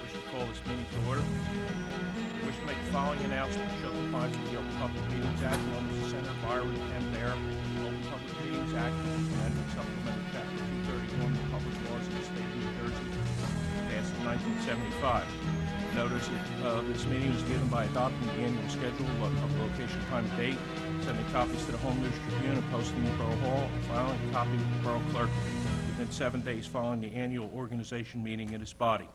Wish to call this meeting to order. Wish to make the following announcement. Show compliance with the Open Public Meetings Act, known as the Senator Byron and Mayor, Open Public Meetings Act, and supplemental chapter 231 of the Public Laws of the State of New Jersey, passed in 1975. Notice of this meeting is given by adopting the annual schedule of location, time, and date, sending copies to the Home News Tribune, and posting in Borough Hall, and filing a copy with the Borough Clerk within 7 days following the annual organization meeting in its body.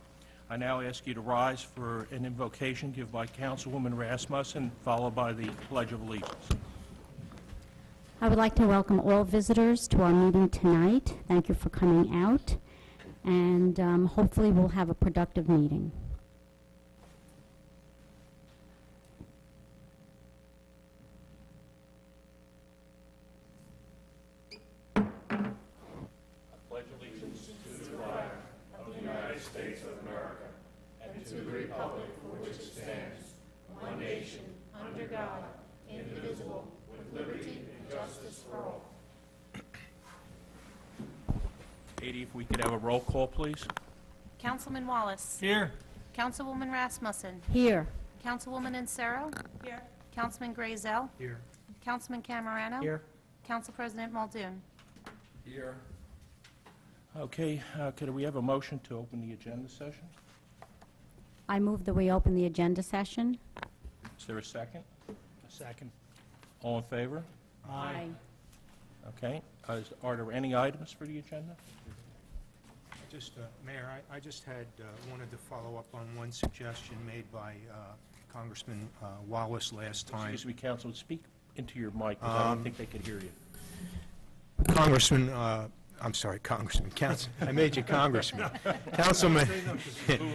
I now ask you to rise for an invocation given by Councilwoman Rasmussen, followed by the Pledge of Allegiance. I would like to welcome all visitors to our meeting tonight. Thank you for coming out, and hopefully we'll have a productive meeting. Katie, if we could have a roll call, please. Councilman Wallace. Here. Councilwoman Rasmussen. Here. Councilwoman Insero. Here. Councilman Grazel. Here. Councilman Camerano. Here. Council President Muldoon. Here. Okay, could we have a motion to open the agenda session? I move that we open the agenda session. Is there a second? A second. All in favor? Aye. Okay. Are there any items for the agenda? Mayor, I just had wanted to follow up on one suggestion made by Congressman Wallace last time. Excuse me, Council, speak into your mic, because I don't think they could hear you. Congressman, I'm sorry, Congressman, I made you Congressman. Councilman,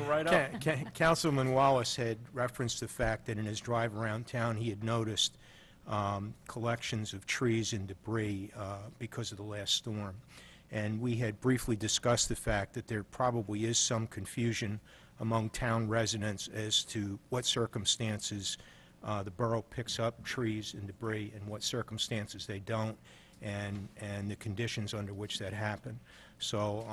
Right up. Councilman Wallace had referenced the fact that in his drive around town he had noticed collections of trees and debris because of the last storm. And we had briefly discussed the fact that there probably is some confusion among town residents as to what circumstances the borough picks up trees and debris and what circumstances they don't, and the conditions under which that happen. So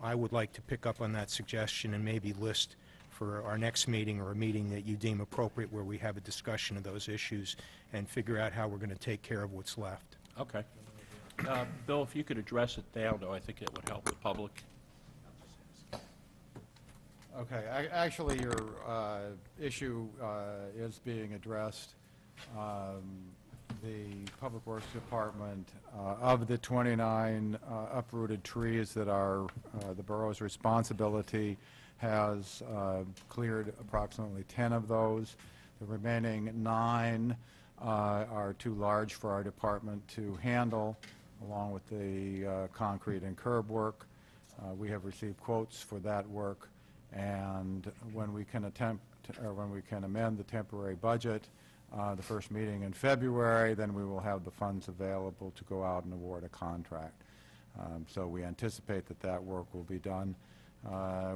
I would like to pick up on that suggestion and maybe list for our next meeting, or a meeting that you deem appropriate, where we have a discussion of those issues and figure out how we're going to take care of what's left. Okay. Bill, if you could address it down, though, I think it would help the public. Okay. Actually, your issue is being addressed. The Public Works Department, of the 29 uprooted trees that are the borough's responsibility, has cleared approximately 10 of those. The remaining 9 are too large for our department to handle, along with the concrete and curb work. We have received quotes for that work, and when we can amend the temporary budget, the first meeting in February, then we will have the funds available to go out and award a contract. So we anticipate that that work will be done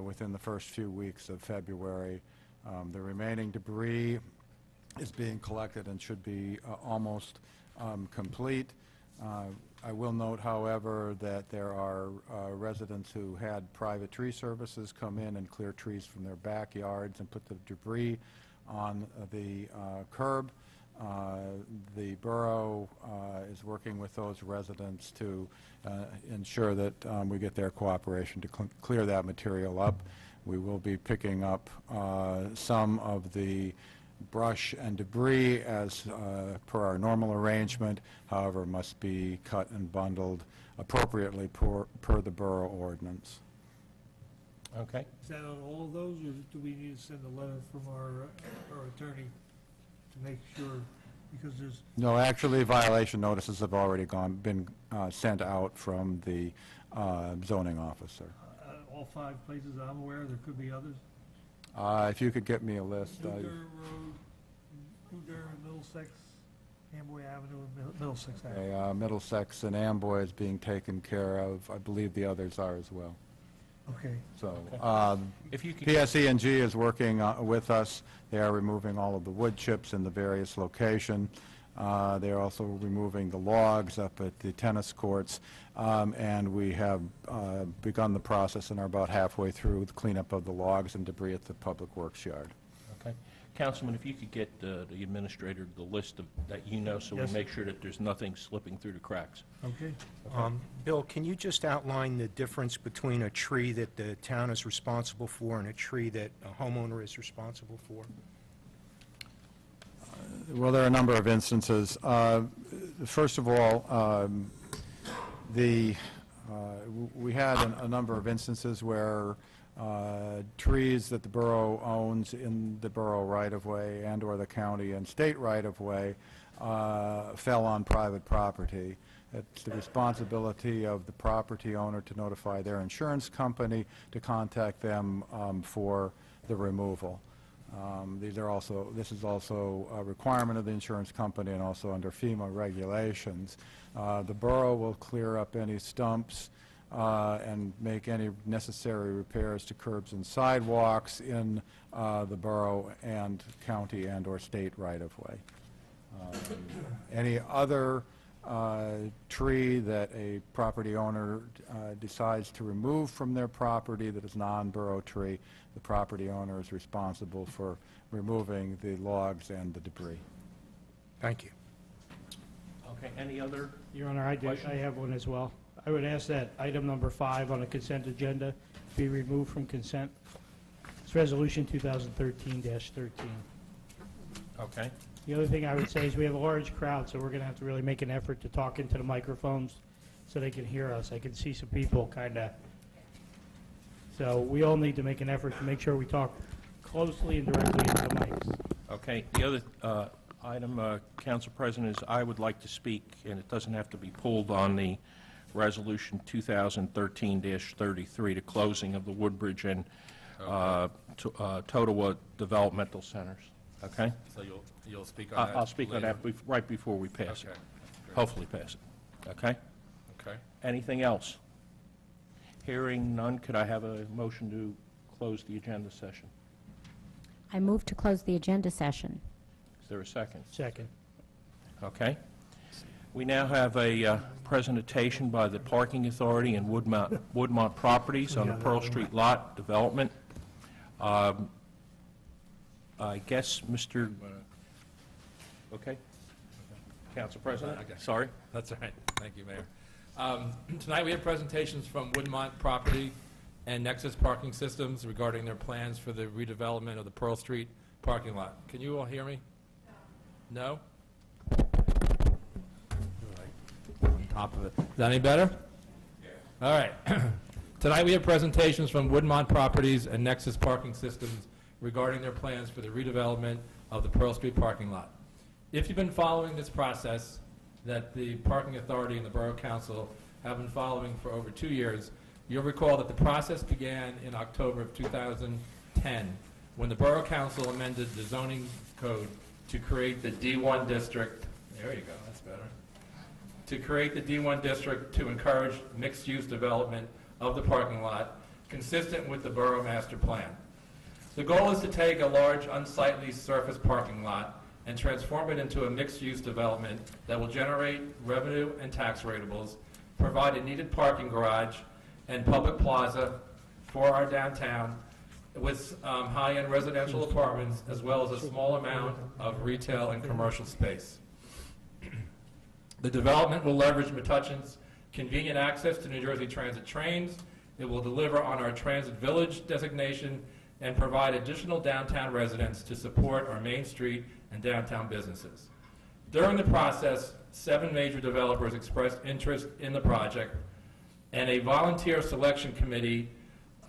within the first few weeks of February. The remaining debris is being collected and should be almost complete. I will note, however, that there are residents who had private tree services come in and clear trees from their backyards and put the debris on the curb. The borough is working with those residents to ensure that we get their cooperation to clear that material up. We will be picking up some of the brush and debris as per our normal arrangement, however, must be cut and bundled appropriately per the borough ordinance. Okay. Is that on all of those, or do we need to send a letter from our attorney to make sure, because there's... No, actually, violation notices have already been sent out from the zoning officer. All 5 places I'm aware, there could be others? If you could get me a list. New Durham, Middlesex, Amboy Avenue, and Middlesex Avenue. Okay, Middlesex and Amboy is being taken care of. I believe the others are as well. Okay. So, If you could PSE&G is working with us. They are removing all of the wood chips in the various locations. They're also removing the logs up at the tennis courts, and we have begun the process and are about halfway through the cleanup of the logs and debris at the public works yard. Okay. Councilman, if you could get the administrator the list of, that you know, so Yes. we make sure that there's nothing slipping through the cracks. Okay. Bill, can you just outline the difference between a tree that the town is responsible for and a tree that a homeowner is responsible for? Well, there are a number of instances. First of all, we had a number of instances where trees that the borough owns in the borough right-of-way and/or the county and state right-of-way fell on private property. It's the responsibility of the property owner to notify their insurance company to contact them for the removal. This is also a requirement of the insurance company and also under FEMA regulations. The borough will clear up any stumps and make any necessary repairs to curbs and sidewalks in the borough and county and/or state right-of-way. Any other tree that a property owner decides to remove from their property that is non-borough tree, the property owner is responsible for removing the logs and the debris. Thank you. Okay, any other? Your Honor, I have one as well. I would ask that item number 5 on the consent agenda be removed from consent. It's Resolution 2013-13. Okay. The other thing I would say is we have a large crowd, so we're going to have to really make an effort to talk into the microphones so they can hear us. I can see some people kind of. So we all need to make an effort to make sure we talk closely and directly into the mics. Okay, the other item, Council President, is I would like to speak, and it doesn't have to be pulled on the Resolution 2013-33, the closing of the Woodbridge and Totowa Developmental Centers. Okay? So you'll speak on that I'll speak on later? that right before we pass it. Okay. Hopefully pass it. Okay? Okay. Anything else? Hearing none, could I have a motion to close the agenda session? I move to close the agenda session. Is there a second? Second. Okay. We now have a presentation by the Parking Authority and Woodmont Properties on the Pearl Street lot development. I guess Mr. Okay. Council President? Okay. Sorry. That's all right. Thank you, Mayor. Tonight we have presentations from Woodmont Property and Nexus Parking Systems regarding their plans for the redevelopment of the Pearl Street parking lot. Can you all hear me? No? Top of it. Is that any better? Yeah. All right. Tonight we have presentations from Woodmont Properties and Nexus Parking Systems regarding their plans for the redevelopment of the Pearl Street parking lot. If you've been following this process that the Parking Authority and the Borough Council have been following for over 2 years, you'll recall that the process began in October of 2010 when the Borough Council amended the zoning code to create the D1 district. There you go, that's better. To create the D1 district to encourage mixed-use development of the parking lot consistent with the Borough Master Plan. The goal is to take a large unsightly surface parking lot and transform it into a mixed-use development that will generate revenue and tax rateables, provide a needed parking garage and public plaza for our downtown with high-end residential apartments as well as a small amount of retail and commercial space. The development will leverage Metuchen's convenient access to New Jersey Transit trains. It will deliver on our Transit Village designation and provide additional downtown residents to support our Main Street and downtown businesses. During the process, 7 major developers expressed interest in the project, and a volunteer selection committee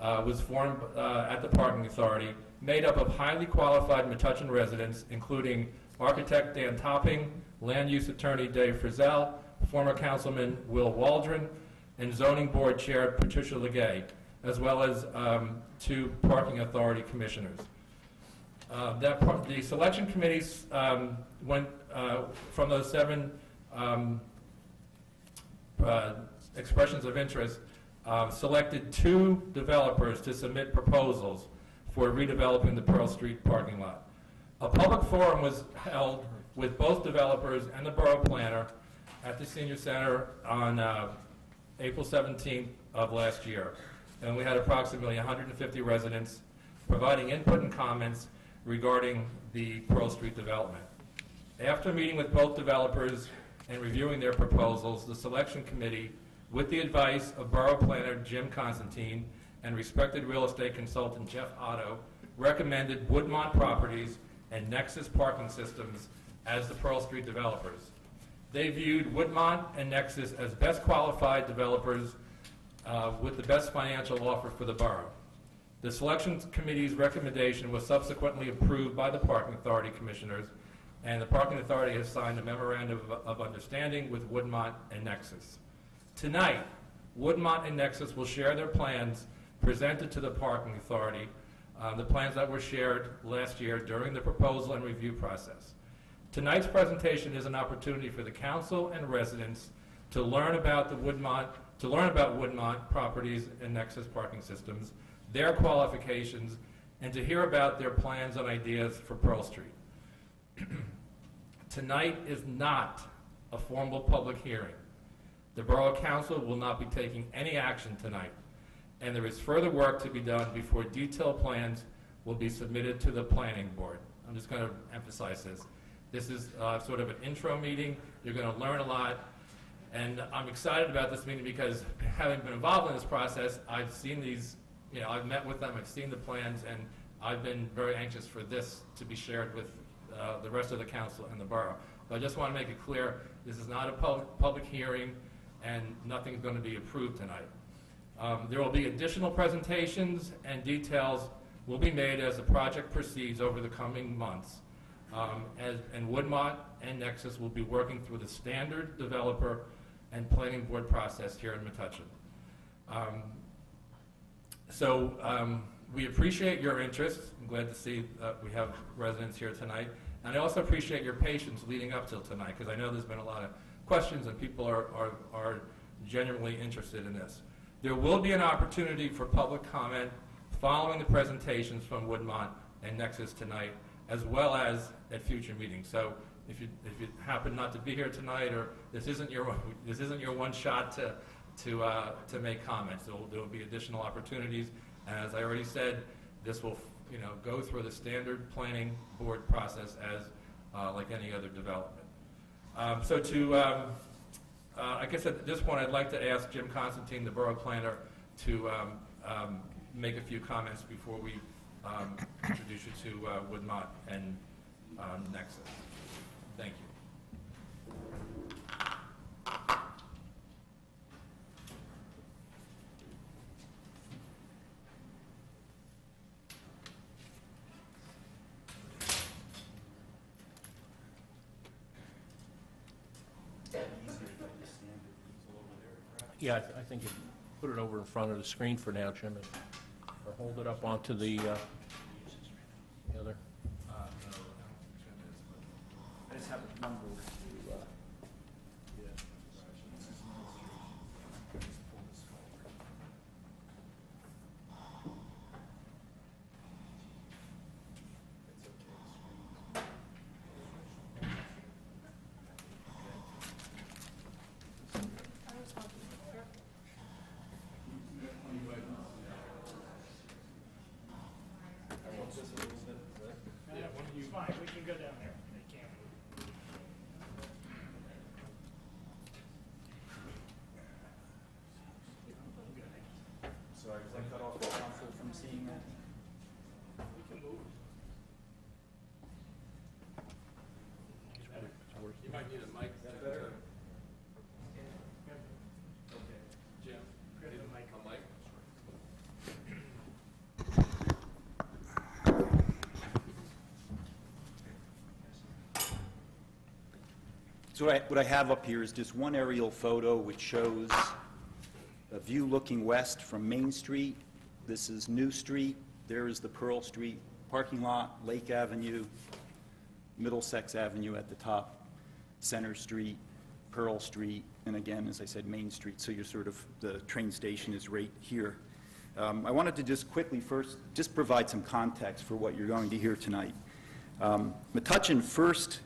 was formed at the Parking Authority, made up of highly qualified Metuchen residents, including architect Dan Topping, land use attorney Dave Frizzell, former councilman Will Waldron, and zoning board chair Patricia Legay, as well as 2 Parking Authority commissioners. The selection committees went from those 7 expressions of interest, selected 2 developers to submit proposals for redeveloping the Pearl Street parking lot. A public forum was held with both developers and the borough planner at the senior center on April 17th of last year. And we had approximately 150 residents providing input and comments regarding the Pearl Street development. After meeting with both developers and reviewing their proposals, the selection committee, with the advice of borough planner Jim Constantine and respected real estate consultant Jeff Otto, recommended Woodmont Properties and Nexus Parking Systems as the Pearl Street developers. They viewed Woodmont and Nexus as best qualified developers with the best financial offer for the borough. The selection committee's recommendation was subsequently approved by the Parking Authority commissioners, and the Parking Authority has signed a memorandum of understanding with Woodmont and Nexus. Tonight, Woodmont and Nexus will share their plans presented to the Parking Authority, the plans that were shared last year during the proposal and review process. Tonight's presentation is an opportunity for the council and residents to learn about Woodmont Properties and Nexus Parking Systems, their qualifications, and to hear about their plans and ideas for Pearl Street. Tonight is not a formal public hearing. The Borough Council will not be taking any action tonight, and there is further work to be done before detailed plans will be submitted to the Planning Board. I'm just going to emphasize this. This is sort of an intro meeting. You're going to learn a lot, and I'm excited about this meeting because having been involved in this process, I've seen these, I've met with them, I've seen the plans, and I've been very anxious for this to be shared with the rest of the council and the borough. But I just want to make it clear, this is not a public hearing, and nothing's going to be approved tonight. There will be additional presentations and details will be made as the project proceeds over the coming months. And Woodmont and Nexus will be working through the standard developer and planning board process here in Metuchen. We appreciate your interest. I'm glad to see that we have residents here tonight. And I also appreciate your patience leading up till tonight, because I know there's been a lot of questions and people are genuinely interested in this. There will be an opportunity for public comment following the presentations from Woodmont and Nexus tonight, as well as at future meetings. So if you happen not to be here tonight, or this isn't your one shot to make comments, there will be additional opportunities. And as I already said, this will go through the standard planning board process as like any other development. I guess at this point I'd like to ask Jim Constantine, the borough planner, to make a few comments before we introduce you to Woodmont and Nexus. Thank you. Yeah, I think you put it over in front of the screen for now, Jim, or hold it up onto the other. I just have a number to, It's fine, we can go down there. They can't move. sorry, was I cut off the council from seeing that? We can move. You might need a mic. Is that better? Jim, Grab the mic. a mic? So what I have up here is just one aerial photo which shows a view looking west from Main Street. This is New Street. There is the Pearl Street parking lot, Lake Avenue, Middlesex Avenue at the top, Center Street, Pearl Street, and again, as I said, Main Street. So you're sort of, the train station is right here. I wanted to just quickly first just provide some context for what you're going to hear tonight. Metuchen first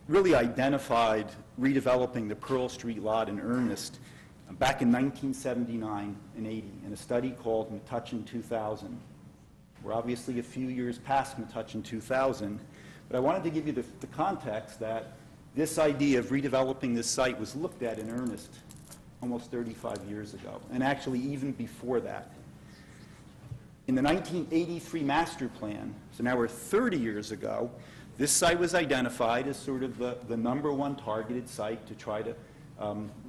really identified redeveloping the Pearl Street lot in earnest back in 1979 and 80 in a study called Metuchen 2000. We're obviously a few years past Metuchen 2000, but I wanted to give you the context that this idea of redeveloping this site was looked at in earnest almost 35 years ago, and actually even before that. In the 1983 master plan, so now we're 30 years ago, this site was identified as sort of the #1 targeted site to try to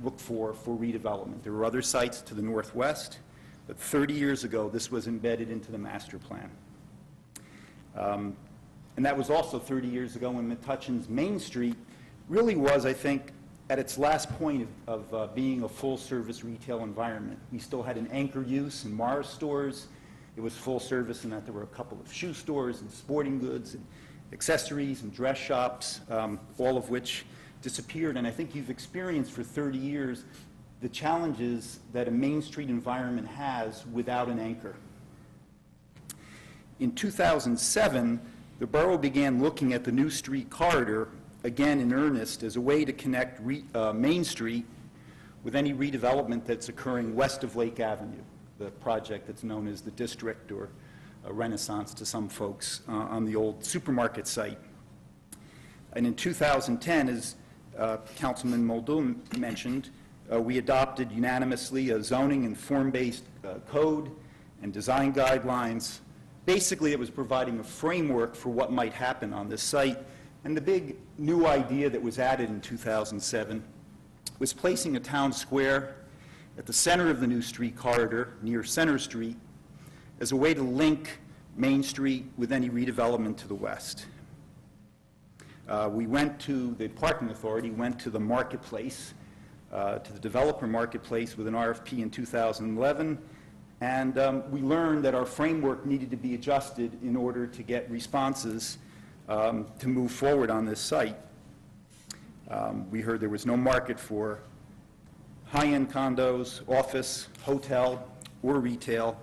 look for redevelopment. There were other sites to the northwest, but 30 years ago, this was embedded into the master plan. And that was also 30 years ago when Metuchen's Main Street really was, I think, at its last point of being a full-service retail environment. We still had an anchor use in Mars stores. It was full service in that there were a couple of shoe stores and sporting goods and accessories and dress shops, all of which disappeared. And I think you've experienced for 30 years the challenges that a Main Street environment has without an anchor. In 2007, the borough began looking at the new street corridor, again in earnest, as a way to connect Main Street with any redevelopment that's occurring west of Lake Avenue, the project that's known as the District, or a Renaissance to some folks, on the old supermarket site. And in 2010, as Councilman Muldoon mentioned, we adopted unanimously a zoning and form-based code and design guidelines. Basically, it was providing a framework for what might happen on this site. And the big new idea that was added in 2007 was placing a town square at the center of the new street corridor near Center Street as a way to link Main Street with any redevelopment to the west. The parking authority went to the marketplace, to the developer marketplace with an RFP in 2011, and we learned that our framework needed to be adjusted in order to get responses to move forward on this site. We heard there was no market for high-end condos, office, hotel, or retail.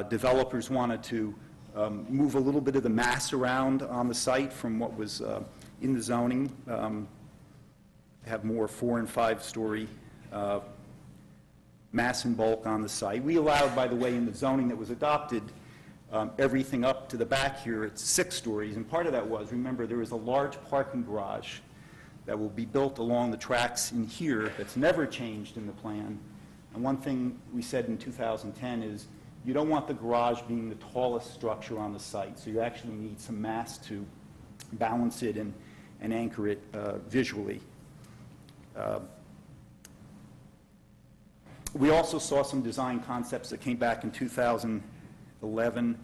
Developers wanted to move a little bit of the mass around on the site from what was in the zoning, have more 4- and 5-story mass and bulk on the site. We allowed, by the way, in the zoning that was adopted, everything up to the back here at 6 stories, and part of that was, remember, there is a large parking garage that will be built along the tracks in here that's never changed in the plan. And one thing we said in 2010 is you don't want the garage being the tallest structure on the site, so you actually need some mass to balance it and anchor it visually. We also saw some design concepts that came back in 2011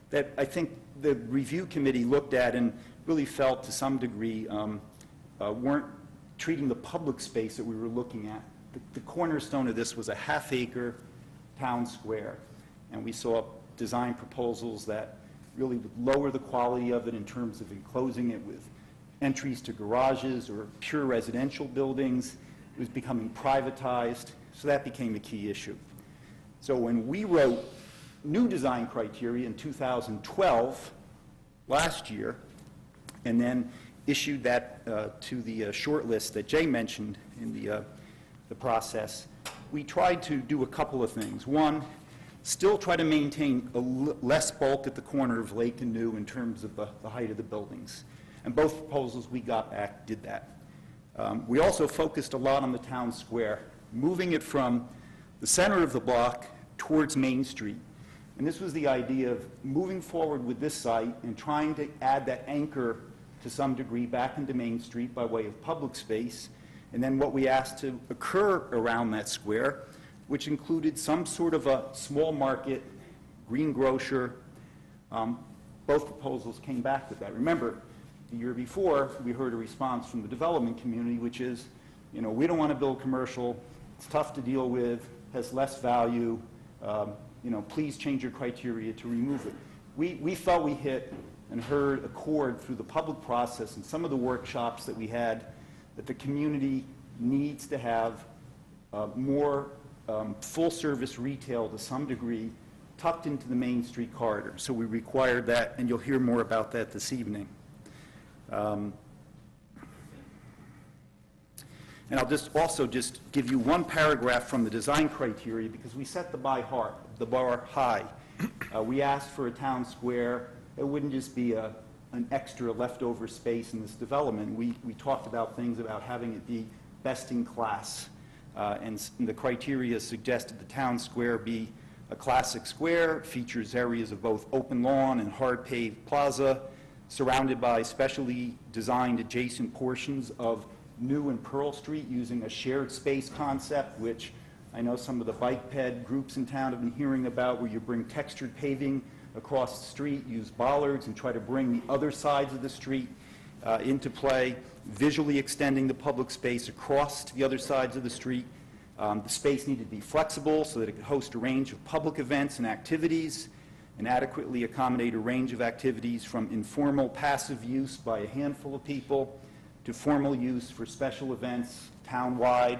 that I think the review committee looked at and really felt to some degree weren't treating the public space that we were looking at. The cornerstone of this was a half-acre town square, and we saw design proposals that really would lower the quality of it in terms of enclosing it with entries to garages or pure residential buildings. It was becoming privatized, so that became a key issue. So when we wrote new design criteria in 2012, last year, and then issued that to the short list that Jay mentioned in the process, we tried to do a couple of things. One, still try to maintain less bulk at the corner of Lake and New in terms of the height of the buildings. And both proposals we got back did that. We also focused a lot on the town square, moving it from the center of the block towards Main Street. And this was the idea of moving forward with this site and trying to add that anchor to some degree back into Main Street by way of public space, and then what we asked to occur around that square, which included some sort of a small market, green grocer. Both proposals came back with that. Remember, the year before, we heard a response from the development community, which is, you know, we don't want to build commercial, it's tough to deal with, has less value, you know, please change your criteria to remove it. We felt we hit and heard a chord through the public process and some of the workshops that we had that the community needs to have more full-service retail to some degree tucked into the Main Street corridor. So we required that, and you'll hear more about that this evening. And I'll just also just give you one paragraph from the design criteria, because we set the bar high. We asked for a town square. It wouldn't just be an extra leftover space in this development. We talked about things about having it be best in class. And the criteria suggested the town square be a classic square, features areas of both open lawn and hard paved plaza, surrounded by specially designed adjacent portions of New and Pearl Street using a shared space concept, which I know some of the bike ped groups in town have been hearing about, where you bring textured paving across the street, use bollards, and try to bring the other sides of the street into play, visually extending the public space across to the other sides of the street. The space needed to be flexible so that it could host a range of public events and activities and adequately accommodate a range of activities from informal passive use by a handful of people to formal use for special events town-wide,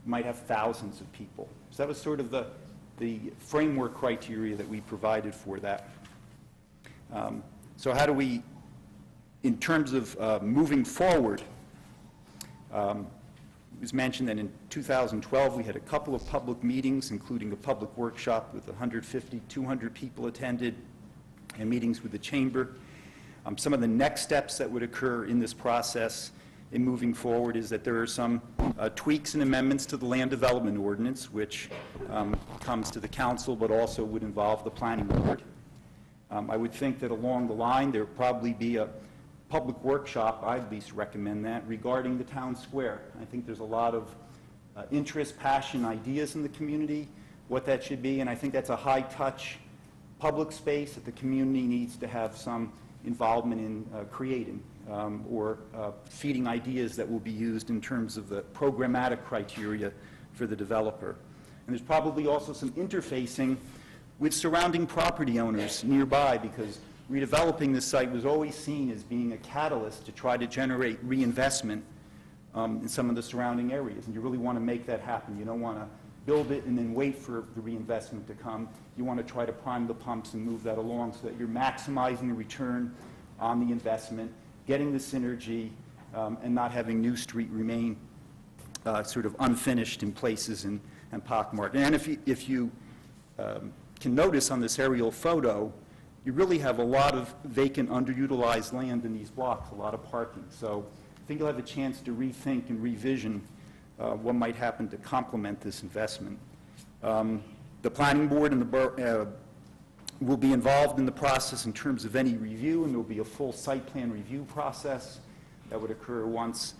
might have thousands of people. So that was sort of the framework criteria that we provided for that. So how do we, in terms of moving forward, it was mentioned that in 2012 we had a couple of public meetings, including a public workshop with 150, 200 people attended, and meetings with the chamber. Some of the next steps that would occur in this process in moving forward is that there are some tweaks and amendments to the land development ordinance, which comes to the council but also would involve the planning board. I would think that along the line there would probably be a public workshop, I at least recommend that, regarding the town square. I think there's a lot of interest, passion, ideas in the community, what that should be, and I think that's a high-touch public space that the community needs to have some involvement in creating or feeding ideas that will be used in terms of the programmatic criteria for the developer. And there's probably also some interfacing with surrounding property owners nearby, because redeveloping this site was always seen as being a catalyst to try to generate reinvestment in some of the surrounding areas. And you really want to make that happen. You don't want to build it and then wait for the reinvestment to come. You want to try to prime the pumps and move that along so that you're maximizing the return on the investment, getting the synergy, and not having New Street remain sort of unfinished in places and pockmarked. And if you can notice on this aerial photo, you really have a lot of vacant, underutilized land in these blocks, a lot of parking. So I think you'll have a chance to rethink and revision what might happen to complement this investment. The planning board and the borough will be involved in the process in terms of any review, and there will be a full site plan review process that would occur once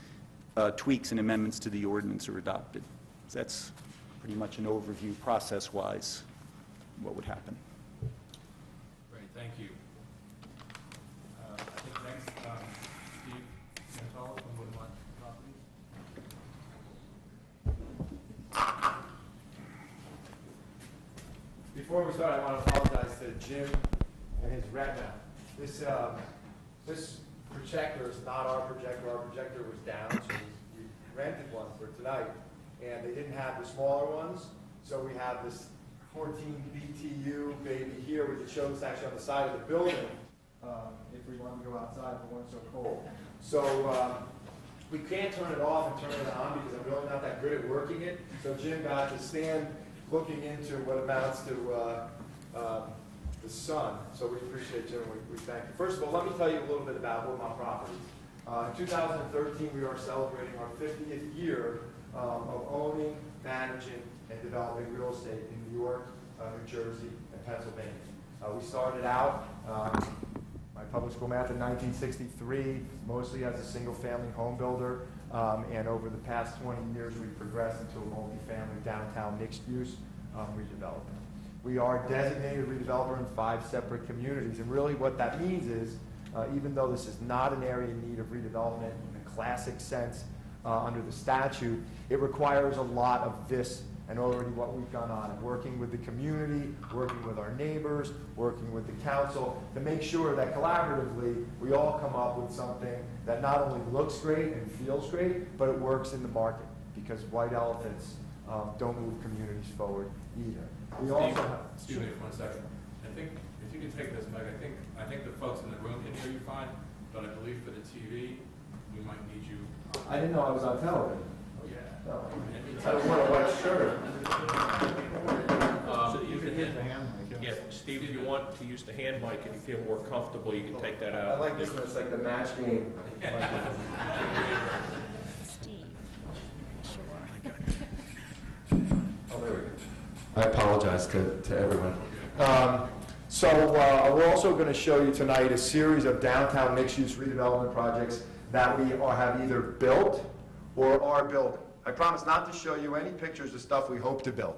tweaks and amendments to the ordinance are adopted. So that's pretty much an overview process-wise what would happen. Great, thank you. I think next, Steve Santella from Woodmont Properties. Before we start, I want to apologize to Jim and his retina. This projector is not our projector. Our projector was down, so we rented one for tonight, and they didn't have the smaller ones, so we have this 14 BTU baby here, which it shows actually on the side of the building, if we want to go outside if it weren't so cold. So we can't turn it off and turn it on because I'm really not that good at working it. So Jim got to stand looking into what amounts to the sun. So we appreciate Jim, and we thank you. First of all, let me tell you a little bit about Woodmont Properties. In 2013, we are celebrating our 50th year of owning, managing, and developing real estate in New York, New Jersey, and Pennsylvania. We started out, my public school math, in 1963, mostly as a single-family home builder, and over the past 20 years, we've progressed into a multifamily downtown mixed-use redevelopment. We are designated redeveloper in 5 separate communities, and really what that means is, even though this is not an area in need of redevelopment in the classic sense under the statute, it requires a lot of this and already what we've gone on, and working with the community, working with our neighbors, working with the council to make sure that collaboratively we all come up with something that not only looks great and feels great, but it works in the market, because white elephants don't move communities forward either. We also have, excuse me for 1 second. I think if you can take this, Meg, I think the folks in the room can hear you fine, but I believe for the TV, we might need you. I didn't know I was on television. I don't want a white shirt. So you can yeah, Steve, if you want to use the hand mic and you feel more comfortable, you can take that out. I like this one, it's like the match game. Oh, there we go. I apologize to everyone. We're also going to show you tonight a series of downtown mixed-use redevelopment projects that we have either built or are building. I promise not to show you any pictures of stuff we hope to build.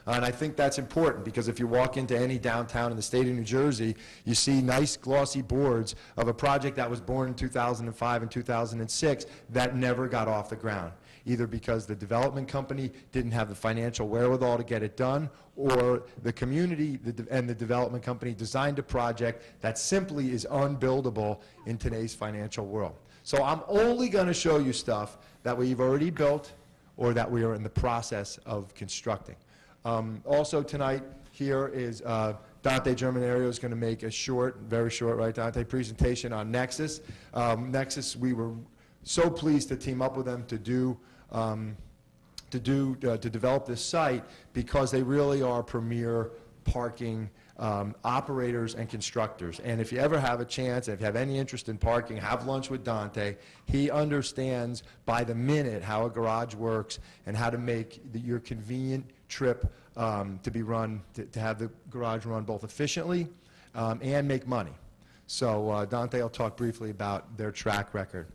And I think that's important because if you walk into any downtown in the state of New Jersey, you see nice glossy boards of a project that was born in 2005 and 2006 that never got off the ground, either because the development company didn't have the financial wherewithal to get it done, or the community and the development company designed a project that simply is unbuildable in today's financial world. So I'm only going to show you stuff that we've already built or that we are in the process of constructing. Also tonight here is Dante Germanario is going to make a short, very short, right, Dante, presentation on Nexus. Nexus, we were so pleased to team up with them to develop this site because they really are premier parking operators and constructors. And if you ever have a chance, if you have any interest in parking, have lunch with Dante. He understands by the minute how a garage works and how to make your convenient trip to be run, to have the garage run both efficiently and make money. So Dante will talk briefly about their track record.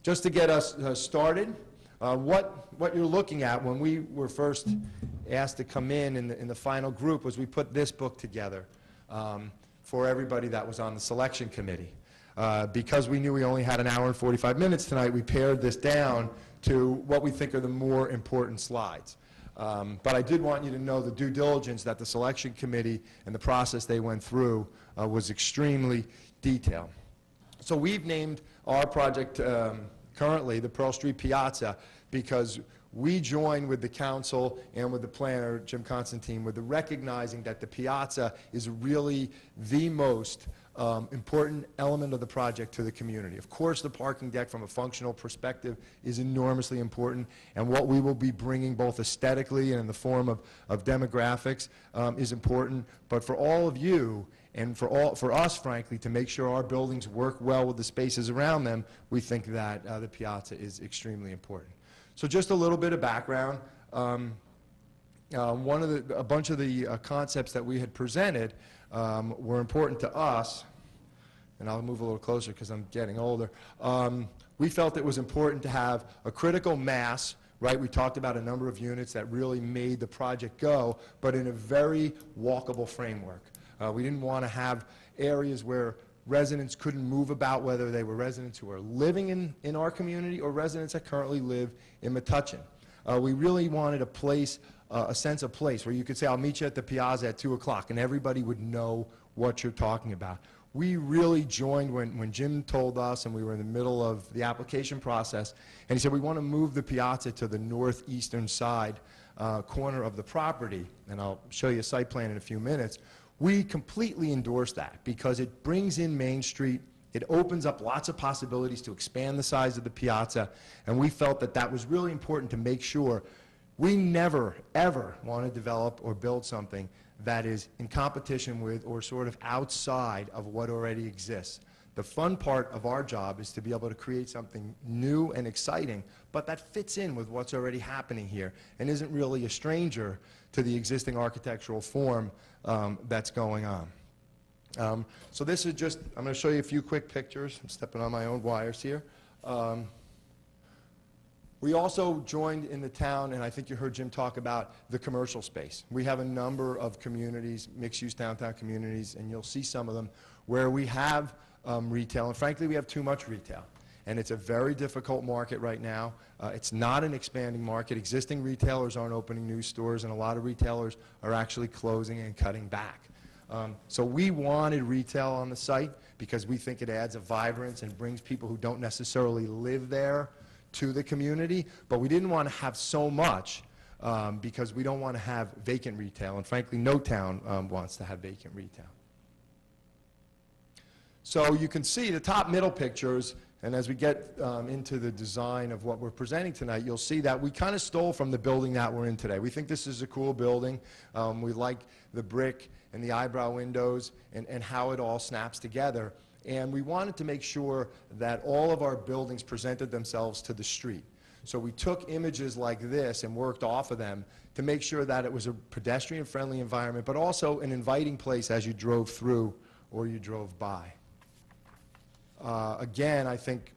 Just to get us started, what you're looking at when we were first asked to come in the final group was we put this book together for everybody that was on the selection committee. Because we knew we only had an hour and 45 minutes tonight, we pared this down to what we think are the more important slides. But I did want you to know the due diligence that the selection committee and the process they went through was extremely detailed. So we've named our project currently the Pearl Street Piazza because we join with the council and with the planner, Jim Constantine, with the recognizing that the piazza is really the most important element of the project to the community. Of course, the parking deck from a functional perspective is enormously important, and what we will be bringing both aesthetically and in the form of demographics is important. But for all of you, and for us, frankly, to make sure our buildings work well with the spaces around them, we think that the piazza is extremely important. So just a little bit of background. A bunch of the concepts that we had presented were important to us, and I'll move a little closer because I'm getting older. We felt it was important to have a critical mass, right? We talked about a number of units that really made the project go, but in a very walkable framework. We didn't want to have areas where residents couldn't move about, whether they were residents who are living in our community or residents that currently live in Metuchen. We really wanted a sense of place where you could say, I'll meet you at the piazza at 2 o'clock, and everybody would know what you're talking about. We really joined when Jim told us, and we were in the middle of the application process, and he said, we want to move the piazza to the northeastern side corner of the property, and I'll show you a site plan in a few minutes. We completely endorse that because it brings in Main Street, it opens up lots of possibilities to expand the size of the piazza, and we felt that that was really important to make sure we never, ever want to develop or build something that is in competition with or sort of outside of what already exists. The fun part of our job is to be able to create something new and exciting, but that fits in with what's already happening here and isn't really a stranger to the existing architectural form that's going on. So this is just, I'm going to show you a few quick pictures. I'm stepping on my own wires here. We also joined in the town, and I think you heard Jim talk about the commercial space. We have a number of communities, mixed-use downtown communities, and you'll see some of them, where we have retail, and frankly, we have too much retail. And it's a very difficult market right now. It's not an expanding market. Existing retailers aren't opening new stores, and a lot of retailers are actually closing and cutting back. So we wanted retail on the site because we think it adds a vibrance and brings people who don't necessarily live there to the community, but we didn't want to have so much because we don't want to have vacant retail, and frankly, no town wants to have vacant retail. So you can see the top middle pictures And as we get into the design of what we're presenting tonight, you'll see that we kind of stole from the building that we're in today. We think this is a cool building. We like the brick and the eyebrow windows and how it all snaps together. And we wanted to make sure that all of our buildings presented themselves to the street. So we took images like this and worked off of them to make sure that it was a pedestrian-friendly environment, but also an inviting place as you drove through or you drove by. Again, I think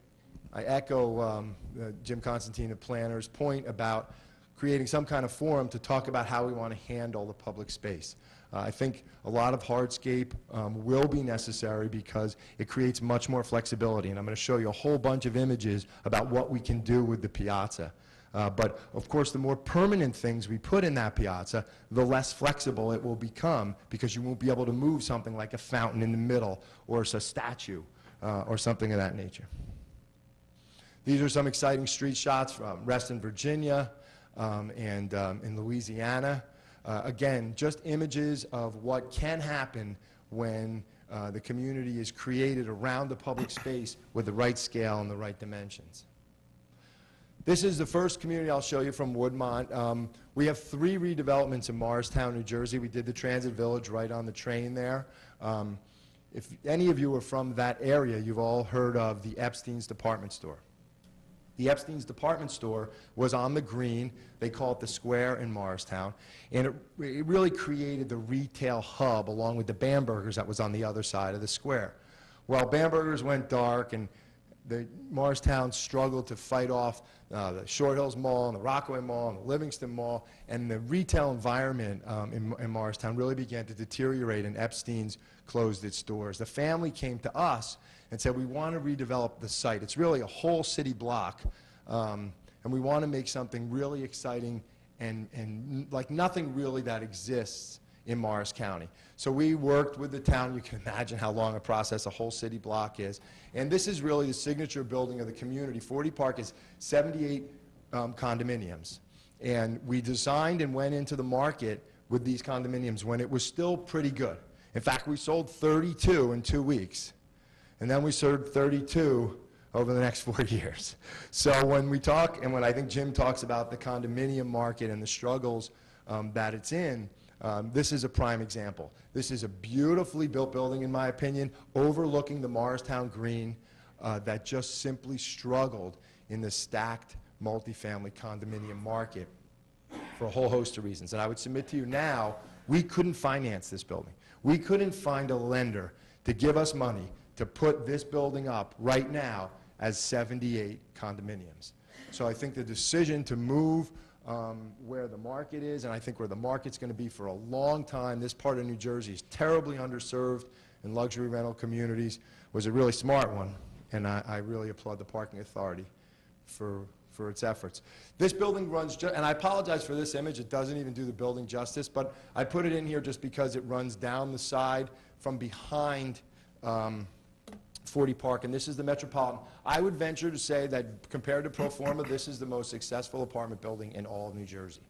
I echo Jim Constantine, the planner's point about creating some kind of forum to talk about how we want to handle the public space. I think a lot of hardscape will be necessary because it creates much more flexibility, and I'm going to show you a whole bunch of images about what we can do with the piazza. But of course, the more permanent things we put in that piazza, the less flexible it will become, because you won't be able to move something like a fountain in the middle or a statue or something of that nature. These are some exciting street shots from Reston, Virginia, and in Louisiana. Again, just images of what can happen when the community is created around the public space with the right scale and the right dimensions. This is the first community I'll show you from Woodmont. We have 3 redevelopments in Morristown, New Jersey. We did the Transit Village right on the train there. If any of you are from that area, you've all heard of the Epstein's Department Store. The Epstein's Department Store was on the green. They call it the Square in Morristown. And it really created the retail hub along with the Bambergers that was on the other side of the square. Well, Bambergers went dark, and the Morristown struggled to fight off the Short Hills Mall and the Rockaway Mall and the Livingston Mall, and the retail environment in Morristown really began to deteriorate, and Epstein's closed its doors. The family came to us and said, we want to redevelop the site. It's really a whole city block, and we want to make something really exciting and like nothing really that exists in Morris County. So we worked with the town. You can imagine how long a process a whole city block is. And this is really the signature building of the community. 40 Park is 78 condominiums. And we designed and went into the market with these condominiums when it was still pretty good. In fact, we sold 32 in 2 weeks. And then we sold 32 over the next 4 years. So when we talk, and when I think Jim talks about the condominium market and the struggles that it's in, this is a prime example. This is a beautifully built building, in my opinion, overlooking the Morristown Green that just simply struggled in the stacked multifamily condominium market for a whole host of reasons. And I would submit to you now, we couldn't finance this building. We couldn't find a lender to give us money to put this building up right now as 78 condominiums. So I think the decision to move where the market is, and I think where the market's going to be for a long time, this part of New Jersey is terribly underserved in luxury rental communities, was a really smart one, and I really applaud the Parking Authority for its efforts. This building runs, and I apologize for this image, it doesn't even do the building justice, but I put it in here just because it runs down the side from behind 40 Park, and this is the Metropolitan. I would venture to say that compared to pro forma, this is the most successful apartment building in all of New Jersey.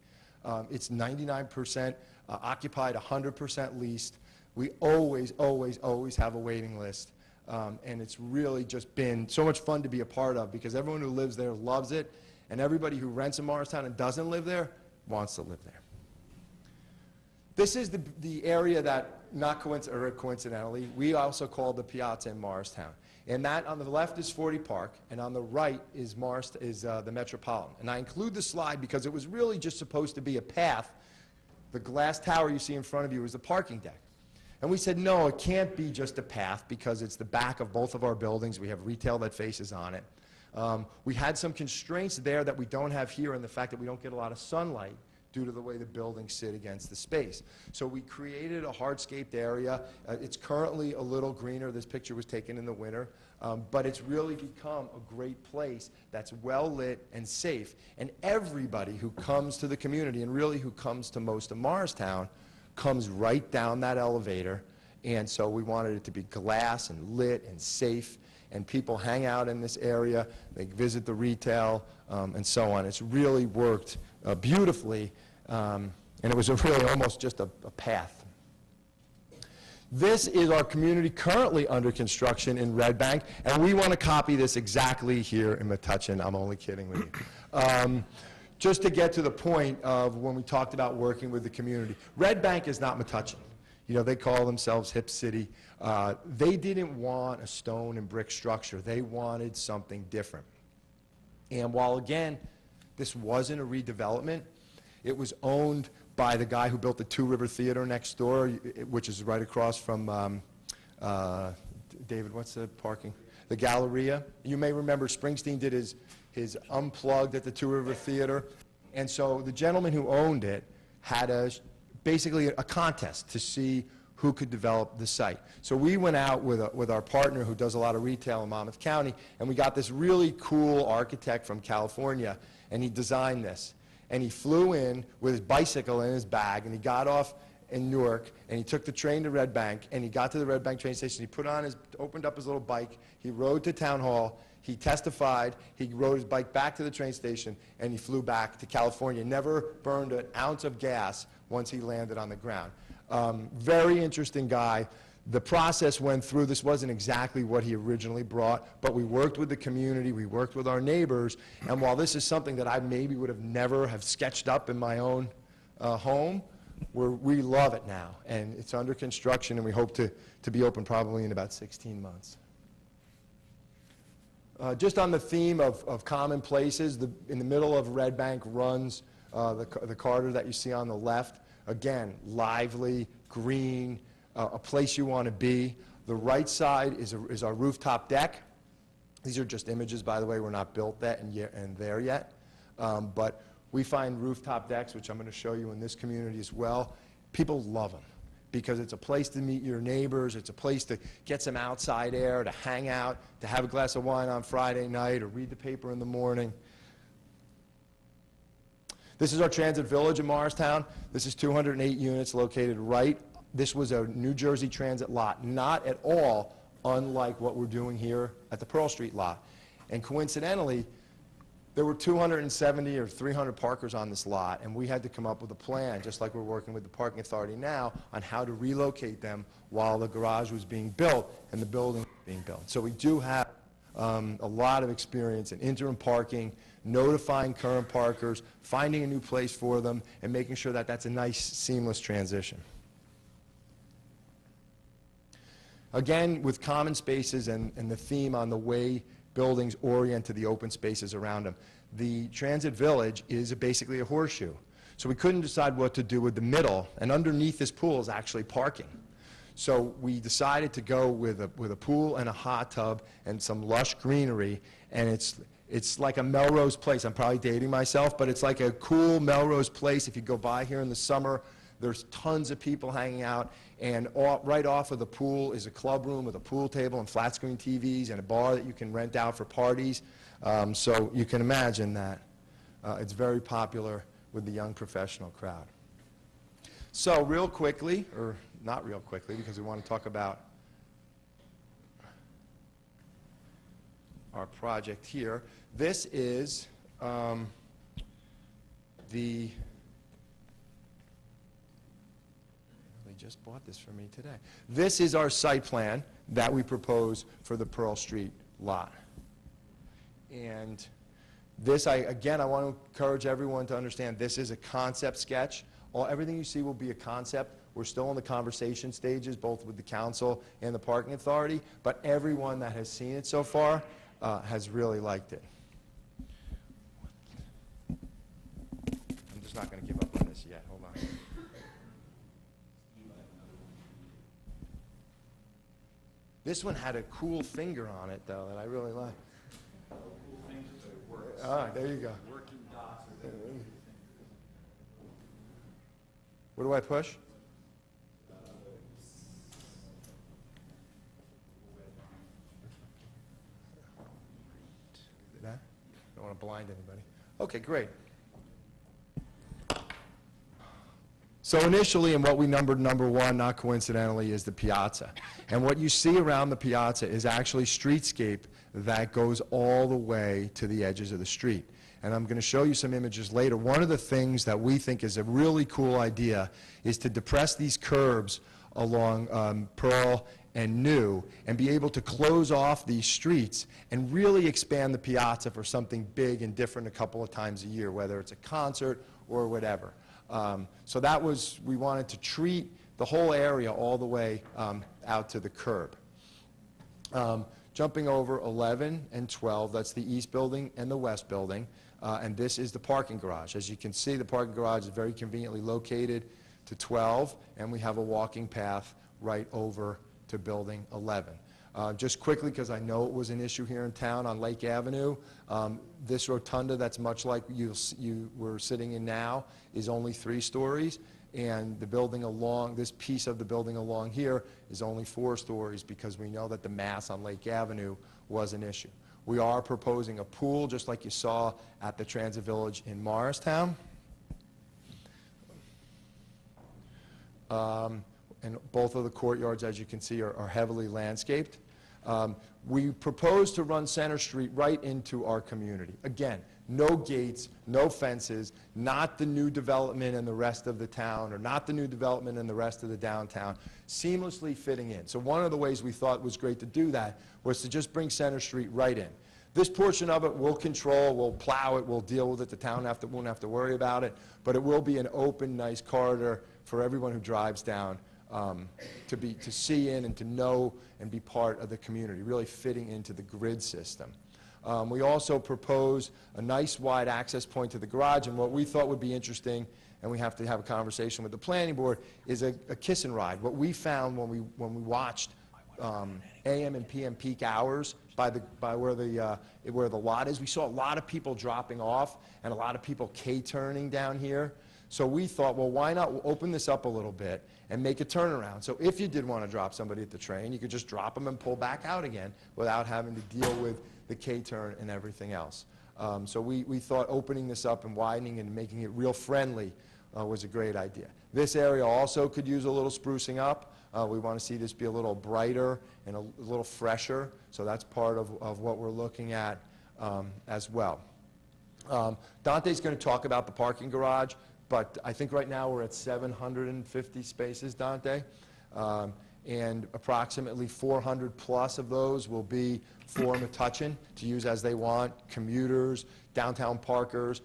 It's 99% occupied, 100% leased. We always, always, always have a waiting list, and it's really just been so much fun to be a part of because everyone who lives there loves it, and everybody who rents in Morristown and doesn't live there wants to live there. This is the area that, not coincidentally, we also call the Piazza in Morristown. And that on the left is 40 Park, and on the right is the Metropolitan. And I include the slide because it was really just supposed to be a path. The glass tower you see in front of you is the parking deck. And we said, no, it can't be just a path because it's the back of both of our buildings. We have retail that faces on it. We had some constraints there that we don't have here in the fact that we don't get a lot of sunlight due to the way the buildings sit against the space. So we created a hardscaped area. It's currently a little greener. This picture was taken in the winter. But it's really become a great place that's well lit and safe. And everybody who comes to the community, and really who comes to most of Morristown, comes right down that elevator. And so we wanted it to be glass and lit and safe. And people hang out in this area. They visit the retail and so on. It's really worked beautifully. And it was really almost just a path. This is our community currently under construction in Red Bank, and we want to copy this exactly here in Metuchen. I'm only kidding with you. Just to get to the point of when we talked about working with the community, Red Bank is not Metuchen. You know, they call themselves Hip City. They didn't want a stone and brick structure. They wanted something different. And while, again, this wasn't a redevelopment, it was owned by the guy who built the Two River Theater next door, which is right across from, David, what's the parking? The Galleria. You may remember Springsteen did his Unplugged at the Two River Theater. And so the gentleman who owned it had basically a contest to see who could develop the site. So we went out with our partner who does a lot of retail in Monmouth County, and we got this really cool architect from California, and he designed this. And he flew in with his bicycle in his bag, and he got off in Newark, and he took the train to Red Bank, and he got to the Red Bank train station. He opened up his little bike, he rode to Town Hall, he testified, he rode his bike back to the train station, and he flew back to California. Never burned an ounce of gas once he landed on the ground. Very interesting guy. The process went through. This wasn't exactly what he originally brought, but we worked with the community, we worked with our neighbors, and while this is something that I maybe would have never have sketched up in my own home, we love it now, and it's under construction, and we hope to be open probably in about 16 months. Just on the theme of common places, in the middle of Red Bank runs the corridor that you see on the left. Again, lively, green, a place you want to be. The right side is our rooftop deck. These are just images, by the way. We're not built that and there yet. But we find rooftop decks, which I'm going to show you in this community as well. People love them because it's a place to meet your neighbors. It's a place to get some outside air, to hang out, to have a glass of wine on Friday night or read the paper in the morning. This is our transit village in Morristown. This is 208 units located right. This was a New Jersey Transit lot, not at all unlike what we're doing here at the Pearl Street lot. And coincidentally, there were 270 or 300 parkers on this lot, and we had to come up with a plan, just like we're working with the parking authority now, on how to relocate them while the garage was being built and the building was being built. So we do have a lot of experience in interim parking, notifying current parkers, finding a new place for them, and making sure that that's a nice, seamless transition. Again, with common spaces and the theme on the way buildings orient to the open spaces around them, the transit village is basically a horseshoe. So we couldn't decide what to do with the middle, and underneath this pool is actually parking. So we decided to go with a pool and a hot tub and some lush greenery, and it's like a Melrose Place. I'm probably dating myself, but it's like a cool Melrose Place. If you go by here in the summer, there's tons of people hanging out, and right off of the pool is a club room with a pool table and flat screen TVs and a bar that you can rent out for parties. So you can imagine that it's very popular with the young professional crowd. So real quickly, or not real quickly because we want to talk about our project here. This is they just bought this for me today. This is our site plan that we propose for the Pearl Street lot. And this, again, I want to encourage everyone to understand this is a concept sketch. Everything you see will be a concept. We're still in the conversation stages, both with the council and the parking authority, but everyone that has seen it so far has really liked it. I'm just not going to give up on this yet. Hold on. This one had a cool finger on it, though, that I really like. Ah, there you go. What do I push? That? I don't want to blind anybody. Okay, great. So initially, and what we numbered number one, not coincidentally, is the piazza. And what you see around the piazza is actually streetscape that goes all the way to the edges of the street. And I'm going to show you some images later. One of the things that we think is a really cool idea is to depress these curbs along Pearl and New, and be able to close off these streets and really expand the piazza for something big and different a couple of times a year, whether it's a concert or whatever. So that was, we wanted to treat the whole area all the way out to the curb. Jumping over 11 and 12, that's the east building and the west building, and this is the parking garage. As you can see, the parking garage is very conveniently located to 12, and we have a walking path right over to building 11. Just quickly, because I know it was an issue here in town on Lake Avenue, this rotunda that's much like you were sitting in now is only 3 stories, and the building along, this piece of the building along here is only 4 stories because we know that the mass on Lake Avenue was an issue. We are proposing a pool, just like you saw at the Transit Village in Morristown. And both of the courtyards, as you can see, are heavily landscaped. We propose to run Center Street right into our community. Again, no gates, no fences, not the new development in the rest of the town, or not the new development in the rest of the downtown, seamlessly fitting in. So one of the ways we thought was great to do that was to just bring Center Street right in. This portion of it we'll control, we'll plow it, we'll deal with it, the town won't have to worry about it, but it will be an open, nice corridor for everyone who drives down to see in and to know and be part of the community, really fitting into the grid system. We also propose a nice wide access point to the garage, and what we thought would be interesting, and we have to have a conversation with the planning board, is a kiss and ride. What we found when we watched AM and PM peak hours by where the lot is, we saw a lot of people dropping off and a lot of people K-turning down here. So we thought, well, why not open this up a little bit and make a turnaround? So if you did want to drop somebody at the train, you could just drop them and pull back out again without having to deal with the K-turn and everything else. So we thought opening this up and widening and making it real friendly was a great idea. This area also could use a little sprucing up. We want to see this be a little brighter and a little fresher, so that's part of what we're looking at as well. Dante's going to talk about the parking garage, but I think right now we're at 750 spaces, Dante, and approximately 400 plus of those will be for Metuchen to use as they want, commuters, downtown parkers,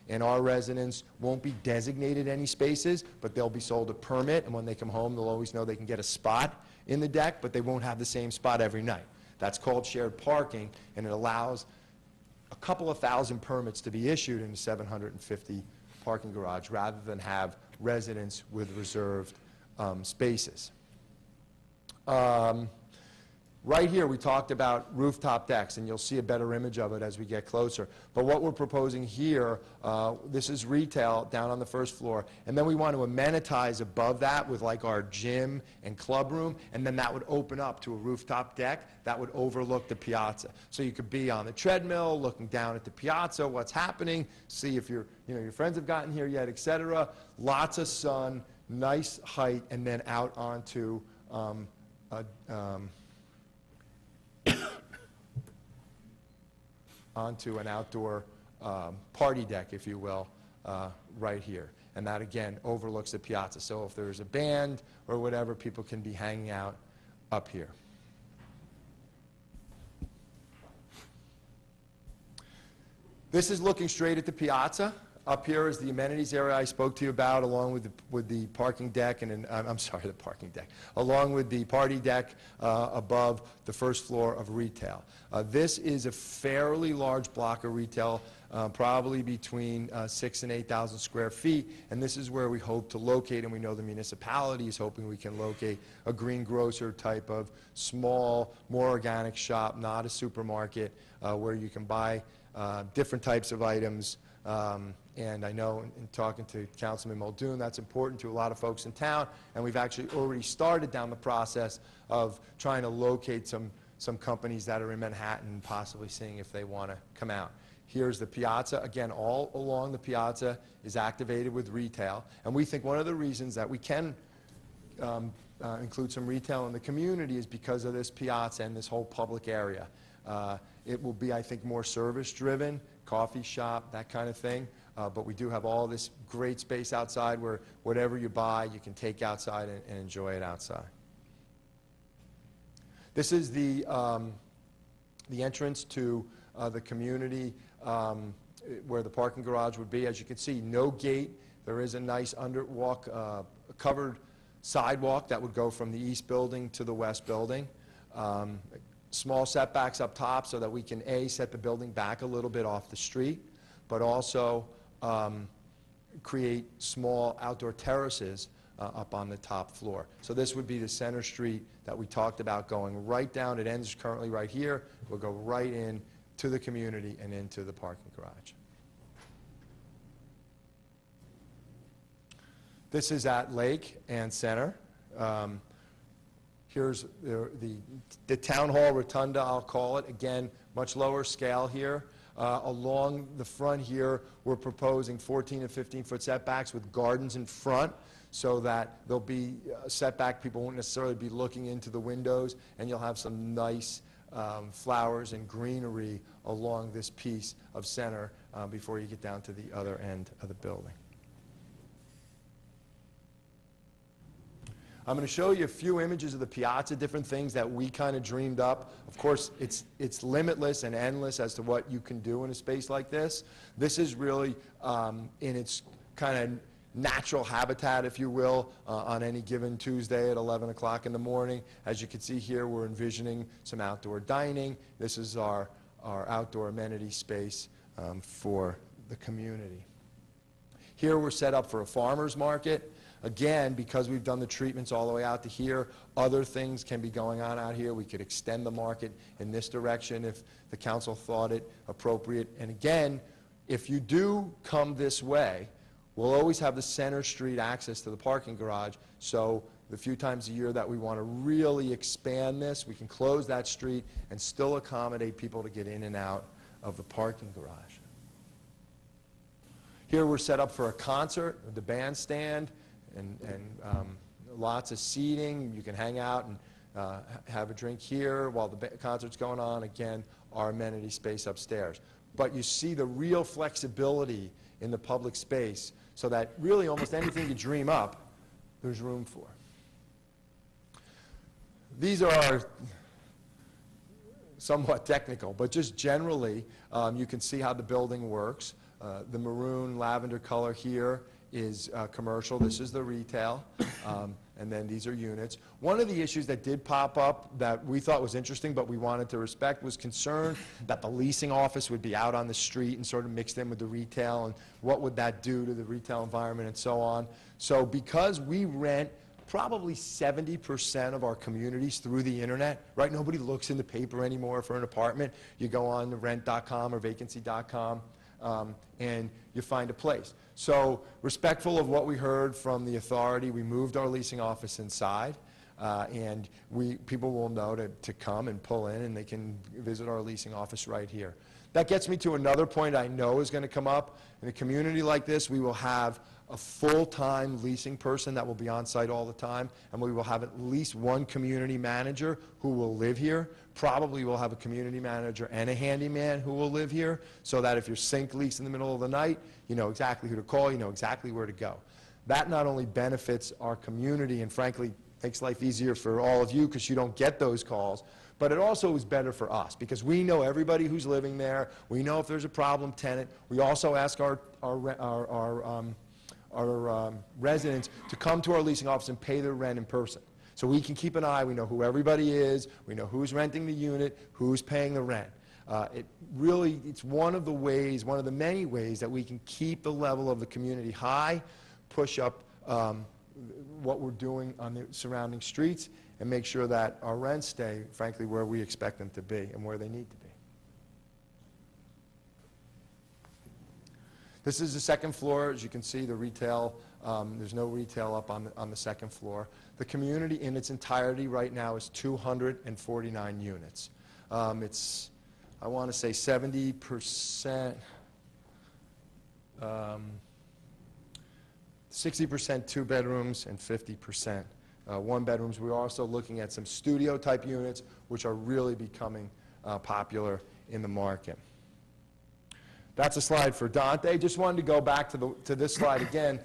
and our residents won't be designated any spaces, but they'll be sold a permit, and when they come home, they'll always know they can get a spot in the deck, but they won't have the same spot every night. That's called shared parking, and it allows a couple of thousand permits to be issued in the 750 parking garage rather than have residents with reserved spaces. Right here, we talked about rooftop decks, and you'll see a better image of it as we get closer. But what we're proposing here, this is retail down on the first floor, and then we want to amenitize above that with like our gym and club room, and then that would open up to a rooftop deck that would overlook the piazza. So you could be on the treadmill, looking down at the piazza, what's happening, see if your friends have gotten here yet, etc. Lots of sun, nice height, and then out onto onto an outdoor party deck, if you will, right here. And that, again, overlooks the piazza. So if there's a band or whatever, people can be hanging out up here. This is looking straight at the piazza. Up here is the amenities area I spoke to you about, along with the parking deck, and I'm sorry, the parking deck, along with the party deck above the first floor of retail. This is a fairly large block of retail, probably between 6,000 and 8,000 square feet, and this is where we hope to locate, and we know the municipality is hoping we can locate a greengrocer type of small, more organic shop, not a supermarket, where you can buy different types of items. And I know in talking to Councilman Muldoon, that's important to a lot of folks in town, and we've actually already started down the process of trying to locate some companies that are in Manhattan and possibly seeing if they want to come out. Here's the piazza. Again, all along the piazza is activated with retail, and we think one of the reasons that we can include some retail in the community is because of this piazza and this whole public area. It will be, I think, more service-driven, coffee shop, that kind of thing. but we do have all this great space outside where whatever you buy, you can take outside and enjoy it outside. This is the entrance to the community where the parking garage would be. As you can see, no gate. There is a nice covered sidewalk that would go from the east building to the west building. Small setbacks up top so that we can, A, set the building back a little bit off the street, but also create small outdoor terraces up on the top floor. So this would be the center street that we talked about going right down. It ends currently right here. We'll go right in to the community and into the parking garage. This is at Lake and Center. Here's the Town Hall Rotunda, I'll call it. Again, much lower scale here. Along the front here, we're proposing 14 and 15-foot setbacks with gardens in front so that there'll be setback. People won't necessarily be looking into the windows, and you'll have some nice flowers and greenery along this piece of Center before you get down to the other end of the building. I'm going to show you a few images of the piazza, different things that we kind of dreamed up. Of course, it's limitless and endless as to what you can do in a space like this. This is really in its kind of natural habitat, if you will, on any given Tuesday at 11 o'clock in the morning. As you can see here, we're envisioning some outdoor dining. This is our outdoor amenity space for the community. Here we're set up for a farmer's market. Again, because we've done the treatments all the way out to here, other things can be going on out here. We could extend the market in this direction if the council thought it appropriate. And again, if you do come this way, we'll always have the center street access to the parking garage. So the few times a year that we want to really expand this, we can close that street and still accommodate people to get in and out of the parking garage. Here we're set up for a concert with the bandstand. And lots of seating. You can hang out and have a drink here while the concert's going on. Again, our amenity space upstairs. But you see the real flexibility in the public space so that really almost anything you dream up, there's room for. These are somewhat technical, but just generally, you can see how the building works. The maroon lavender color here is commercial. This is the retail, and then these are units. One of the issues that did pop up that we thought was interesting but we wanted to respect was concern that the leasing office would be out on the street and sort of mixed in with the retail, and what would that do to the retail environment and so on. So because we rent probably 70% of our communities through the internet, right? Nobody looks in the paper anymore for an apartment. You go on to rent.com or vacancy.com and you find a place. So respectful of what we heard from the authority, we moved our leasing office inside, and people will know to come and pull in, and they can visit our leasing office right here. That gets me to another point I know is going to come up. In a community like this, we will have a full-time leasing person that will be on site all the time, and we will have at least one community manager who will live here. Probably we'll have a community manager and a handyman who will live here, so that if your sink leaks in the middle of the night, you know exactly who to call, you know exactly where to go. That not only benefits our community and frankly makes life easier for all of you because you don't get those calls, but it also is better for us because we know everybody who's living there. We know if there's a problem tenant. We also ask our residents to come to our leasing office and pay their rent in person. So we can keep an eye. We know who everybody is. We know who's renting the unit, who's paying the rent. It's one of the ways, one of the many ways that we can keep the level of the community high, push up what we're doing on the surrounding streets, and make sure that our rents stay, frankly, where we expect them to be and where they need to be. This is the second floor. As you can see, the retail, there's no retail up on the second floor. The community in its entirety right now is 249 units. It's, I want to say 70%, 60% two bedrooms and 50% one bedrooms. We're also looking at some studio type units, which are really becoming popular in the market. That's a slide for Dante. Just wanted to go back to this slide again.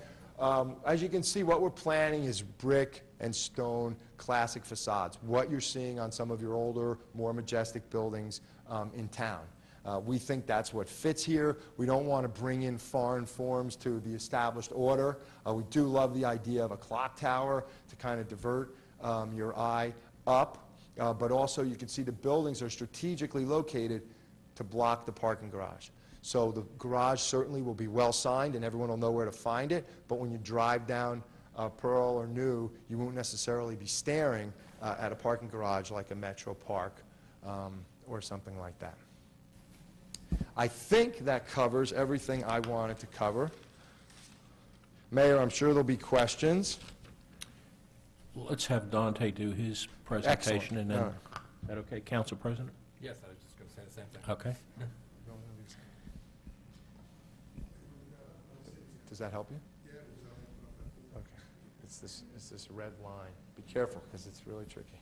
As you can see, what we're planning is brick and stone classic facades, what you're seeing on some of your older, more majestic buildings in town. We think that's what fits here. We don't want to bring in foreign forms to the established order. We do love the idea of a clock tower to kind of divert your eye up, but also you can see the buildings are strategically located to block the parking garage. So the garage certainly will be well signed and everyone will know where to find it, but when you drive down Pearl or New, you won't necessarily be staring at a parking garage like a Metro Park or something like that. I think that covers everything I wanted to cover. Mayor, I'm sure there'll be questions. Let's have Dante do his presentation. Excellent. And then, All right. is that okay, Council President? Yes, I was just going to say the same thing. Okay. Does that help you? Okay. It's this red line. Be careful, because it's really tricky.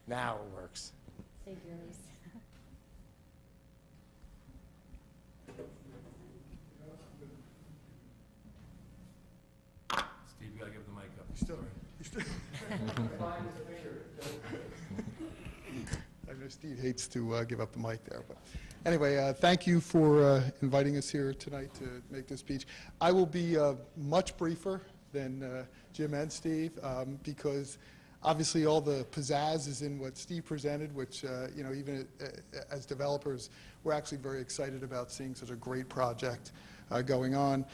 Now it works. Figures. Steve, you got to give the mic up. I know Steve hates to give up the mic there, but anyway, thank you for inviting us here tonight to make this speech. I will be much briefer than Jim and Steve because obviously all the pizzazz is in what Steve presented, which you know, even as developers, we're actually very excited about seeing such a great project going on.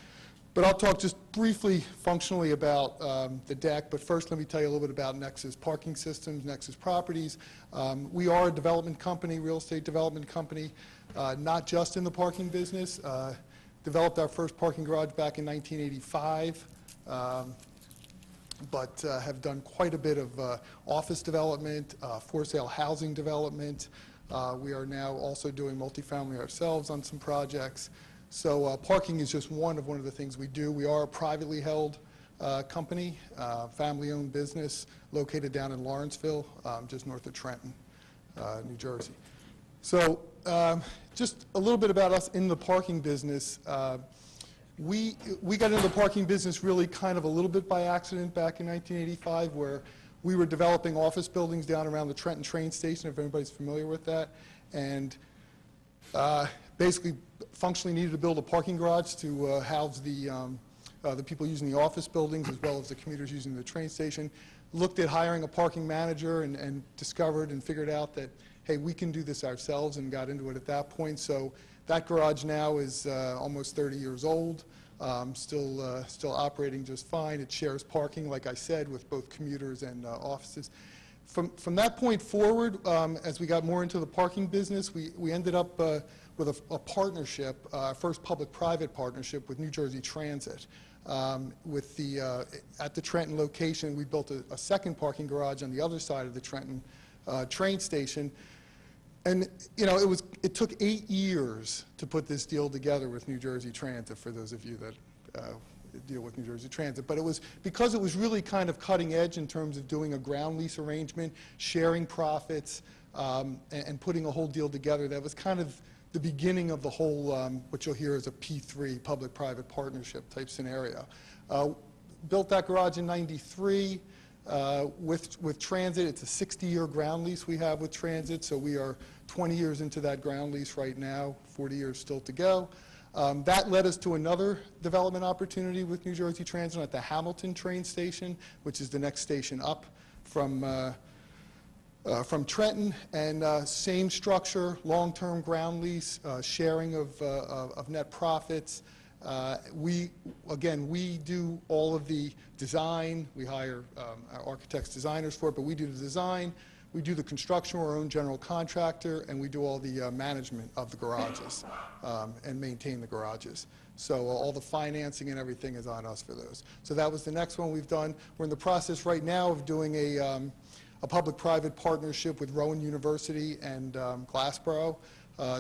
But I'll talk just briefly, functionally about the deck. But first, let me tell you a little bit about Nexus Parking Systems, Nexus Properties. We are a development company, real estate development company, not just in the parking business. Developed our first parking garage back in 1985, but have done quite a bit of office development, for-sale housing development. We are now also doing multifamily ourselves on some projects. So parking is just one of the things we do. We are a privately held company, family-owned business located down in Lawrenceville, just north of Trenton, New Jersey. So just a little bit about us in the parking business. We got into the parking business really kind of a little bit by accident back in 1985, where we were developing office buildings down around the Trenton train station, if anybody's familiar with that, and basically functionally needed to build a parking garage to house the people using the office buildings as well as the commuters using the train station. Looked at hiring a parking manager and discovered and figured out that, hey, we can do this ourselves, and got into it at that point. So that garage now is almost 30 years old, still operating just fine. It shares parking, like I said, with both commuters and offices. From that point forward, as we got more into the parking business, we ended up with a partnership, first public-private partnership with New Jersey Transit. With at the Trenton location, we built a second parking garage on the other side of the Trenton train station. And you know, it took 8 years to put this deal together with New Jersey Transit, for those of you that deal with New Jersey Transit. But it was because it was really kind of cutting edge in terms of doing a ground lease arrangement, sharing profits, and putting a whole deal together. That was kind of the beginning of the whole, what you'll hear is a P3, public-private partnership type scenario. Built that garage in '93 with Transit. It's a 60-year ground lease we have with Transit, so we are 20 years into that ground lease right now, 40 years still to go. That led us to another development opportunity with New Jersey Transit at the Hamilton train station, which is the next station up from Trenton, and same structure, long-term ground lease, sharing of net profits. We do all of the design. We hire our architects, designers for it, but we do the design. We do the construction, we're our own general contractor, and we do all the management of the garages and maintain the garages. So all the financing and everything is on us for those. So that was the next one we've done. We're in the process right now of doing a public-private partnership with Rowan University and Glassboro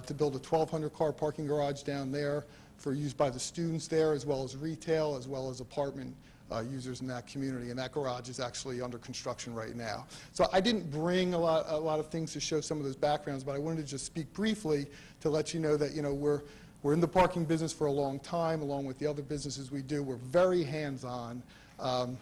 to build a 1,200-car parking garage down there. for use by the students there, as well as retail, as well as apartment users in that community, and that garage is actually under construction right now. So I didn't bring a lot of things to show some of those backgrounds, but I wanted to just speak briefly to let you know that, we're in the parking business for a long time, along with the other businesses we do. We're very hands-on.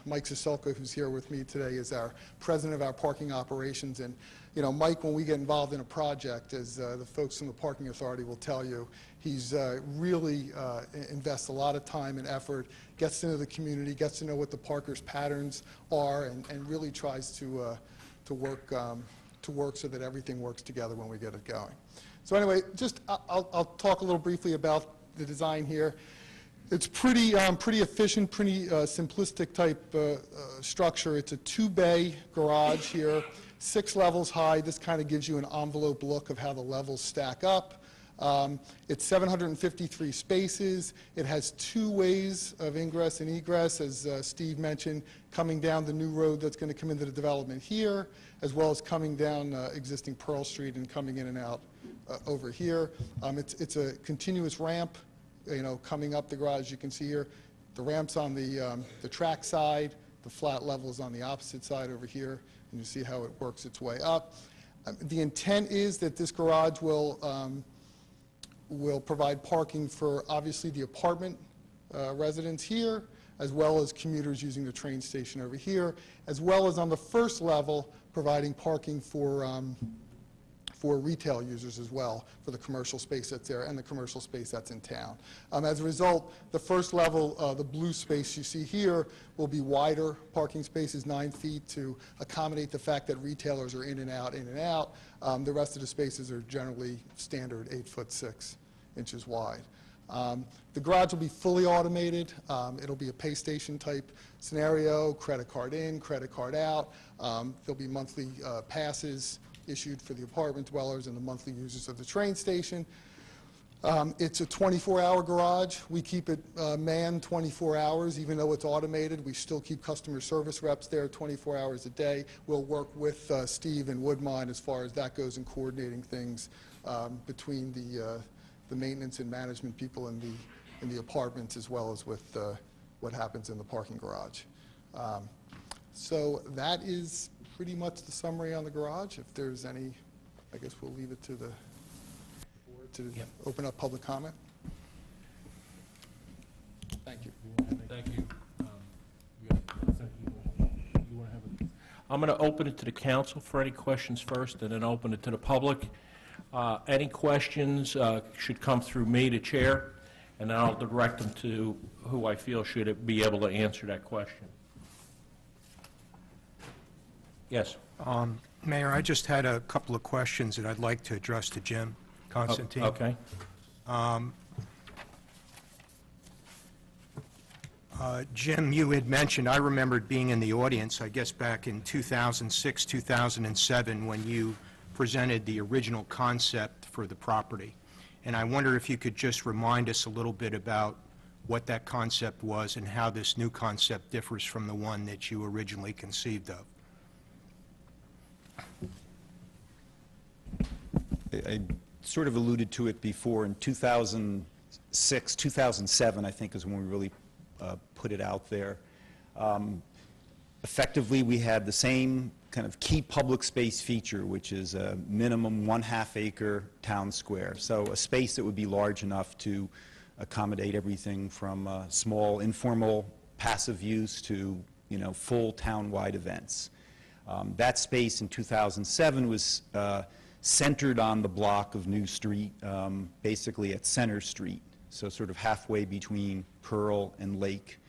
Mike Siselka, who's here with me today, is our president of our parking operations. And, Mike, when we get involved in a project, as the folks from the Parking Authority will tell you, he's really invests a lot of time and effort, gets to know the community, gets to know what the parkers' patterns are, and really tries to work so that everything works together when we get it going. So anyway, I'll talk a little briefly about the design here. It's pretty efficient, pretty simplistic type structure. It's a 2-bay garage here, 6 levels high. This kind of gives you an envelope look of how the levels stack up. It's 753 spaces. It has 2 ways of ingress and egress, as Steve mentioned, coming down the new road that's going to come into the development here, as well as coming down existing Pearl Street and coming in and out over here. It's a continuous ramp, coming up the garage. You can see here, the ramp's on the track side, the flat level is on the opposite side over here, and you see how it works its way up. The intent is that this garage will provide parking for, obviously, the apartment residents here, as well as commuters using the train station over here, as well as on the first level, providing parking for retail users as well, for the commercial space that's there and the commercial space that's in town. As a result, the first level, the blue space you see here, will be wider parking spaces, 9 feet, to accommodate the fact that retailers are in and out, in and out. The rest of the spaces are generally standard 8'6" wide. The garage will be fully automated. It'll be a pay station type scenario, credit card in, credit card out. There'll be monthly passes issued for the apartment dwellers and the monthly users of the train station. It's a 24-hour garage. We keep it manned 24 hours. Even though it's automated, we still keep customer service reps there 24 hours a day. We'll work with Steve and Woodmine as far as that goes in coordinating things between the maintenance and management people in the apartments, as well as with what happens in the parking garage. So that is pretty much the summary on the garage. If there's any, I guess we'll leave it to the board to open up public comment. Thank you. Thank you. I'm going to open it to the council for any questions first, and then open it to the public. Any questions should come through me, the chair, and then I'll direct them to who I feel should be able to answer that question. Yes. Mayor, I just had a couple of questions that I'd like to address to Jim Constantine. Okay. Jim, you had mentioned, I remembered being in the audience, I guess back in 2006, 2007, when you presented the original concept for the property. And I wonder if you could just remind us a little bit about what that concept was and how this new concept differs from the one that you originally conceived of. I sort of alluded to it before. In 2006, 2007, I think, is when we really put it out there. Effectively, we had the same kind of key public space feature, which is a minimum 1/2 acre town square. So a space that would be large enough to accommodate everything from small, informal, passive use to, full town-wide events. That space in 2007 was centered on the block of New Street, basically at Center Street, so sort of halfway between Pearl and Lake.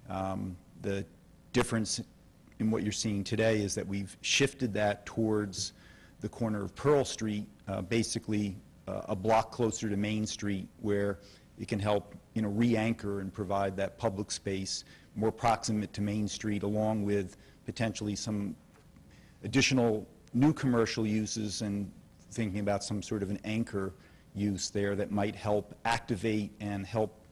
The difference in what you're seeing today is that we've shifted that towards the corner of Pearl Street, basically a block closer to Main Street, where it can help, re-anchor and provide that public space more proximate to Main Street, along with potentially some additional new commercial uses, and thinking about some sort of an anchor use there that might help activate and help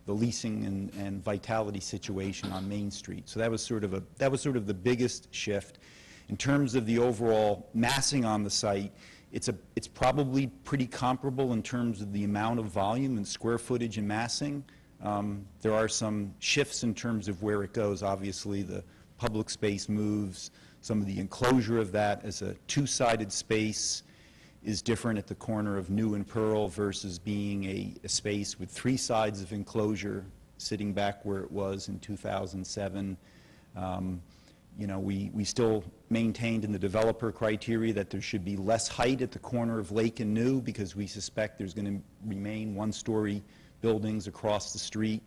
the leasing and vitality situation on Main Street. So that was sort of the biggest shift. In terms of the overall massing on the site, It's probably pretty comparable in terms of the amount of volume and square footage and massing. There are some shifts in terms of where it goes. Obviously, the public space moves. Some of the enclosure of that as a two-sided space is different at the corner of New and Pearl versus being a space with three sides of enclosure sitting back where it was in 2007. You know, we still maintained in the developer criteria that there should be less height at the corner of Lake and New because we suspect there's going to remain one-story buildings across the street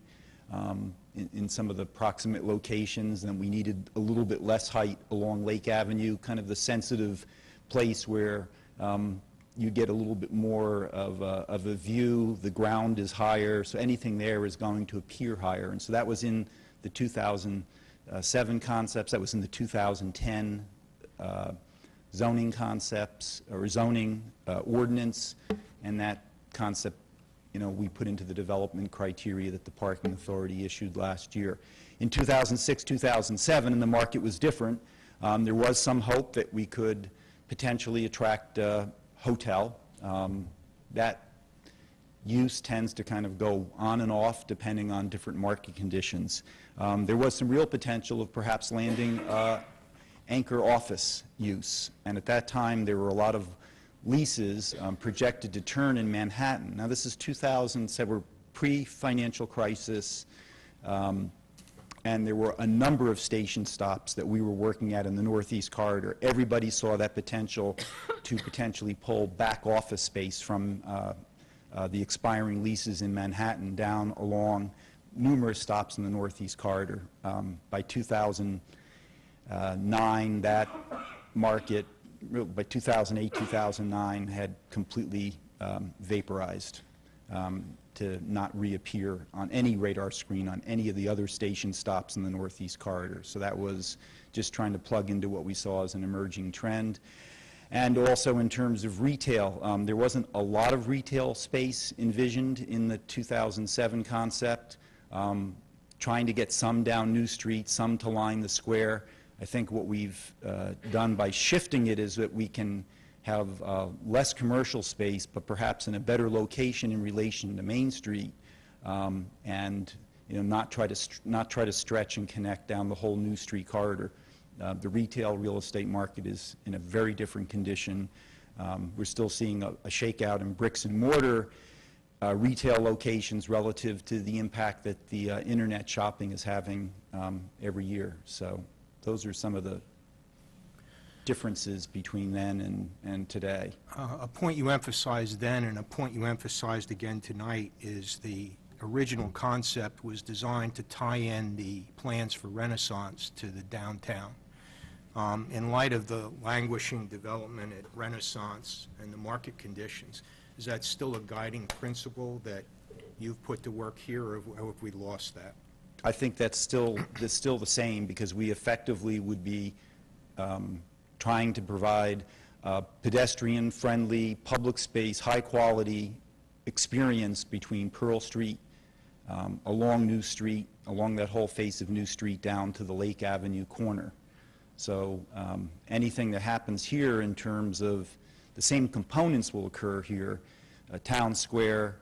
in some of the proximate locations, and we needed a little bit less height along Lake Avenue, kind of the sensitive place where you get a little bit more of a view. The ground is higher, so anything there is going to appear higher. And so that was in the 2007 concepts. That was in the 2010 zoning concepts or zoning ordinance, and that concept, you know, we put into the development criteria that the Parking Authority issued last year. In 2006, 2007, and the market was different, there was some hope that we could potentially attract hotel. That use tends to kind of go on and off depending on different market conditions. There was some real potential of perhaps landing anchor office use, and at that time there were a lot of leases projected to turn in Manhattan. Now this is 2007, we're pre-financial crisis, and there were a number of station stops that we were working at in the Northeast Corridor. Everybody saw that potential to potentially pull back office space from the expiring leases in Manhattan down along numerous stops in the Northeast Corridor. By 2009, that market, by 2008, 2009, had completely vaporized to not reappear on any radar screen on any of the other station stops in the Northeast Corridor. So that was just trying to plug into what we saw as an emerging trend. And also in terms of retail, there wasn't a lot of retail space envisioned in the 2007 concept. Trying to get some down New Street, some to line the square. I think what we've done by shifting it is that we can have less commercial space, but perhaps in a better location in relation to Main Street, and not try to stretch and connect down the whole New Street corridor. The retail real estate market is in a very different condition. We're still seeing a shakeout in bricks and mortar retail locations relative to the impact that the internet shopping is having every year. So those are some of the differences between then and today. A point you emphasized then and a point you emphasized again tonight is the original concept was designed to tie in the plans for Renaissance to the downtown. In light of the languishing development at Renaissance and the market conditions, is that still a guiding principle that you've put to work here, or have we lost that? I think that's still the same, because we effectively would be trying to provide pedestrian-friendly, public space, high-quality experience between Pearl Street, along New Street, along that whole face of New Street down to the Lake Avenue corner. So anything that happens here in terms of the same components will occur here, town square,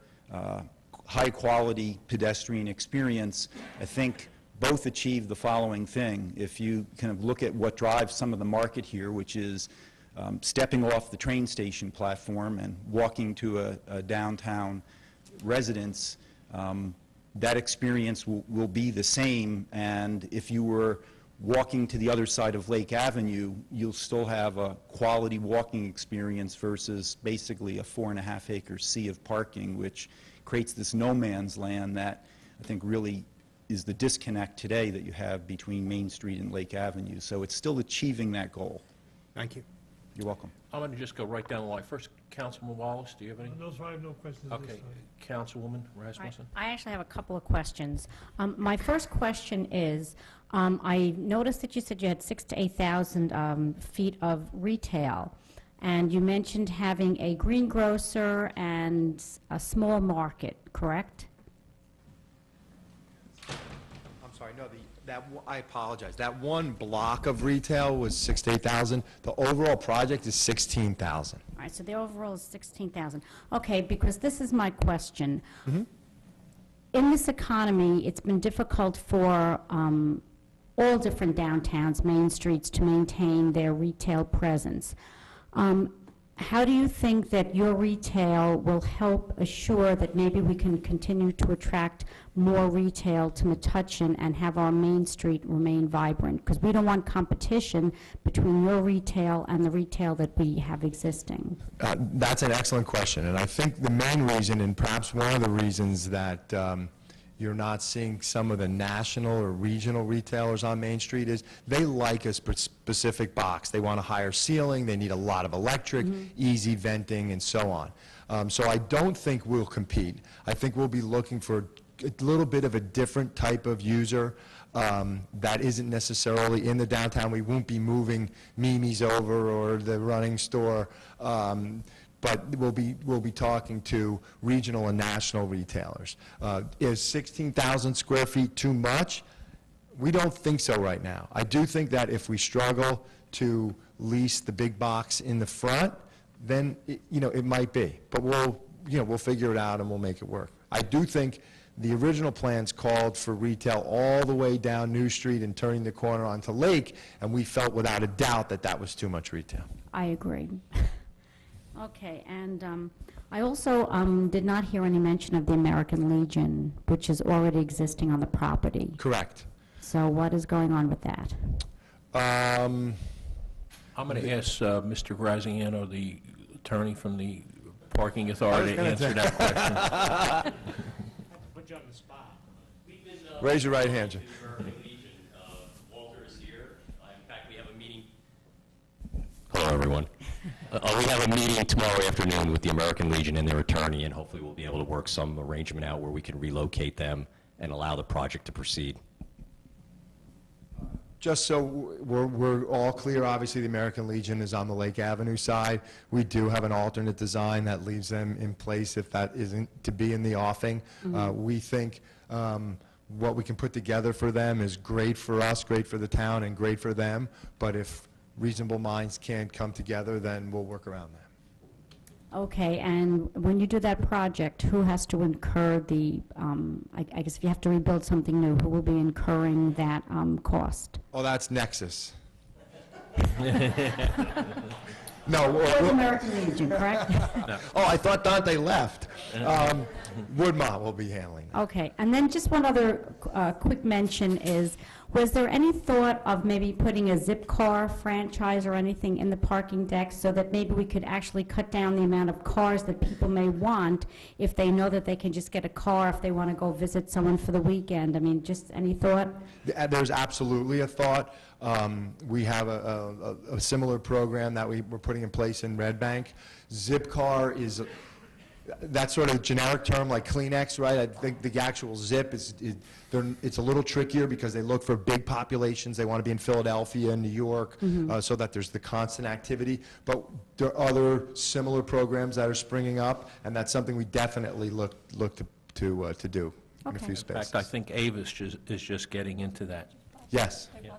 high-quality pedestrian experience. I think both achieve the following thing. If you kind of look at what drives some of the market here, which is stepping off the train station platform and walking to a downtown residence, that experience will be the same. And if you were walking to the other side of Lake Avenue, you'll still have a quality walking experience versus basically a 4.5-acre sea of parking, which creates this no man's land that I think really is the disconnect today that you have between Main Street and Lake Avenue. So it's still achieving that goal. Thank you. You're welcome. I'm going to just go right down the line. First, Councilman Wallace, do you have any? No, sir, I have no questions this Okay. time. Councilwoman Rasmussen? I actually have a couple of questions. My first question is, I noticed that you said you had 6,000 to 8,000 feet of retail, and you mentioned having a greengrocer and a small market, correct? I'm sorry, no, I apologize. That one block of retail was 6 to 8,000. The overall project is 16,000. All right, so the overall is 16,000. Okay, because this is my question. In this economy, it's been difficult for all different downtowns, main streets, to maintain their retail presence. How do you think that your retail will help assure that maybe we can continue to attract more retail to Metuchen and have our main street remain vibrant? Because we don't want competition between your retail and the retail that we have existing. That's an excellent question, and I think the main reason, and perhaps one of the reasons that you're not seeing some of the national or regional retailers on Main Street is they like a specific box. They want a higher ceiling, they need a lot of electric, easy venting, and so on. So I don't think we'll compete. I think we'll be looking for a little bit of a different type of user that isn't necessarily in the downtown. We won't be moving Mimi's over or the running store. But we'll be talking to regional and national retailers. Is 16,000 square feet too much? We don't think so right now. I do think that if we struggle to lease the big box in the front, then it might be. But we'll figure it out and we'll make it work. I do think the original plans called for retail all the way down New Street and turning the corner onto Lake, and we felt without a doubt that that was too much retail. I agree. Okay, and I also did not hear any mention of the American Legion, which is already existing on the property. Correct. So what is going on with that? I'm going to ask Mr. Graziano, the attorney from the Parking Authority, to answer that question. Put you on the spot. Raise your right hand, Jim. Walter is here. In fact, we have a meeting. Hello, everyone. We have a meeting tomorrow afternoon with the American Legion and their attorney, and hopefully we'll be able to work some arrangement out where we can relocate them and allow the project to proceed. Just so we're all clear, obviously the American Legion is on the Lake Avenue side. We do have an alternate design that leaves them in place if that isn't to be in the offing. We think what we can put together for them is great for us, great for the town, and great for them. But if reasonable minds can't come together, then we'll work around that. Okay, and when you do that project, who has to incur the, I guess if you have to rebuild something new, who will be incurring that cost? Oh, that's Nexus. No. Or the American Legion, correct? No. Oh, I thought Dante left. Woodmont will be handling that. Okay, and then just one other quick mention is, was there any thought of maybe putting a zip car franchise or anything in the parking deck so that maybe we could actually cut down the amount of cars that people may want if they know that they can just get a car if they want to go visit someone for the weekend? I mean, just any thought? There's absolutely a thought. We have a similar program that we're putting in place in Red Bank. Zipcar is that sort of generic term like Kleenex, right? I think the actual zip it's a little trickier because they look for big populations. They want to be in Philadelphia and New York so that there's the constant activity. But there are other similar programs that are springing up, and that's something we definitely look to do in a few spaces. In fact, I think Avis is just getting into that. Yes. Yeah.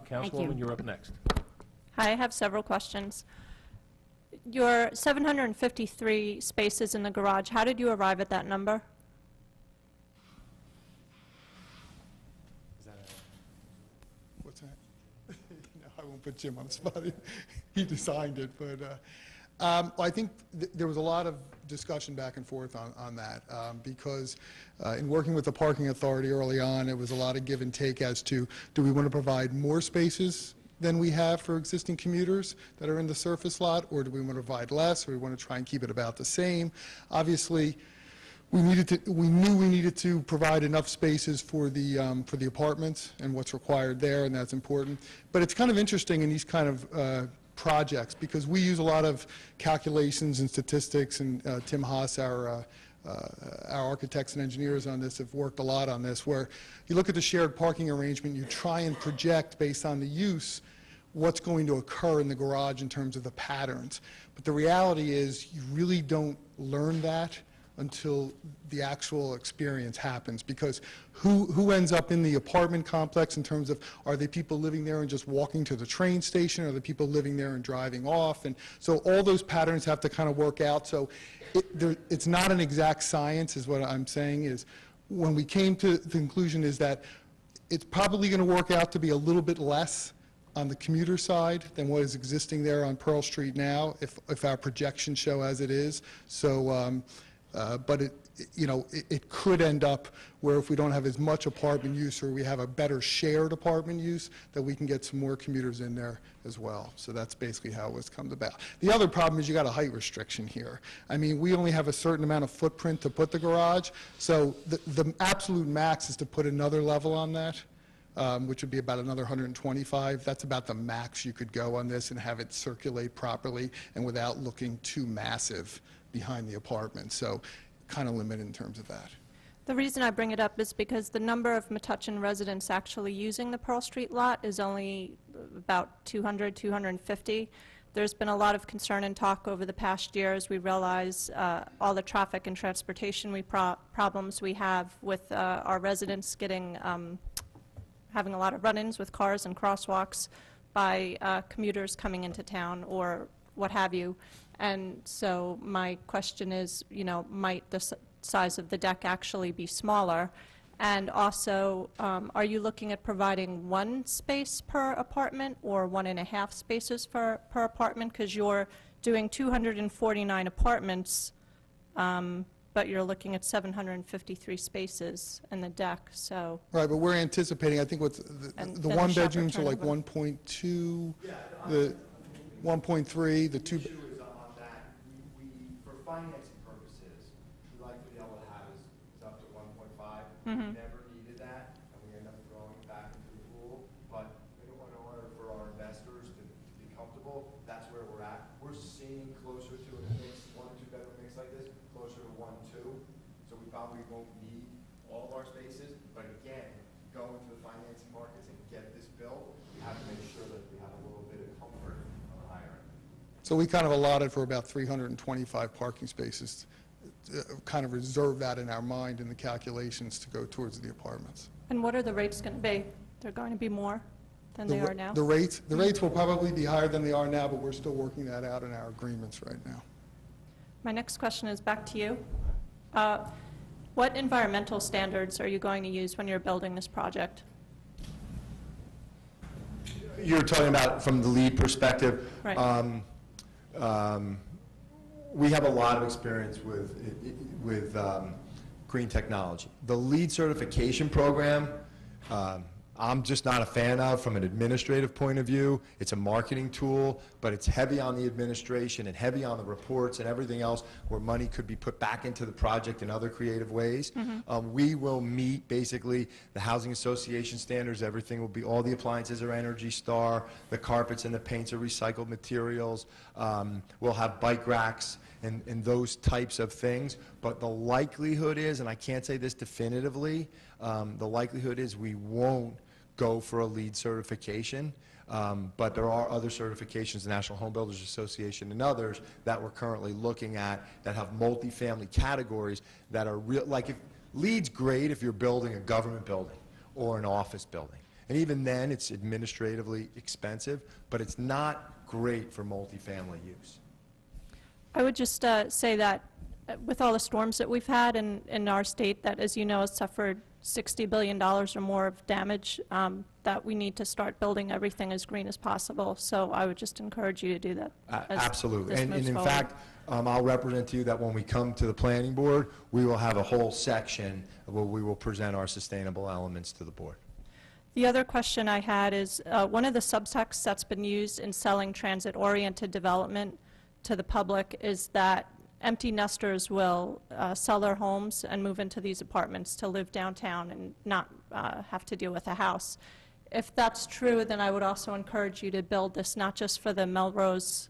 Councilwoman, you're up next. Hi, I have several questions. Your 753 spaces in the garage, how did you arrive at that number? What's that? No, I won't put Jim on the spot. He designed it, but I think there was a lot of discussion back and forth on that because in working with the parking authority early on, it was a lot of give and take as to do we want to provide more spaces than we have for existing commuters that are in the surface lot, or do we want to provide less, or we want to try and keep it about the same? Obviously, we knew we needed to provide enough spaces for the apartments and what's required there, and that's important. But it's kind of interesting in these kind of projects because we use a lot of calculations and statistics, and Tim Haas, our architects and engineers on this have worked a lot on this, where you look at the shared parking arrangement, you try and project based on the use what's going to occur in the garage in terms of the patterns. But the reality is you really don't learn that until the actual experience happens, because who ends up in the apartment complex in terms of, are they people living there and just walking to the train station, or are they people living there and driving off? And so all those patterns have to kind of work out. So it's not an exact science, is what I'm saying. Is when we came to the conclusion is that it's probably going to work out to be a little bit less on the commuter side than what is existing there on Pearl Street now, if our projections show as it is. So, but it could end up where if we don't have as much apartment use, or we have a better shared apartment use, that we can get some more commuters in there as well. So that's basically how it's come about. The other problem is you got a height restriction here. I mean, we only have a certain amount of footprint to put the garage, so the absolute max is to put another level on that, which would be about another 125. That's about the max you could go on this and have it circulate properly and without looking too massive behind the apartment. So kind of limited in terms of that. The reason I bring it up is because the number of Metuchen residents actually using the Pearl Street lot is only about 200, 250. There's been a lot of concern and talk over the past year as we realize all the traffic and transportation problems we have with our residents getting having a lot of run-ins with cars and crosswalks by commuters coming into town or what have you. And so my question is, might the size of the deck actually be smaller? And also, are you looking at providing one space per apartment or 1.5 spaces per apartment? Because you're doing 249 apartments, but you're looking at 753 spaces in the deck, so. Right, but we're anticipating, I think what's, the one bedrooms are like 1.2, the 1.3, the two. The issue is on that, for financing purposes, we like to be able to have is up to 1.5. We never needed that, and we end up throwing it back into the pool. But in order for our investors to be comfortable, that's where we're at. We're seeing closer to a mix, 1 or 2 bedroom mix like this, closer to 1, 2. So we probably won't need all of our spaces. But again, going to the financing markets and get this built, we have to make sure that we have a little bit of comfort on the higher end. So we kind of allotted for about 325 parking spaces, kind of reserve that in our mind in the calculations to go towards the apartments. And what are the rates going to be? They're going to be more than they are now? The rates will probably be higher than they are now, but we're still working that out in our agreements right now. My next question is back to you. What environmental standards are you going to use when you're building this project? You're talking about from the LEED perspective. Right. We have a lot of experience with green technology. The LEED certification program, I'm just not a fan of from an administrative point of view. It's a marketing tool, but it's heavy on the administration and heavy on the reports and everything else where money could be put back into the project in other creative ways. We will meet basically the housing association standards. Everything will be, all the appliances are Energy Star, the carpets and the paints are recycled materials. We'll have bike racks and those types of things. But the likelihood is, and I can't say this definitively, the likelihood is we won't go for a LEED certification, but there are other certifications, the National Home Builders Association and others, that we're currently looking at that have multifamily categories that are real. Like, if LEED's great if you're building a government building or an office building. And even then, it's administratively expensive, but it's not great for multifamily use. I would just say that with all the storms that we've had in our state that, as you know, has suffered $60 billion or more of damage, that we need to start building everything as green as possible. So I would just encourage you to do that. Absolutely. And in fact, I'll represent to you that when we come to the planning board, we will have a whole section where we will present our sustainable elements to the board. The other question I had is, one of the subtexts that's been used in selling transit-oriented development to the public is that empty nesters will sell their homes and move into these apartments to live downtown and not have to deal with a house. If that's true, then I would also encourage you to build this not just for the Melrose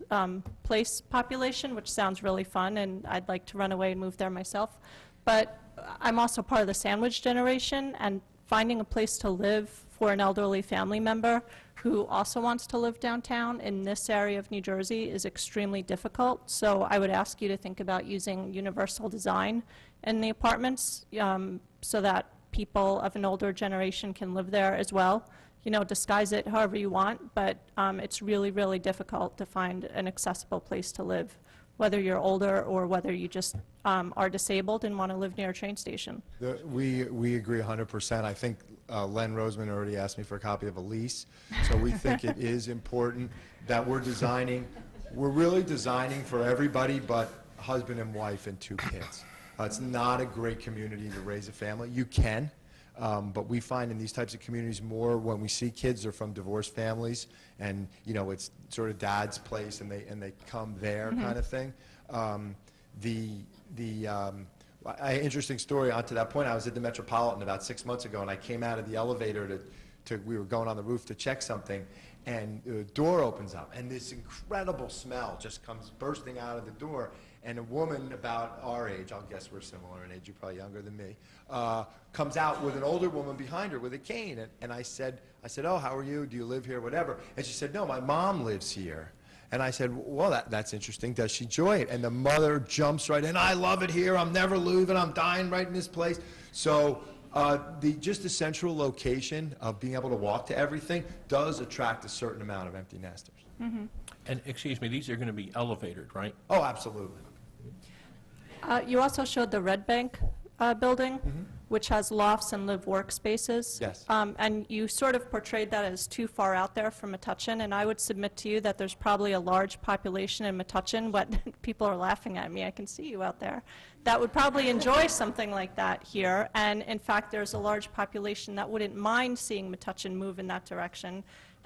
Place population, which sounds really fun, and I'd like to run away and move there myself, but I'm also part of the sandwich generation, and finding a place to live for an elderly family member who also wants to live downtown in this area of New Jersey is extremely difficult. So I would ask you to think about using universal design in the apartments so that people of an older generation can live there as well. You know, disguise it however you want, but it's really, really difficult to find an accessible place to live, whether you're older or whether you just are disabled and want to live near a train station. We agree 100%. I think Len Roseman already asked me for a copy of a lease, so we think it is important that we're really designing for everybody but husband and wife and 2 kids. It's not a great community to raise a family. You can, but we find in these types of communities more when we see kids are from divorced families and, you know, it's sort of dad's place and they come there kind of thing. Interesting story onto that point. I was at the Metropolitan about 6 months ago and I came out of the elevator we were going on the roof to check something, and the door opens up and this incredible smell just comes bursting out of the door. And a woman about our age, I'll guess we're similar in age, you're probably younger than me, comes out with an older woman behind her with a cane. And I said, oh, how are you? Do you live here? Whatever. And she said, no, my mom lives here. And I said, well, that's interesting. Does she enjoy it? And the mother jumps right in. I love it here. I'm never leaving. I'm dying right in this place. So just the central location of being able to walk to everything does attract a certain amount of empty nesters. Mm-hmm. And, excuse me, these are going to be elevated, right? Oh, absolutely. You also showed the Red Bank building, which has lofts and live workspaces. Yes. And you sort of portrayed that as too far out there from Metuchen, and I would submit to you that there's probably a large population in Metuchen, what people are laughing at me, I can see you out there, that would probably enjoy something like that here. And in fact, there's a large population that wouldn't mind seeing Metuchen move in that direction.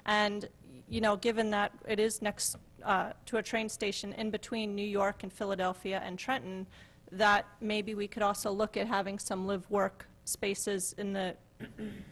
And you know, given that it is next to a train station in between New York and Philadelphia and Trenton, that maybe we could also look at having some live-work spaces in the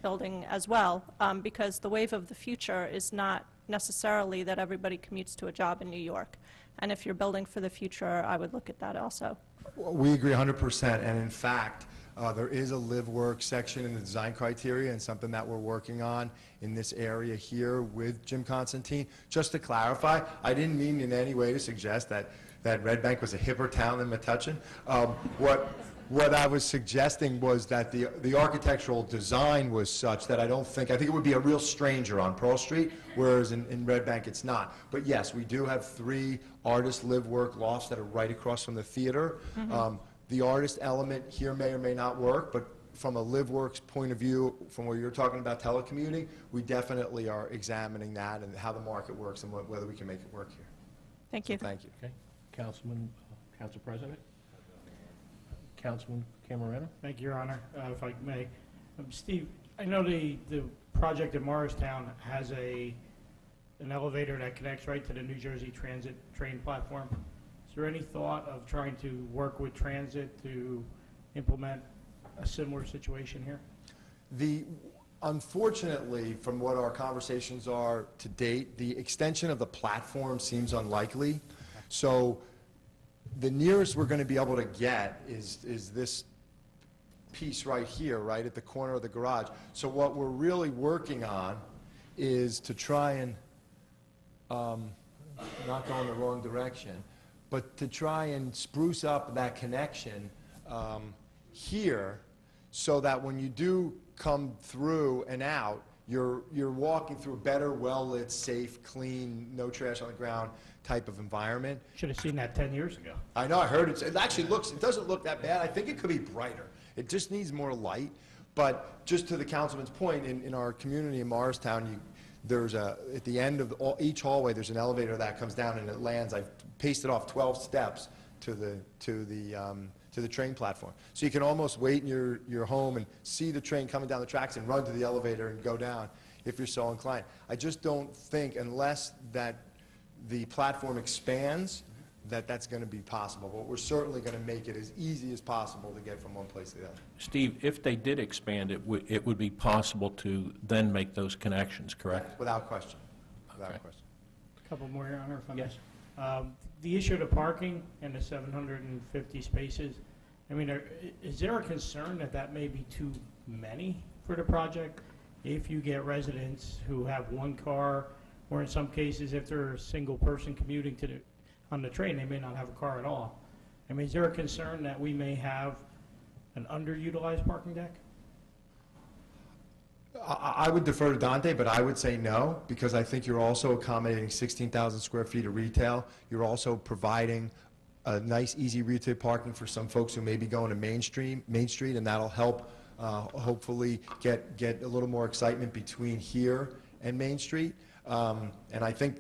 building as well, because the wave of the future is not necessarily that everybody commutes to a job in New York. And if you're building for the future, I would look at that also. We agree 100%, and in fact, there is a live-work section in the design criteria and something that we're working on in this area here with Jim Constantine. Just to clarify, I didn't mean in any way to suggest that Red Bank was a hipper town than Metuchen. What I was suggesting was that the architectural design was such that I think it would be a real stranger on Pearl Street, whereas in Red Bank it's not. But yes, we do have 3 artist live-work lofts that are right across from the theater. The artist element here may or may not work, but from a live-works point of view, from where you're talking about telecommuting, we definitely are examining that and how the market works and whether we can make it work here. Thank you. So thank you. Okay. Council President? Councilman Camerata? Thank you, Your Honor. If I may. Steve, I know the project in Morristown has an elevator that connects right to the New Jersey Transit train platform. Is there any thought of trying to work with transit to implement a similar situation here? Unfortunately, from what our conversations are to date, the extension of the platform seems unlikely. So the nearest we're going to be able to get is this piece right here, right at the corner of the garage. So what we're really working on is to try and not go in the wrong direction, but to try and spruce up that connection here so that when you do come through and out, you're walking through a better, well-lit, safe, clean, no trash on the ground type of environment. Should have seen that 10 years ago. I know, I heard it. It actually it doesn't look that bad. I think it could be brighter. It just needs more light. But just to the councilman's point, in our community in Morristown, at the end of each hallway, there's an elevator that comes down and it lands. I've pasted off 12 steps to the train platform. So you can almost wait in your home and see the train coming down the tracks and run to the elevator and go down if you're so inclined. I just don't think, unless that the platform expands, that's going to be possible. But we're certainly going to make it as easy as possible to get from one place to the other. Steve, if they did expand it, it would be possible to then make those connections, correct? Without question. Without Okay. question. A couple more, Your Honor, if I may. Yes. The issue of the parking and the 750 spaces, I mean, is there a concern that may be too many for the project? if you get residents who have one car, or in some cases, if they're a single person commuting on the train, they may not have a car at all. I mean, is there a concern that we may have an underutilized parking deck? I would defer to Dante, but I would say no, because I think you're also accommodating 16,000 square feet of retail. You're also providing a nice, easy retail parking for some folks who may be going to Main Street, and that'll help hopefully get a little more excitement between here and Main Street. And I think,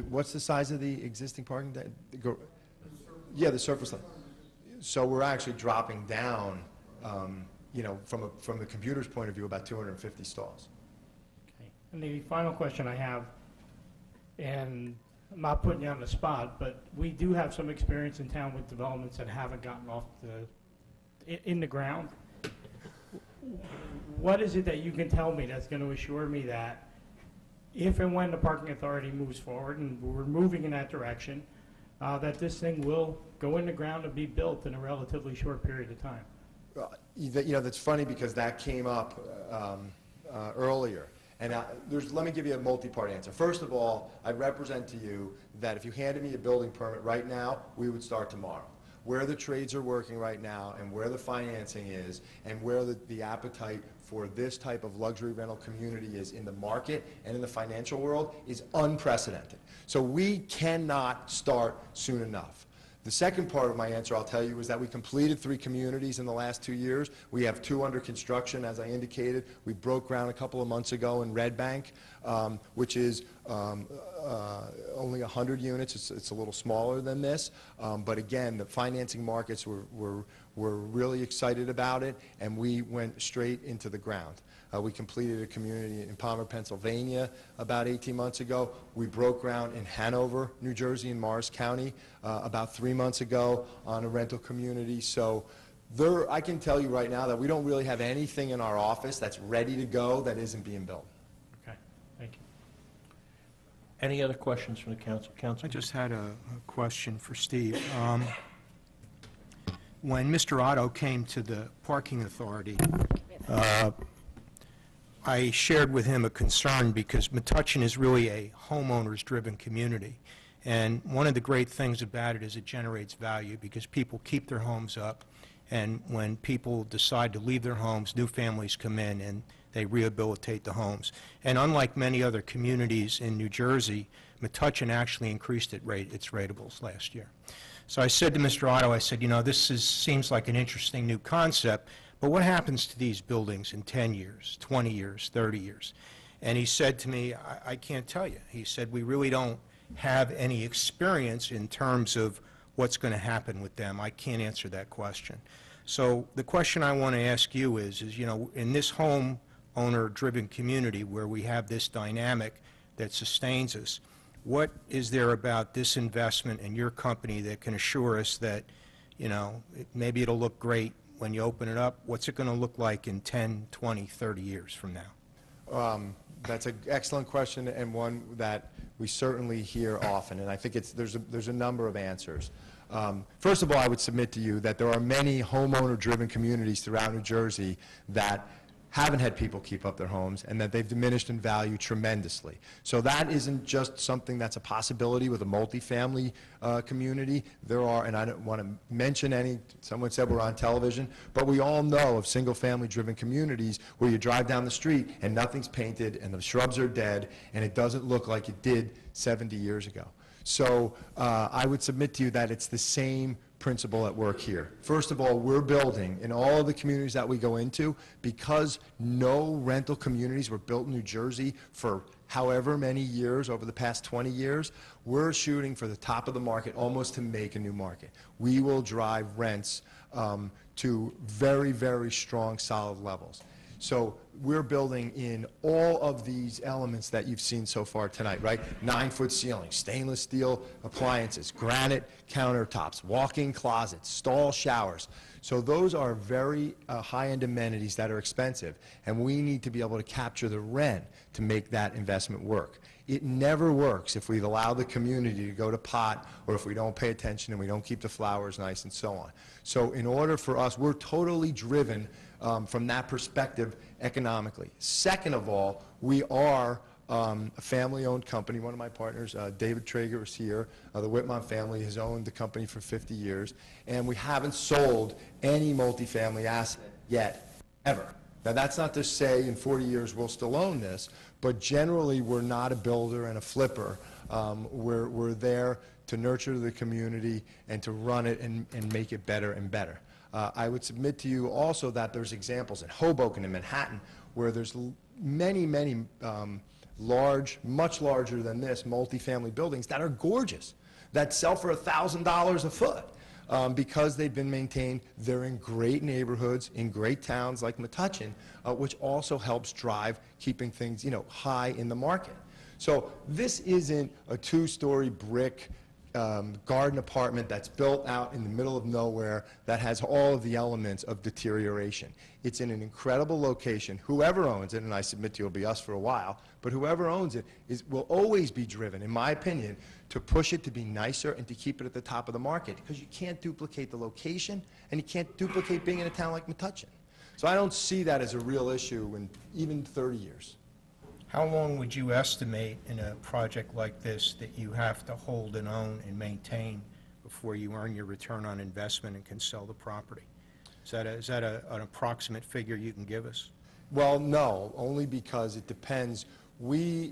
what's the size of the existing parking deck? Yeah, the surface lane. So we're actually dropping down, you know, from the computer's point of view, about 250 stalls. Okay. And the final question I have, and I'm not putting you on the spot, but we do have some experience in town with developments that haven't gotten off in the ground. What is it that you can tell me that's going to assure me that if and when the parking authority moves forward, and we're moving in that direction, that this thing will go in the ground and be built in a relatively short period of time? You know, that's funny because that came up earlier. And let me give you a multi-part answer. First of all, I represent to you that if you handed me a building permit right now, we would start tomorrow. Where the trades are working right now and where the financing is and where the appetite for this type of luxury rental community is in the market and in the financial world is unprecedented. So we cannot start soon enough. The second part of my answer, I'll tell you, is that we completed 3 communities in the last 2 years. We have 2 under construction, as I indicated. We broke ground a couple of months ago in Red Bank, which is only 100 units. It's a little smaller than this. But again, the financing markets were really excited about it, and we went straight into the ground. We completed a community in Palmer, Pennsylvania about 18 months ago. We broke ground in Hanover, New Jersey, in Morris County about 3 months ago on a rental community. So I can tell you right now that we don't really have anything in our office that's ready to go that isn't being built. Okay, thank you. Any other questions from the council? I just had a question for Steve. When Mr. Otto came to the parking authority, I shared with him a concern because Metuchen is really a homeowners-driven community. And one of the great things about it is it generates value because people keep their homes up, and when people decide to leave their homes, new families come in and they rehabilitate the homes. And unlike many other communities in New Jersey, Metuchen actually increased its ratables last year. So I said to Mr. Otto, I said, you know, this seems like an interesting new concept, but what happens to these buildings in 10 years, 20 years, 30 years? And he said to me, I can't tell you. He said, we really don't have any experience in terms of what's going to happen with them. I can't answer that question. So the question I want to ask you is, you know, in this homeowner-driven community where we have this dynamic that sustains us, what is there about this investment in your company that can assure us that, you know, maybe it'll look great when you open it up? What's it going to look like in 10, 20, 30 years from now? That's an excellent question, and one that we certainly hear often, and I think there's a number of answers. First of all, I would submit to you that there are many homeowner-driven communities throughout New Jersey that haven't had people keep up their homes and that they've diminished in value tremendously. So that isn't just something that's a possibility with a multifamily community. There are, and I don't want to mention any, someone said we're on television, but we all know of single-family driven communities where you drive down the street and nothing's painted and the shrubs are dead and it doesn't look like it did 70 years ago. So I would submit to you that it's the same principle at work here. First of all, we're building in all of the communities that we go into, because no rental communities were built in New Jersey for however many years over the past 20 years, we're shooting for the top of the market almost to make a new market. We will drive rents to very, very strong, solid levels. So we're building in all of these elements that you've seen so far tonight, right? 9-foot ceilings, stainless steel appliances, granite countertops, walk-in closets, stall showers. So those are very high-end amenities that are expensive, and we need to be able to capture the rent to make that investment work. It never works if we allow the community to go to pot, or if we don't pay attention and we don't keep the flowers nice and so on. So in order for us, we're totally driven from that perspective economically. Second of all, we are a family-owned company. One of my partners, David Traeger, is here. The Whitmont family has owned the company for 50 years, and we haven't sold any multifamily asset yet, ever. Now, that's not to say in 40 years we'll still own this, but generally we're not a builder and a flipper. We're there to nurture the community and to run it and make it better and better. I would submit to you also that there's examples in Hoboken and Manhattan where there's many, many large, much larger than this, multifamily buildings that are gorgeous, that sell for $1,000 a foot. Because they've been maintained. They're in great neighborhoods, in great towns like Metuchen, which also helps drive keeping things, high in the market. So this isn't a two-story brick garden apartment that's built out in the middle of nowhere that has all of the elements of deterioration. It's in an incredible location. Whoever owns it, and I submit to you it'll be us for a while, but whoever owns it will always be driven, in my opinion, to push it to be nicer and to keep it at the top of the market, because you can't duplicate the location and you can't duplicate being in a town like Metuchen. So I don't see that as a real issue in even 30 years. How long would you estimate in a project like this that you have to hold and own and maintain before you earn your return on investment and can sell the property? Is that an approximate figure you can give us? Well, no, only because it depends. We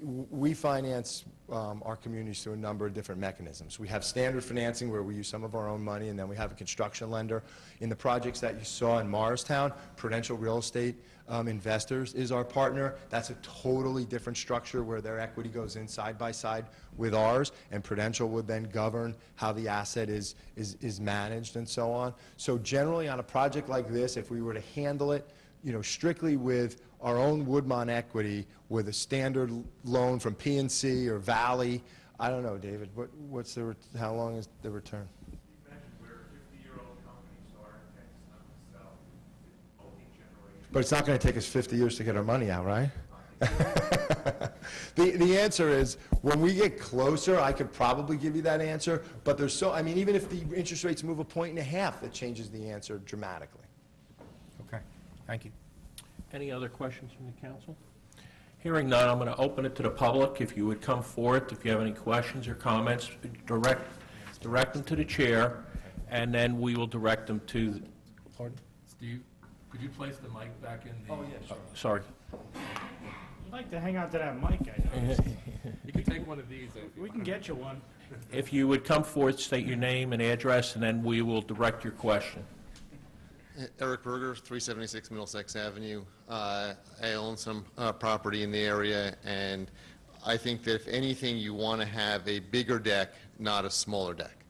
finance our communities through a number of different mechanisms. We have standard financing where we use some of our own money, and then we have a construction lender. In the projects that you saw in Morristown, Prudential Real Estate Investors is our partner. That's a totally different structure where their equity goes in side by side with ours, and Prudential would then govern how the asset is managed and so on. So generally on a project like this, if we were to handle it, strictly with our own Woodmont equity, with a standard loan from PNC or Valley, I don't know, David, how long is the return? You mentioned we're a 50-year-old company, so our intent is not to sell multi-generation. But it's not going to take us 50 years to get our money out, right? The answer is, when we get closer, I could probably give you that answer, but even if the interest rates move 1.5, that changes the answer dramatically. Okay, thank you. Any other questions from the council? Hearing none, I'm going to open it to the public. If you would come forward, if you have any questions or comments, direct them to the chair, and then we will direct them to... Pardon? Steve, could you place the mic back in the... Oh, yeah, sure. Sorry. I'd like to hang on to that mic, I noticed. You can take one of these. We can get you one. If you would come forward, state your name and address, and then we will direct your question. Eric Berger, 376 Middlesex Avenue. I own some property in the area, and I think that if anything, you want to have a bigger deck, not a smaller deck.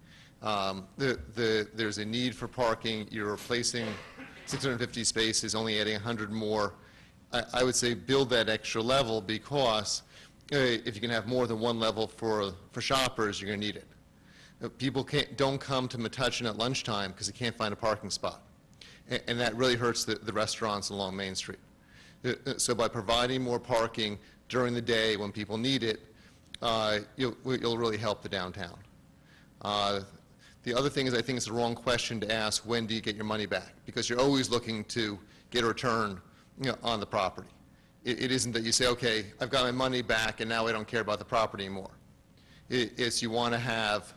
There's a need for parking. You're replacing 650 spaces, only adding 100 more. I would say build that extra level, because if you can have more than one level for shoppers, you're going to need it. People don't come to Metuchen at lunchtime because they can't find a parking spot. And that really hurts the restaurants along Main Street. So by providing more parking during the day when people need it, you'll really help the downtown. The other thing is, I think it's the wrong question to ask, when do you get your money back? Because you're always looking to get a return on the property. It isn't that you say, okay, I've got my money back and now I don't care about the property anymore. It's you want to have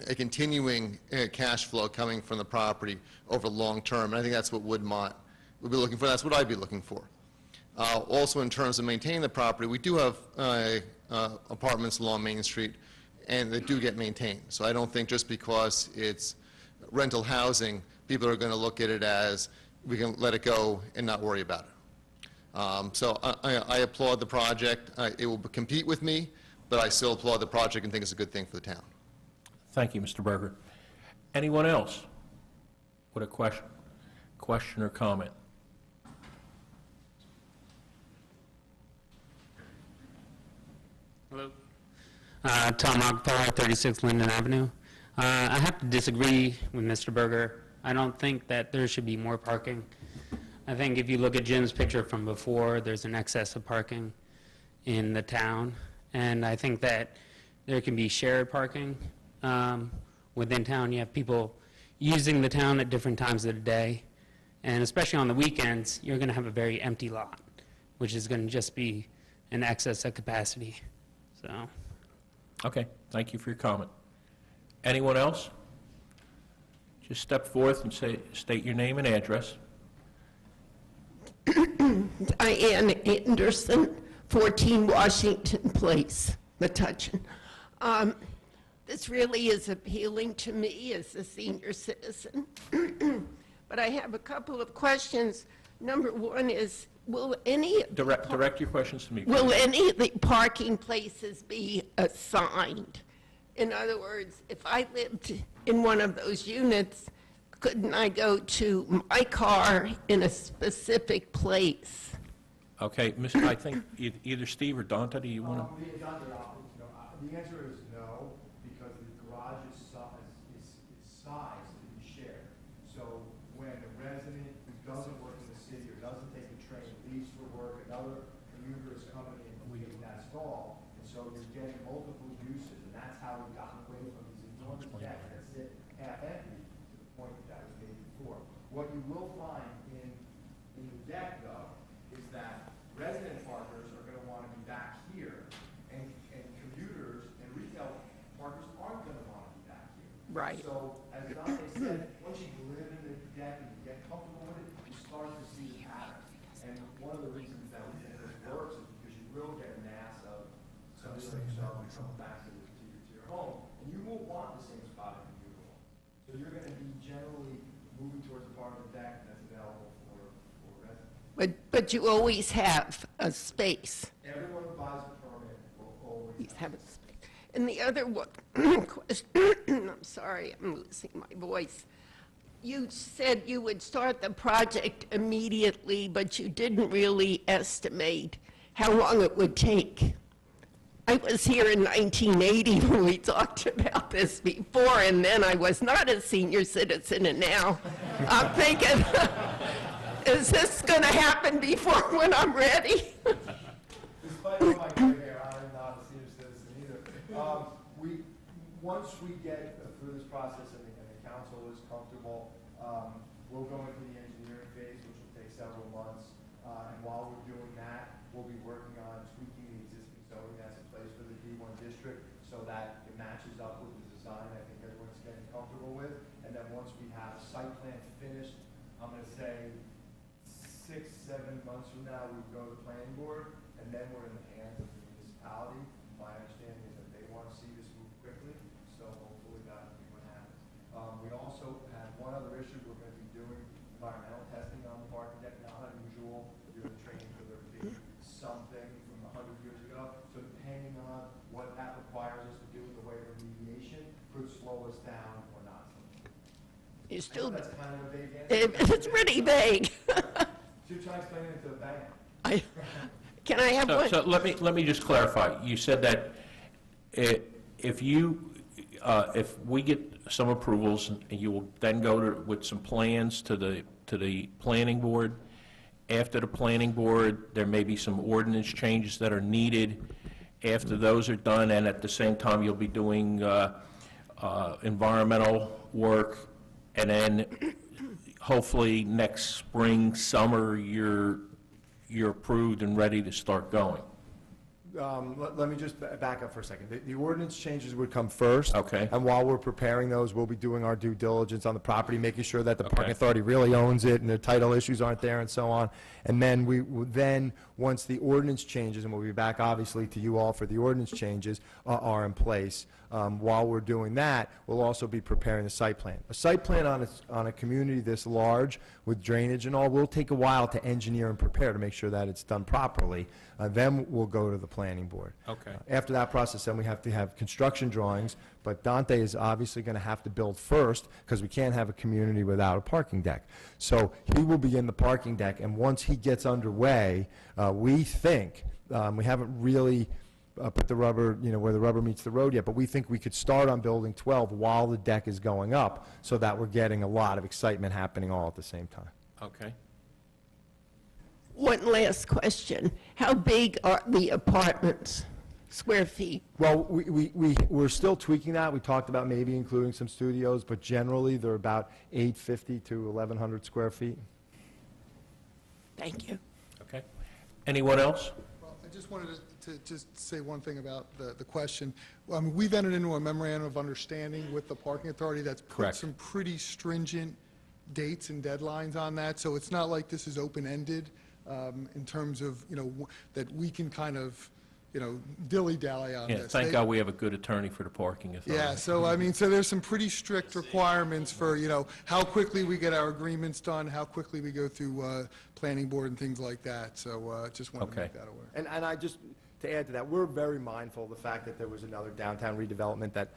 a continuing cash flow coming from the property over long term. And I think that's what Woodmont would be looking for. That's what I'd be looking for. Also, in terms of maintaining the property, we do have apartments along Main Street, and they do get maintained. So I don't think just because it's rental housing, people are going to look at it as we can let it go and not worry about it. So I applaud the project. It will compete with me, but I still applaud the project and think it's a good thing for the town. Thank you, Mr. Berger. Anyone else with a question or comment? Hello. Tom Ogbar, 36 Linden Avenue. I have to disagree with Mr. Berger. I don't think that there should be more parking. I think if you look at Jim's picture from before, there's an excess of parking in the town, And I think that there can be shared parking within town. You have people using the town at different times of the day. And especially on the weekends, you're going to have a very empty lot, which is going to just be an excess of capacity. So, Okay, thank you for your comment. Anyone else? Just step forth and state your name and address. Diane Anderson, 14 Washington Place, Metuchen. This really is appealing to me as a senior citizen, but I have a couple of questions. Number one is, will any Direct your questions to me, please. will any of the parking places be assigned? In other words, if I lived in one of those units, couldn't I go to my car in a specific place? Okay, I think either Steve or Dante, do you want to? The answer is no, because the garage is sized to be shared. So when a resident who doesn't work in the city or doesn't take the train leaves for work, another commuter is coming in and taking that stall. And so you're getting multiple uses, and that's how we've gotten away from these enormous decks that sit half empty, to the point that was made before. What you will find in the deck, though, is that resident parkers are going to want to be back here, and commuters and retail parkers aren't going to want to be back here. Right. So, as Dante said, once you live in the deck and you get comfortable with it, you start to see the pattern. And one of the reasons that we think this works is because you will get a mass of somebody like yourself coming back to your home, and you won't want the same spot in your home. So you're going to be generally moving towards a part of the deck that's available for residents. But you always have a space. Everyone who buys a permit will always Have a space. And the other one question, I'm sorry, I'm losing my voice. You said you would start the project immediately, but you didn't really estimate how long it would take. I was here in 1980 when we talked about this before, and then I was not a senior citizen, and now I'm thinking, is this going to happen before when I'm ready? Despite all my gray hair, I'm not a senior citizen either. Once we get through this process and the council is comfortable, we'll go into the engineering phase, which will take several months. And while we're doing that, we'll be working on tweaking the existing zoning that's in place for the D1 district so that it matches up with the design I think everyone's getting comfortable with. And then once we have a site plan finished, I'm going to say 6-7 months from now, we go to the planning board, and then we're in the hands of the municipality. My understanding is that they want to see this move quickly, so hopefully that'll be what happens. We also have one other issue. We're going to be doing environmental testing on the parking deck. Not unusual. You're training for there to be something from 100 years ago. So depending on what that requires us to do in the way of remediation, could slow us down or not. You still, that's kind of a vague answer. it's pretty vague. So you're trying to explain it to a bank. Can I have one? So let me just clarify. You said that if we get some approvals, and you will then go with some plans to the planning board. After the planning board, there may be some ordinance changes that are needed. After those are done, and at the same time, you'll be doing environmental work, and then hopefully next spring, summer, you're approved and ready to start going. Let me just back up for a second. The ordinance changes would come first. Okay. And while we're preparing those, we'll be doing our due diligence on the property, making sure that the parking authority really owns it and the title issues aren't there and so on. And then once the ordinance changes, and we'll be back obviously to you all for the ordinance changes, are in place. While we're doing that, we'll also be preparing the site plan. A site plan on a community this large with drainage and all will take a while to engineer and prepare to make sure that it's done properly. Then we'll go to the planning board. Okay. After that process, then we have to have construction drawings, but Dante is obviously going to have to build first because we can't have a community without a parking deck. So he will begin the parking deck, and once he gets underway, we think, we haven't really put the rubber, where the rubber meets the road yet, but we think we could start on building 12 while the deck is going up so that we're getting a lot of excitement happening all at the same time. Okay. One last question. How big are the apartments? square feet? Well, we're still tweaking that. We talked about maybe including some studios, but generally they're about 850 to 1,100 square feet. Thank you. Okay. Anyone else? Well, I just wanted to just say one thing about the question. I mean, we've entered into a memorandum of understanding with the parking authority that's put Correct. some pretty stringent dates and deadlines on that, so it's not like this is open-ended in terms of, that we can kind of, dilly-dally on Yeah, this. thank God we have a good attorney for the parking authority. Yeah, so I mean, so there's some pretty strict requirements for, how quickly we get our agreements done, how quickly we go through planning board and things like that, so just wanted to make that aware. And I just, to add to that, we're very mindful of the fact that there was another downtown redevelopment that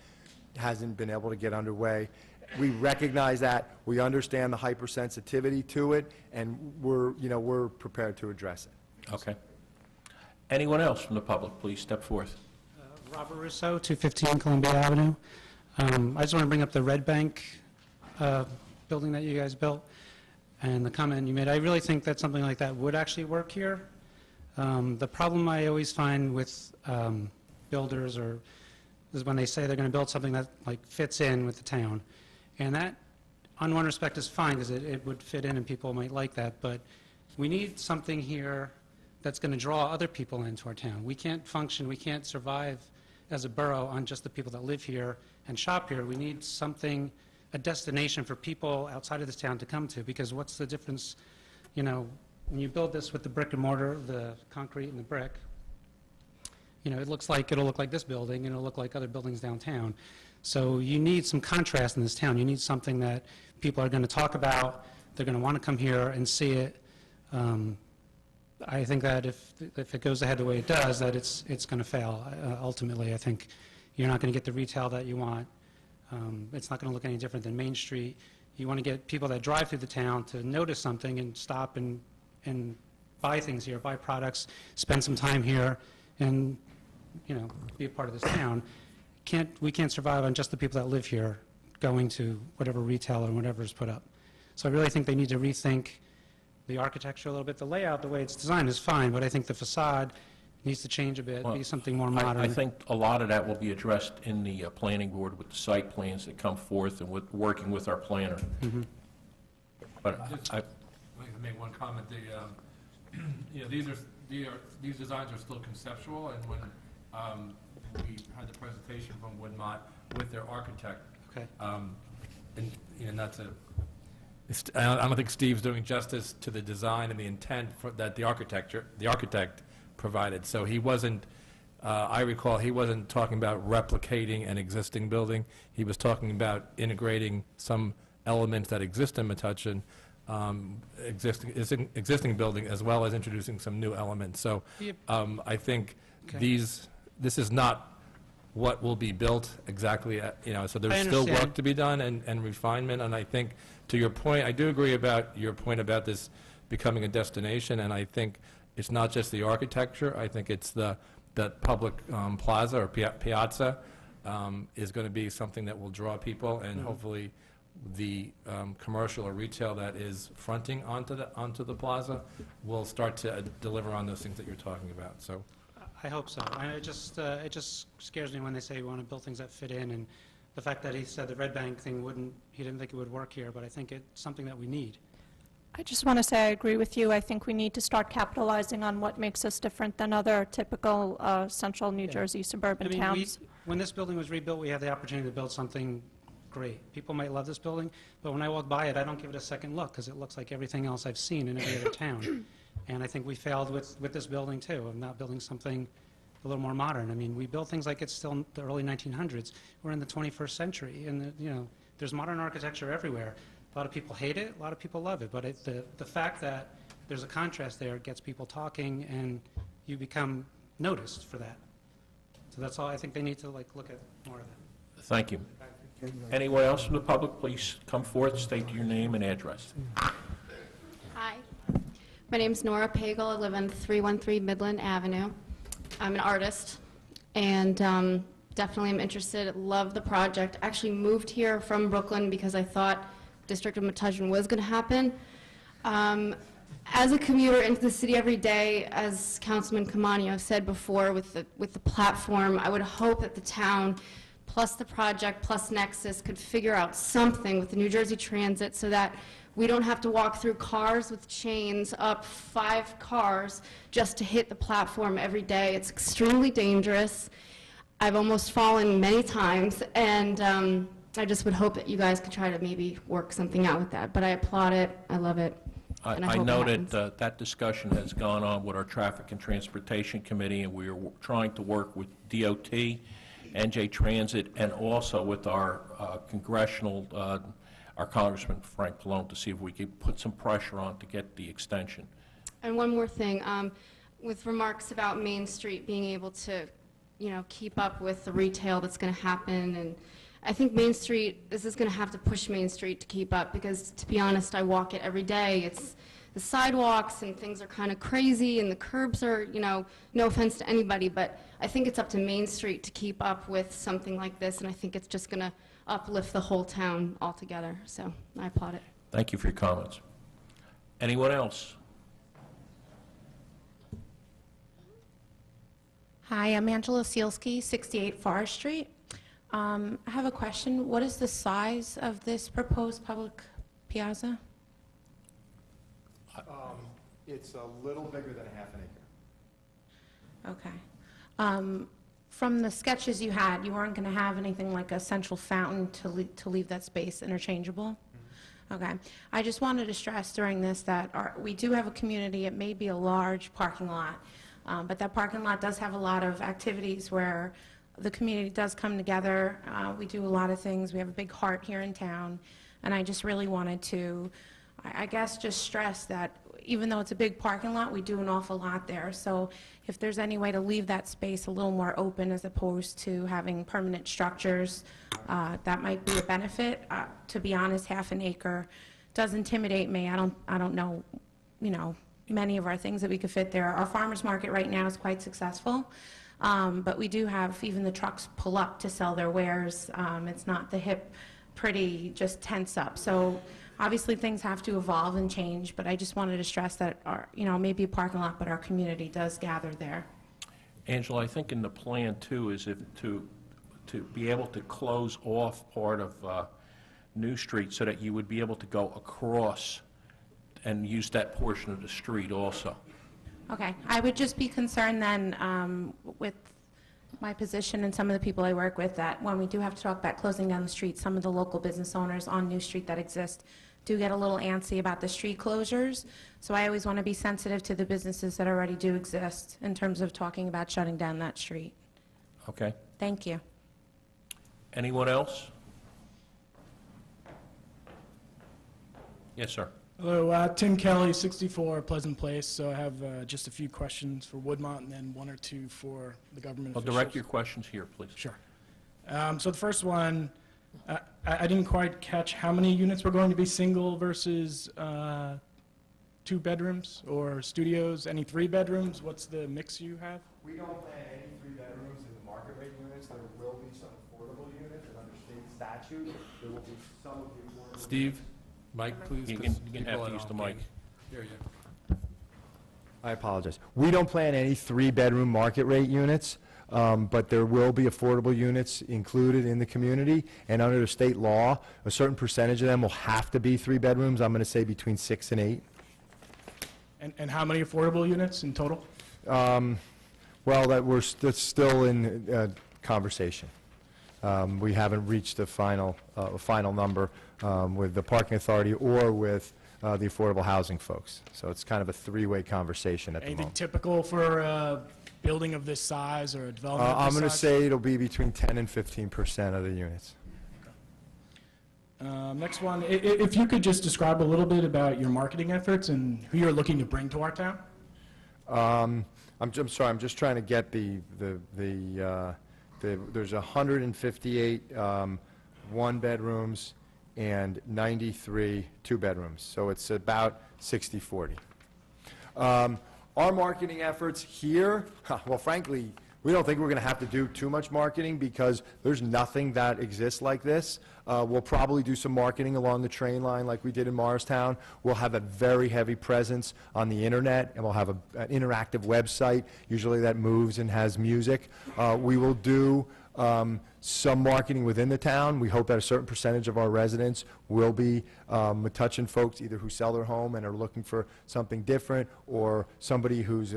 hasn't been able to get underway. We recognize that, we understand the hypersensitivity to it, and we're prepared to address it. Okay. Anyone else from the public, please step forth. Robert Russo, 215 Columbia Avenue. I just want to bring up the Red Bank building that you guys built and the comment you made. I really think that something like that would actually work here. The problem I always find with builders is when they say they're going to build something that fits in with the town. And that, on one respect, is fine because it would fit in and people might like that. But we need something here that's going to draw other people into our town. We can't function, we can't survive as a borough on just the people that live here and shop here. We need something, a destination for people outside of this town to come to, because what's the difference, when you build this with the brick and mortar, the concrete and the brick, it'll look like this building and it'll look like other buildings downtown. So you need some contrast in this town. You need something that people are going to talk about, they're going to want to come here and see it. I think that if it goes ahead the way it does, that it's going to fail. Ultimately, I think you're not going to get the retail that you want. It's not going to look any different than Main Street. You want to get people that drive through the town to notice something and stop and buy things here, buy products, spend some time here, and be a part of this town. We can't survive on just the people that live here going to whatever retail or whatever is put up. So I really think they need to rethink the architecture a little bit. The layout, the way it's designed, is fine, but I think the facade needs to change a bit, be something more modern. I think a lot of that will be addressed in the planning board with the site plans that come forth and with working with our planner. Mm-hmm. But I'd like to make one comment. These designs are still conceptual, and when we had the presentation from Woodmont with their architect, okay. And not to, I don't think Steve's doing justice to the design and the intent that the architect provided. So he wasn't, I recall, he wasn't talking about replicating an existing building. He was talking about integrating some elements that exist in Metuchen, existing building, as well as introducing some new elements. So I think this is not what will be built exactly, so there's still work to be done and refinement, and I think, to your point, I do agree about your point about this becoming a destination, and I think it's not just the architecture, I think it's that public plaza or piazza is going to be something that will draw people, and hopefully the commercial or retail that is fronting onto the plaza will start to deliver on those things that you're talking about. So I hope so. It just scares me when they say we want to build things that fit in, and the fact that he said the Red Bank thing he didn't think it would work here, but I think it's something that we need. I just want to say I agree with you. I think we need to start capitalizing on what makes us different than other typical central New Jersey suburban towns. When this building was rebuilt, we had the opportunity to build something great. People might love this building, but when I walk by it, I don't give it a second look because it looks like everything else I've seen in every other town. And I think we failed with this building, too, of not building something a little more modern. I mean, we build things like it's still in the early 1900s. We're in the 21st century, and there's modern architecture everywhere. A lot of people hate it, a lot of people love it, but the fact that there's a contrast there gets people talking, and you become noticed for that. So that's all. I think they need to look at more of that. thank you. Anyone else from the public, please come forth, state your name and address. Hi, my name's Nora Pagel. I live on 313 Midland Avenue. I'm an artist, and definitely am interested. Love the project. Actually moved here from Brooklyn because I thought District of Metuchen was going to happen. as a commuter into the city every day, as Councilman Camano said before, with the platform, I would hope that the town, plus the project, plus Nexus, could figure out something with the New Jersey Transit so that we don't have to walk through cars with chains up 5 cars just to hit the platform every day. It's extremely dangerous. I've almost fallen many times, and I just would hope that you guys could try to maybe work something out with that. But I applaud it. I love it. And I hope it know happens. that that discussion has gone on with our Traffic and Transportation Committee, and we are trying to work with DOT, NJ Transit, and also with our congressional, our Congressman Frank Pallone, to see if we could put some pressure on to get the extension. And one more thing, with remarks about Main Street being able to, keep up with the retail that's going to happen, and I think Main Street, this is going to have to push Main Street to keep up, because to be honest, I walk it every day. It's the sidewalks and things are kind of crazy, and the curbs are, no offense to anybody, but I think it's up to Main Street to keep up with something like this, and I think it's just going to uplift the whole town altogether. So I applaud it. Thank you for your comments. Anyone else? Hi, I'm Angela Sealski, 68 Forest Street. I have a question. What is the size of this proposed public piazza? It's a little bigger than a half an acre. Okay. From the sketches you had, you weren't going to have anything like a central fountain to leave that space interchangeable? Okay. I just wanted to stress during this that we do have a community. It may be a large parking lot, but that parking lot does have a lot of activities where the community does come together. We do a lot of things. We have a big heart here in town, and I just really wanted to, I guess, just stress that even though it's a big parking lot, we do an awful lot there. So if there's any way to leave that space a little more open as opposed to having permanent structures, that might be a benefit. To be honest, half an acre does intimidate me. I don't know, many of our things that we could fit there. Our farmers market right now is quite successful. But we do have even the trucks pull up to sell their wares. It's not the hip, pretty, just tents up. So obviously things have to evolve and change, but I just wanted to stress that maybe a parking lot, but our community does gather there. Angela, I think in the plan too is if to be able to close off part of New Street so that you would be able to go across and use that portion of the street also. Okay, I would just be concerned then with my position and some of the people I work with that when we do have to talk about closing down the street, some of the local business owners on New Street that exist do get a little antsy about the street closures. So I always want to be sensitive to the businesses that already do exist in terms of talking about shutting down that street. Okay. Thank you. Anyone else? Yes, sir. Hello, Tim Kelly, 64 Pleasant Place. So I have just a few questions for Woodmont and then one or two for the government Well, officials. direct your questions here, please. Sure. So the first one, I didn't quite catch how many units were going to be single versus 2 bedrooms or studios. Any 3 bedrooms? What's the mix you have? We don't plan any 3 bedrooms in the market rate units. There will be some affordable units, and under state statute, there will be some of the affordable. Steve, Mike, please. You 'cause can people have to at use the home mic. can't hear you. I apologize. We don't plan any 3-bedroom market rate units, but there will be affordable units included in the community, and under the state law, a certain percentage of them will have to be 3 bedrooms. I'm going to say between 6 and 8. And how many affordable units in total? Well, that's still in conversation. We haven't reached a final number with the parking authority or with the affordable housing folks. So it's kind of a 3-way conversation at the Anything moment. typical for a building of this size or a development of I'm this going to size? say it'll be between 10 and 15% of the units. Next one, if you could just describe a little bit about your marketing efforts and who you're looking to bring to our town. I'm sorry, I'm just trying to get there's 158 1-bedrooms and 93 2-bedrooms, so it's about 60-40. Our marketing efforts here, well, frankly, We don't think we're going to have to do too much marketing because there's nothing that exists like this. We'll probably do some marketing along the train line like we did in Morristown. We'll have a very heavy presence on the internet, and we'll have an interactive website, usually that moves and has music. We will do some marketing within the town. We hope that a certain percentage of our residents will be Metuchen folks, either who sell their home and are looking for something different, or somebody who's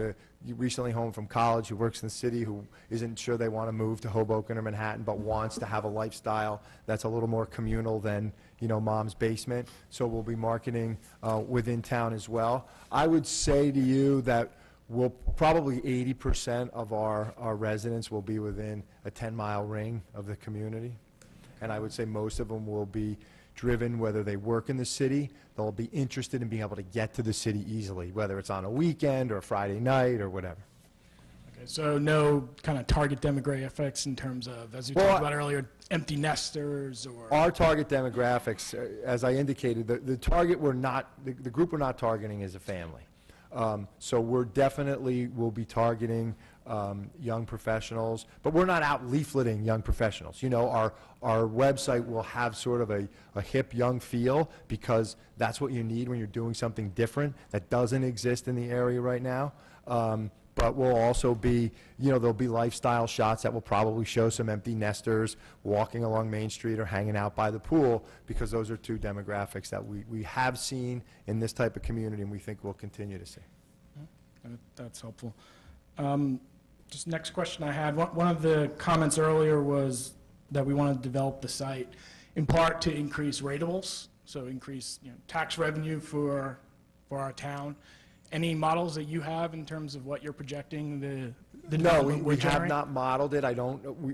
recently home from college who works in the city who isn't sure they want to move to Hoboken or Manhattan but wants to have a lifestyle that's a little more communal than, you know, mom's basement. So we'll be marketing within town as well. I would say to you that we'll probably 80% of our residents will be within a 10-mile ring of the community. And I would say most of them will be driven, whether they work in the city, they'll be interested in being able to get to the city easily, whether it's on a weekend or a Friday night or whatever. Okay, so no kind of target demographics in terms of, as you talked about earlier, empty nesters or... Our target demographics, as I indicated, the target we're not, the group we're not targeting is a family. So we're definitely will be targeting young professionals, but we're not out leafleting young professionals. You know, our website will have sort of a hip young feel because that's what you need when you're doing something different that doesn't exist in the area right now. But we'll also be, you know, there'll be lifestyle shots that will probably show some empty nesters walking along Main Street or hanging out by the pool, because those are two demographics that we have seen in this type of community and we think we'll continue to see. That's helpful. Just next question I had, one of the comments earlier was that we want to develop the site in part to increase ratables, so increase, you know, tax revenue for our town. Any models that you have in terms of what you're projecting the No, we have not modeled it.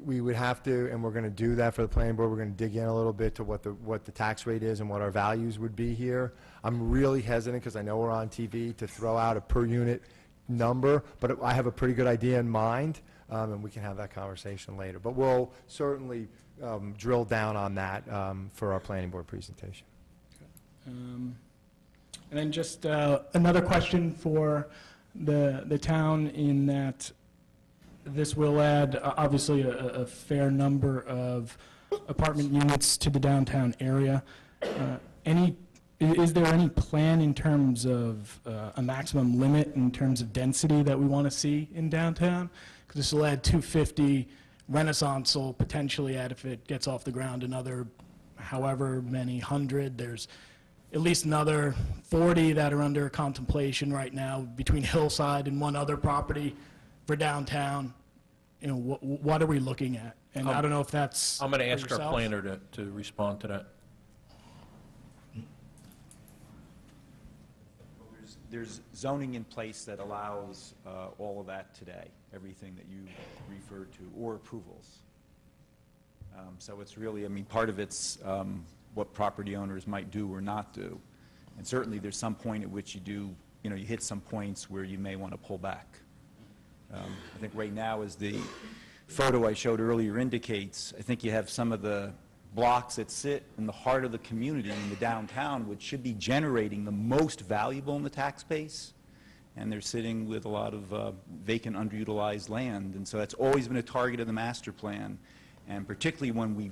We would have to, and we're going to do that for the planning board. We're going to dig in a little bit to what the tax rate is and what our values would be here. I'm really hesitant because I know we're on TV to throw out a per unit number, but I have a pretty good idea in mind, and we can have that conversation later. But we'll certainly drill down on that for our planning board presentation. And then just another question for the town, in that this will add obviously a fair number of apartment units to the downtown area. Is there any plan in terms of a maximum limit in terms of density that we want to see in downtown? Because this will add 250. Renaissance will potentially add, if it gets off the ground, another however many hundred. There's at least another 40 that are under contemplation right now between Hillside and one other property for downtown. You know, what are we looking at? And I don't know if that's I'm going to ask yourself. our planner to respond to that. There's zoning in place that allows all of that today, everything that you referred to, or approvals. So it's really, I mean, part of it's what property owners might do or not do. And certainly there's some point at which you hit some points where you may want to pull back. I think right now, as the photo I showed earlier indicates, I think you have some of the blocks that sit in the heart of the community in the downtown, which should be generating the most valuable in the tax base, and they're sitting with a lot of vacant, underutilized land. And so that's always been a target of the master plan, and particularly when we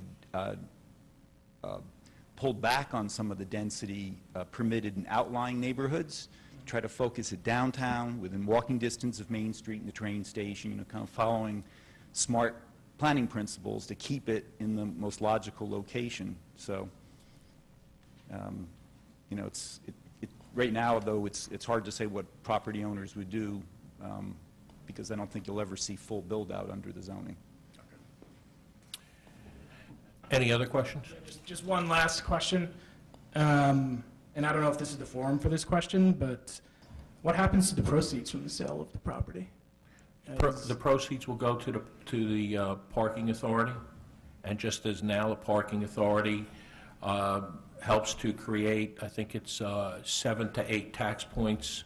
pulled back on some of the density permitted in outlying neighborhoods, try to focus it downtown, within walking distance of Main Street and the train station, you know, kind of following smart planning principles to keep it in the most logical location. So, you know, right now, though, it's hard to say what property owners would do, because I don't think you'll ever see full build-out under the zoning. Any other questions? Just one last question, and I don't know if this is the forum for this question, but what happens to the proceeds from the sale of the property? The proceeds will go to the parking authority, and just as now the parking authority helps to create, I think it's 7 to 8 tax points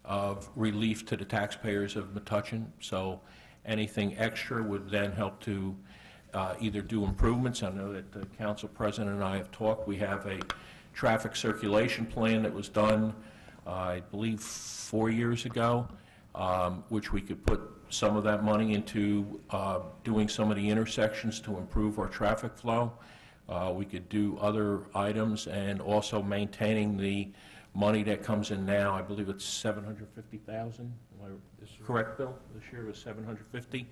of relief to the taxpayers of Metuchen. So anything extra would then help to either do improvements. I know that the council president and I have talked. We have a traffic circulation plan that was done, I believe, 4 years ago, which we could put some of that money into doing some of the intersections to improve our traffic flow. We could do other items and also maintaining the money that comes in now. I believe it's $750,000. Am I correct, Bill? This year was $750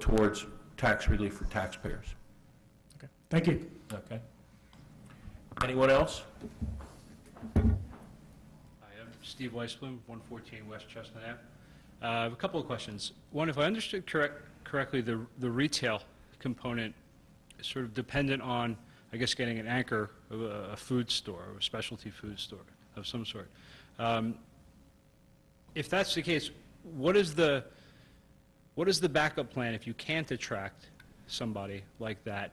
towards tax relief for taxpayers. Okay. Thank you. Okay. Anyone else? Hi, I'm Steve Weisblum, 114 West Chestnut Ave. I have a couple of questions. One, if I understood correctly, the retail component is sort of dependent on, I guess, getting an anchor of a food store or a specialty food store of some sort. If that's the case, what is the backup plan if you can't attract somebody like that,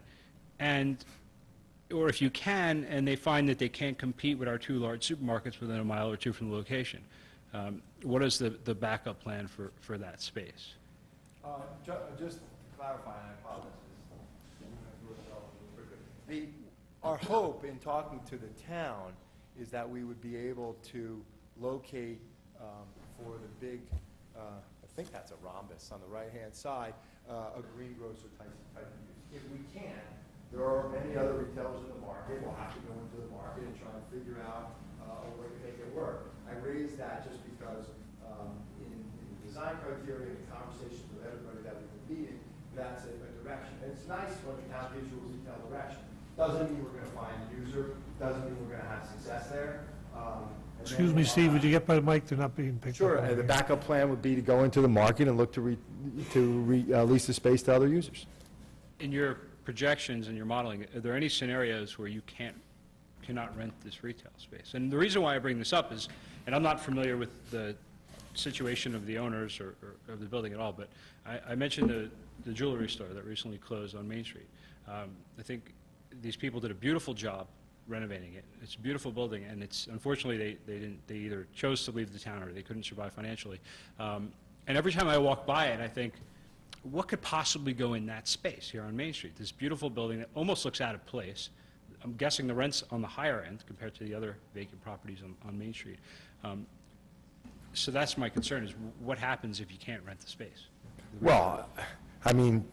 or if you can and they find that they can't compete with our two large supermarkets within a mile or two from the location? What is the backup plan for that space? Just to clarify, and I apologize. Our hope in talking to the town is that we would be able to locate for the big, I think that's a rhombus on the right-hand side, a greengrocer type use. If we can, there are many other retailers in the market. We'll have to go into the market and try to figure out a way to make it work. I raised that just because in the design criteria and the conversations with everybody that we've been meeting, that's a direction. And it's nice when the town gives you a retail direction. Doesn't mean we're going to find a user, doesn't mean we're going to have success there. Excuse me, Steve, would you get by the mic? They're not being picked up. Sure, and the backup plan would be to go into the market and look to lease the space to other users. In your projections and your modeling, are there any scenarios where you cannot rent this retail space? And the reason why I bring this up is, and I'm not familiar with the situation of the owners or of the building at all, but I mentioned the jewelry store that recently closed on Main Street. I think these people did a beautiful job renovating it. It's a beautiful building, and it's unfortunately they either chose to leave the town or they couldn't survive financially. And every time I walk by it, I think, what could possibly go in that space here on Main Street? This beautiful building that almost looks out of place. I'm guessing the rent's on the higher end compared to the other vacant properties on Main Street. So that's my concern, is what happens if you can't rent the space? Well, I mean,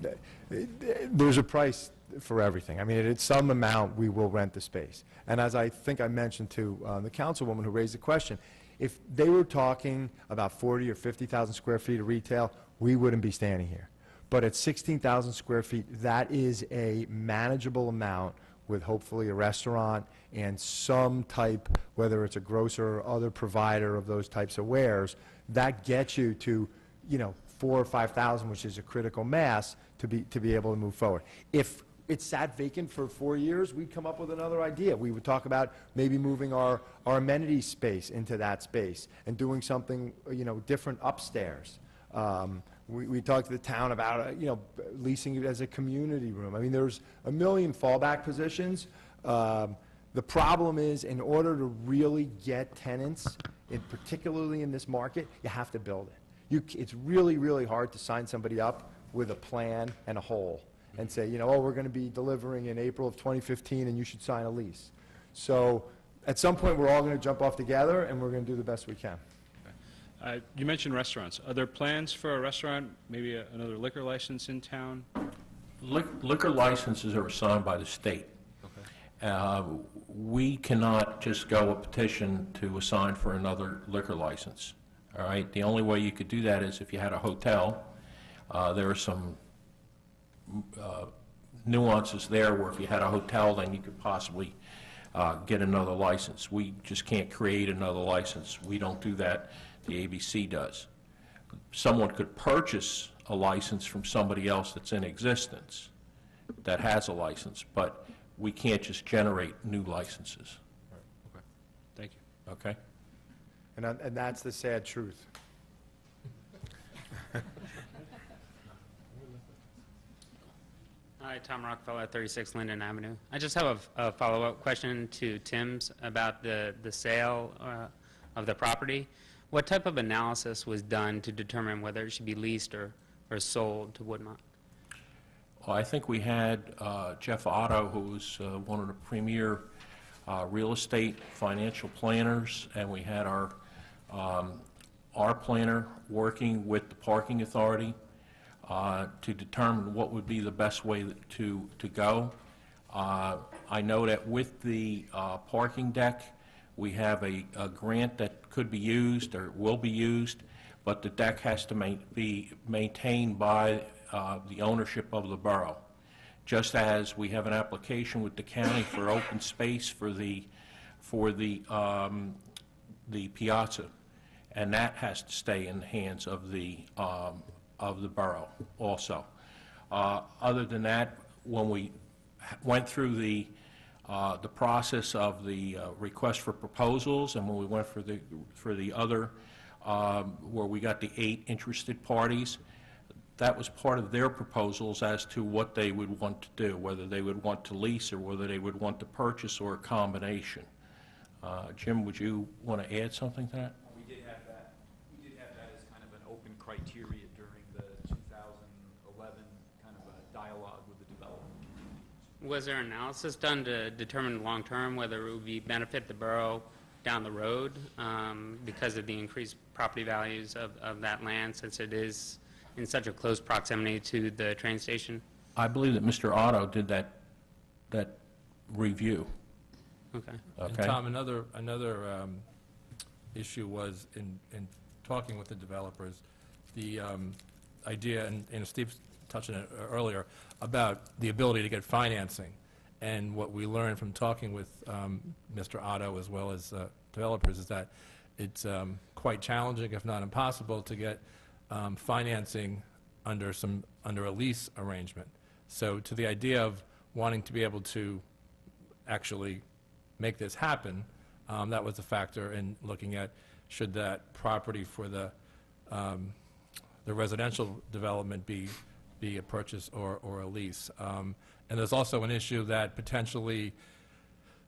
there's a price for everything. I mean, at some amount, we will rent the space. And as I think I mentioned to the councilwoman who raised the question, if they were talking about 40 or 50,000 square feet of retail, we wouldn't be standing here. But at 16,000 square feet, that is a manageable amount with hopefully a restaurant and some type, whether it's a grocer or other provider of those types of wares, that gets you to, 4,000 or 5,000, which is a critical mass to be able to move forward. If it sat vacant for 4 years, we'd come up with another idea. We would talk about maybe moving our amenity space into that space and doing something, different upstairs. We talked to the town about, leasing it as a community room. I mean, there's a million fallback positions. The problem is, in order to really get tenants, particularly in this market, you have to build it. It's really, really hard to sign somebody up with a plan and a hole and say, we're going to be delivering in April of 2015 and you should sign a lease. So at some point, we're all going to jump off together and we're going to do the best we can. You mentioned restaurants. Are there plans for a restaurant, maybe another liquor license in town? Liquor licenses are assigned by the state. Okay. We cannot just go a petition to assign for another liquor license. All right? The only way you could do that is if you had a hotel. There are some nuances there where if you had a hotel, then you could possibly get another license. We just can't create another license. We don't do that. The ABC does. Someone could purchase a license from somebody else that's in existence that has a license, but we can't just generate new licenses. Okay. Thank you. Okay? And that's the sad truth. Hi, Tom Rockefeller, 36 Linden Avenue. I just have a follow-up question to Tim's about the sale of the property. What type of analysis was done to determine whether it should be leased or sold to Woodmont? Well, I think we had Jeff Otto, who's one of the premier real estate financial planners, and we had our our planner working with the parking authority to determine what would be the best way to go. I know that with the parking deck, we have a grant that could be used or will be used, but the deck has to be maintained by the ownership of the borough. Just as we have an application with the county for open space for the piazza, and that has to stay in the hands of the borough also. Other than that, when we went through the process of the request for proposals, and when we went for the other where we got the 8 interested parties, that was part of their proposals as to what they would want to do, whether they would want to lease or whether they would want to purchase or a combination. Jim, would you want to add something to that? We did have that. We did have that as kind of an open criteria during the 2011 kind of a dialogue with the development. Was there analysis done to determine long-term whether it would be benefit the borough down the road because of the increased property values of that land, since it is in such a close proximity to the train station? I believe that Mr. Otto did that review. Okay. And Tom, another issue was in talking with the developers, the idea, and Steve touched on it earlier, about the ability to get financing. And what we learned from talking with Mr. Otto as well as developers is that it's quite challenging, if not impossible, to get financing under a lease arrangement. So to the idea of wanting to be able to actually make this happen, that was a factor in looking at should that property for the residential development be a purchase or a lease. And there's also an issue that potentially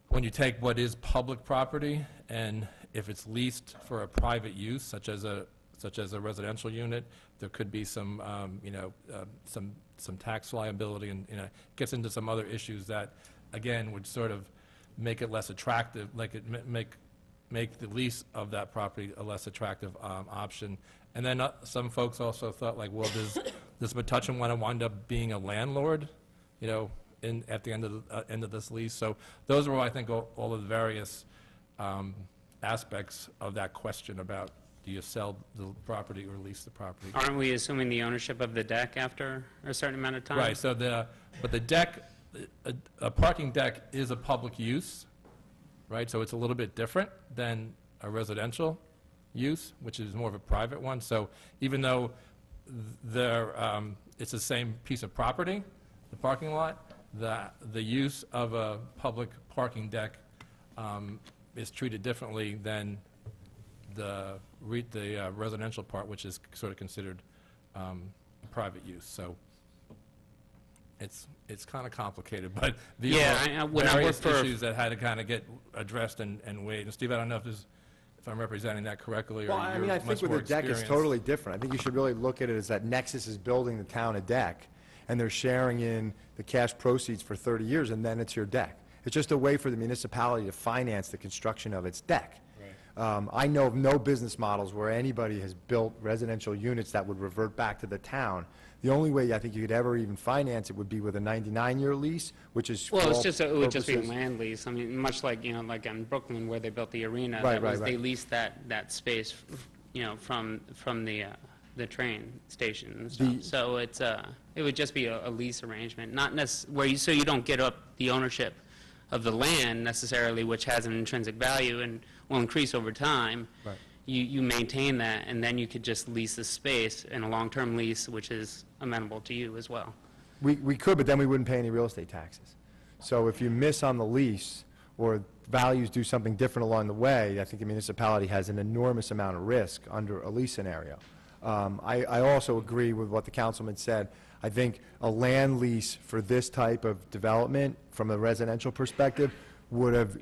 when you take what is public property and if it's leased for a private use, such as a residential unit, there could be some, some tax liability, and it gets into some other issues that, again, would sort of make it less attractive, like it make the lease of that property a less attractive option. And then some folks also thought, like, well, does Metuchen want to wind up being a landlord, at the end of this lease? So those were, I think, all of the various aspects of that question about, do you sell the property or lease the property? Aren't we assuming the ownership of the deck after a certain amount of time? Right, so but the deck, a parking deck is a public use, right? So it's a little bit different than a residential use, which is more of a private one. So even though it's the same piece of property, the parking lot, the use of a public parking deck is treated differently than the residential part, which is sort of considered private use. So it's kind of complicated, but these are various issues that had to kind of get addressed and weighed. And Steve, I don't know if I'm representing that correctly, or Well, I mean, I think with the deck, it's totally different. I think you should really look at it as that Nexus is building the town a deck, and they're sharing in the cash proceeds for 30 years, and then it's your deck. It's just a way for the municipality to finance the construction of its deck. I know of no business models where anybody has built residential units that would revert back to the town. The only way I think you could ever even finance it would be with a 99-year lease, which is well, it would just be a land lease. I mean, much like like in Brooklyn where they built the arena, they leased that space, from the train station and stuff. So it would just be a lease arrangement, not necessarily so you don't get up the ownership of the land necessarily, which has an intrinsic value and will increase over time. Right. You maintain that, and then you could just lease the space in a long-term lease, which is amenable to you as well. We could, but then we wouldn't pay any real estate taxes. So if you miss on the lease or values do something different along the way, I think the municipality has an enormous amount of risk under a lease scenario. I also agree with what the councilman said. I think a land lease for this type of development from a residential perspective would have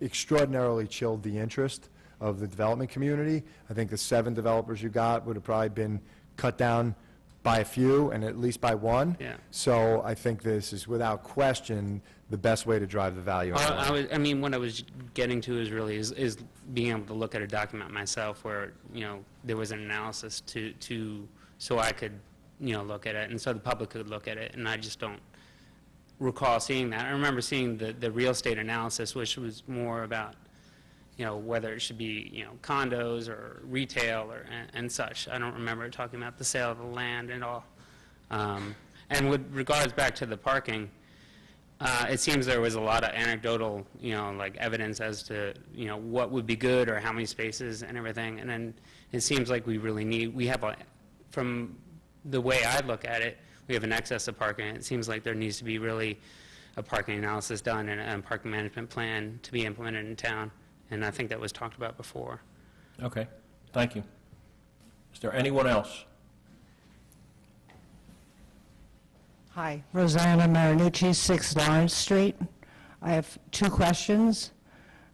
extraordinarily chilled the interest of the development community. I think the 7 developers you got would have probably been cut down by a few and at least by one. Yeah. So I think this is without question the best way to drive the value. I mean, what I was getting to is really is being able to look at a document myself where, you know, there was an analysis so I could, you know, look at it, and so the public could look at it, and I just don't recall seeing that. I remember seeing the real estate analysis, which was more about, you know, whether it should be, you know, condos or retail and such. I don't remember talking about the sale of the land and all. And with regards back to the parking, it seems there was a lot of anecdotal, you know, like evidence as to, you know, what would be good or how many spaces and everything. And then it seems like we have from the way I look at it, we have an excess of parking. It seems like there needs to be really a parking analysis done and a parking management plan to be implemented in town. And I think that was talked about before. Okay, thank you. Is there anyone else? Hi, Rosanna Marinucci, 6 Lawrence Street. I have 2 questions.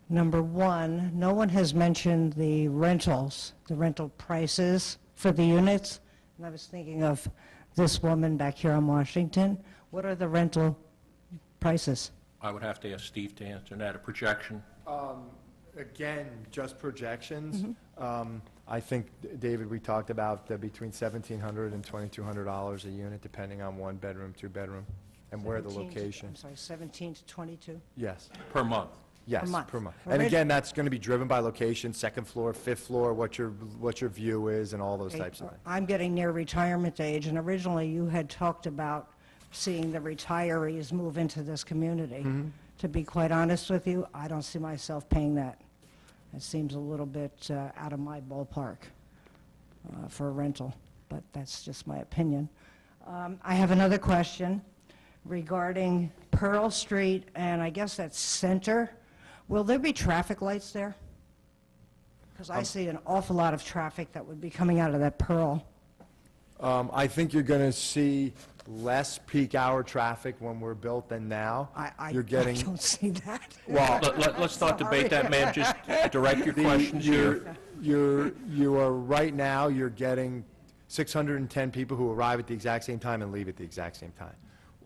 Number 1, no one has mentioned the rentals, the rental prices for the units. And I was thinking of this woman back here on Washington. What are the rental prices? I would have to ask Steve to answer that. A projection? Again, just projections. I think, David, we talked about between $1,700 and $2,200 a unit, depending on 1 bedroom, 2 bedroom, and where the location. I'm sorry, 17 to 22? Yes. Per month? Yes, month. per month. And again, that's going to be driven by location, 2nd floor, 5th floor, what your view is, and all those types of things. I'm getting near retirement age, and originally you had talked about seeing the retirees move into this community. To be quite honest with you, I don't see myself paying that. It seems a little bit out of my ballpark for a rental, but that's just my opinion. I have another question regarding Pearl Street, and I guess that's Center. Will there be traffic lights there? Because I see an awful lot of traffic that would be coming out of that Pearl. I think you're going to see less peak hour traffic when we're built than now. You're getting. I don't see that. Well, let's not debate that, ma'am. Just direct your questions here. You are right now, you're getting 610 people who arrive at the exact same time and leave at the exact same time.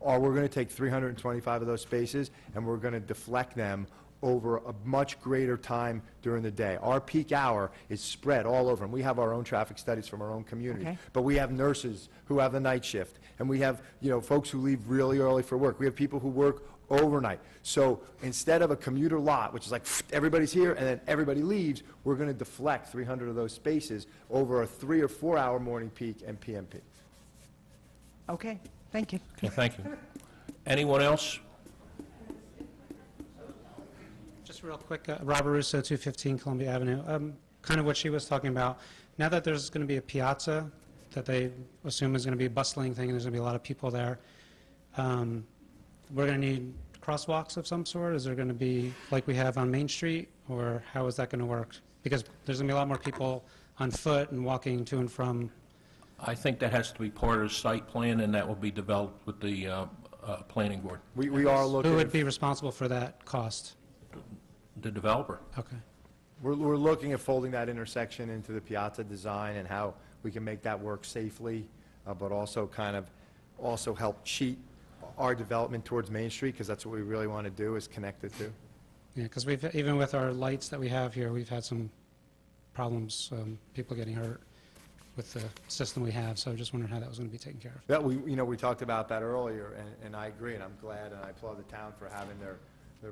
Or we're going to take 325 of those spaces, and we're going to deflect them over a much greater time during the day. Our peak hour is spread all over, and we have our own traffic studies from our own community. Okay. But we have nurses who have the night shift, and we have, you know, folks who leave really early for work. We have people who work overnight. So instead of a commuter lot, which is like everybody's here and then everybody leaves, we're going to deflect 300 of those spaces over a 3 or 4 hour morning peak and PM peak. Okay, thank you. Okay, thank you. Anyone else? Just real quick, Robert Russo, 215 Columbia Avenue. Kind of what she was talking about. Now that there's going to be a piazza that they assume is going to be a bustling thing and there's going to be a lot of people there, we're going to need crosswalks of some sort? Is there going to be like we have on Main Street, or how is that going to work? Because there's going to be a lot more people on foot and walking to and from. I think that has to be part of the site plan, and that will be developed with the planning board. We are looking. Who would be responsible for that cost? The developer. Okay. We're looking at folding that intersection into the piazza design and how we can make that work safely, but also kind of also help cheat our development towards Main Street, because that's what we really want to do, is connect the two. Yeah, because even with our lights that we have here, we've had some problems, people getting hurt with the system we have, so I just wondered how that was going to be taken care of. Yeah, we talked about that earlier, and I agree, and I'm glad, and I applaud the town for having their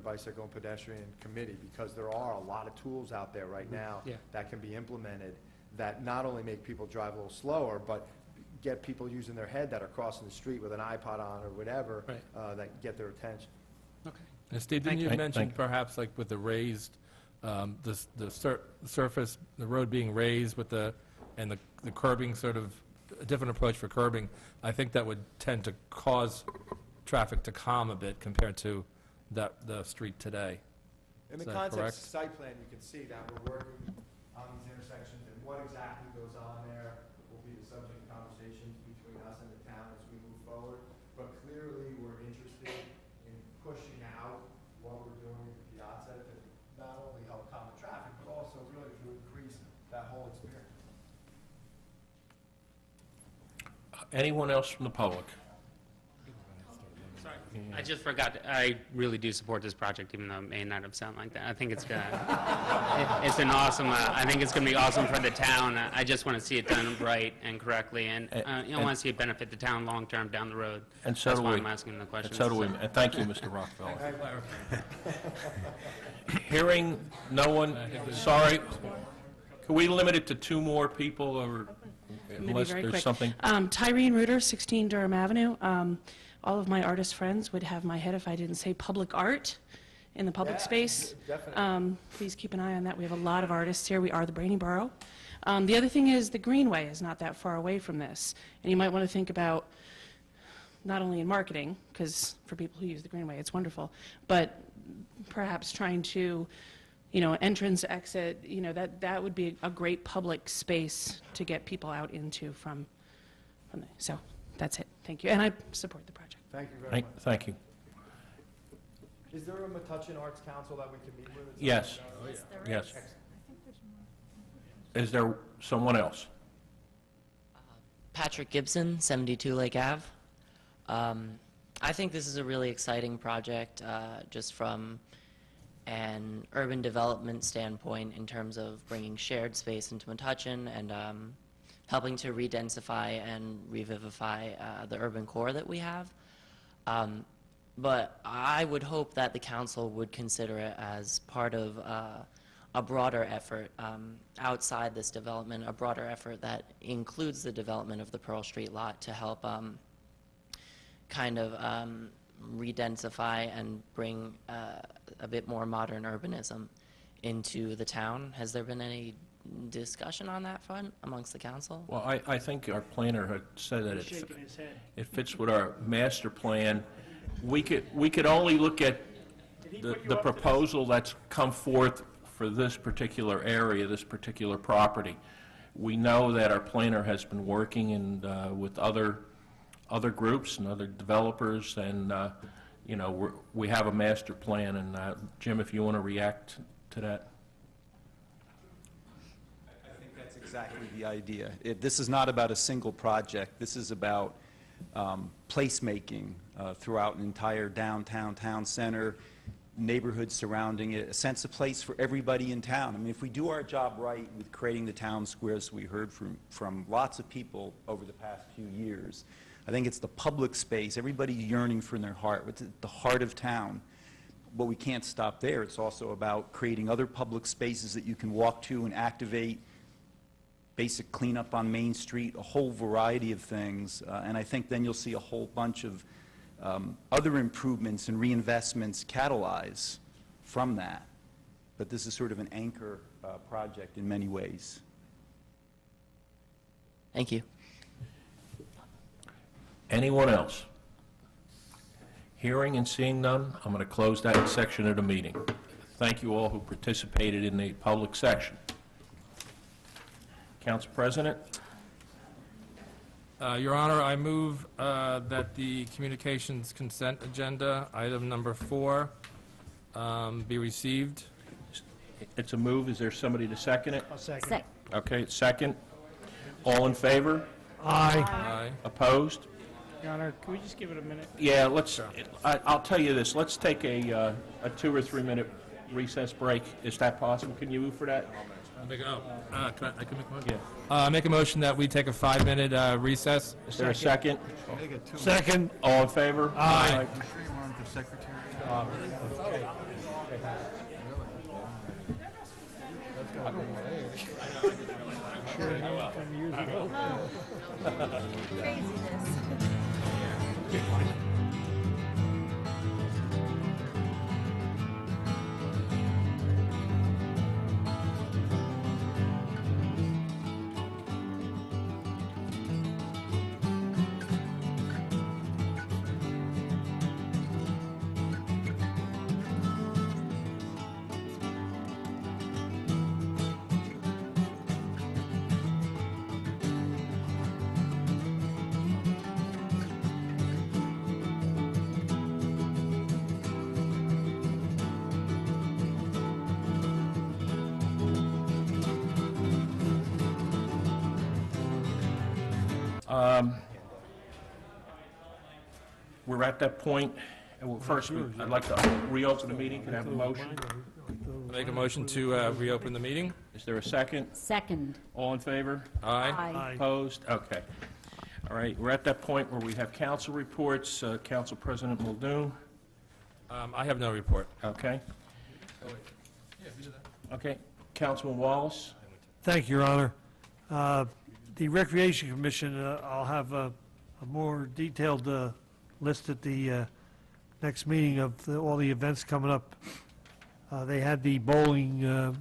bicycle and pedestrian committee, because there are a lot of tools out there right now that can be implemented that not only make people drive a little slower, but get people using their head that are crossing the street with an iPod on or whatever, that get their attention. Okay. And Steve, didn't you mention perhaps like with the raised, the surface, the road being raised with the curbing, sort of a different approach for curbing? I think that would tend to cause traffic to calm a bit compared to the street today. In the concept site plan, you can see that we're working on these intersections, and what exactly goes on there will be the subject of conversations between us and the town as we move forward. But clearly, we're interested in pushing out what we're doing at the piazza to not only help calm the traffic, but also really to increase that whole experience. Anyone else from the public? Sorry. I just forgot, I really do support this project, even though it may not have sounded like that. I think it's gonna, it's an awesome, I think it's gonna be awesome for the town. I just want to see it done right and correctly, and I want to see it benefit the town long-term down the road. And so That's do why we. I'm asking the question. And so do we. And thank you, Mr. Rockefeller. Hearing no one, sorry, can we limit it to 2 more people, or Maybe unless very there's quick. something? Tyreen Reuter, 16 Durham Avenue. All of my artist friends would have my head if I didn't say public art in the public space. Please keep an eye on that. We have a lot of artists here. We are the Brainy Borough. The other thing is the Greenway is not that far away from this. And you might want to think about, not only in marketing, because for people who use the Greenway, it's wonderful, but perhaps trying to, entrance, exit, that would be a great public space to get people out into from so that's it. Thank you. And I support the project. Thank you very much. Thank you. Is there a Metuchen Arts Council that we can meet with? Yes. Yes. Is there someone else? Patrick Gibson, 72 Lake Ave. I think this is a really exciting project, just from an urban development standpoint in terms of bringing shared space into Metuchen and helping to re-densify and revivify the urban core that we have. But I would hope that the council would consider it as part of a broader effort outside this development, a broader effort that includes the development of the Pearl Street lot to help kind of re-densify and bring a bit more modern urbanism into the town. Has there been any discussion on that front amongst the council? Well, I think our planner had said that He's shaking his head. it fits with our master plan. We could only look at the proposal that's come forth for this particular area, this particular property. We know that our planner has been working with other groups and other developers, and we have a master plan. And Jim, if you want to react to that. I think that's exactly the idea. This is not about a single project. This is about placemaking throughout an entire downtown town center, neighborhoods surrounding it, a sense of place for everybody in town. I mean, if we do our job right with creating the town squares we heard from lots of people over the past few years, I think it's the public space, everybody yearning for in their heart, what's at the heart of town. But we can't stop there. It's also about creating other public spaces that you can walk to and activate, basic cleanup on Main Street, a whole variety of things. And I think then you'll see a whole bunch of other improvements and reinvestments catalyze from that. But this is sort of an anchor project in many ways. Thank you. Anyone else? Hearing and seeing none, I'm going to close that section of the meeting. Thank you all who participated in the public section. Council President? Your Honor, I move that the communications consent agenda, item number 4, be received. It's a move. Is there somebody to second it? I'll second. Okay, second. All in favor? Aye. Aye. Opposed? Your Honor, can we just give it a minute? Yeah, I'll tell you this. Let's take a 2 or 3 minute recess break. Is that possible? Can you move for that? I can make a motion? Yeah. Make a motion that we take a 5-minute recess. Is there a second? Second. All in favor? Aye. I'm sure you want the secretary. Okay. We're at that point Well, first, I'd like to reopen the meeting. Can I have a motion? Make a motion to reopen the meeting. Is there a second? Second. All in favor? Aye. Aye. Opposed? Okay. All right, we're at that point where we have council reports. Council President Muldoon. I have no report. Okay. Okay. Councilman Wallace. Thank you, Your Honor. The Recreation Commission, I'll have a more detailed list at the next meeting of all the events coming up. They had the bowling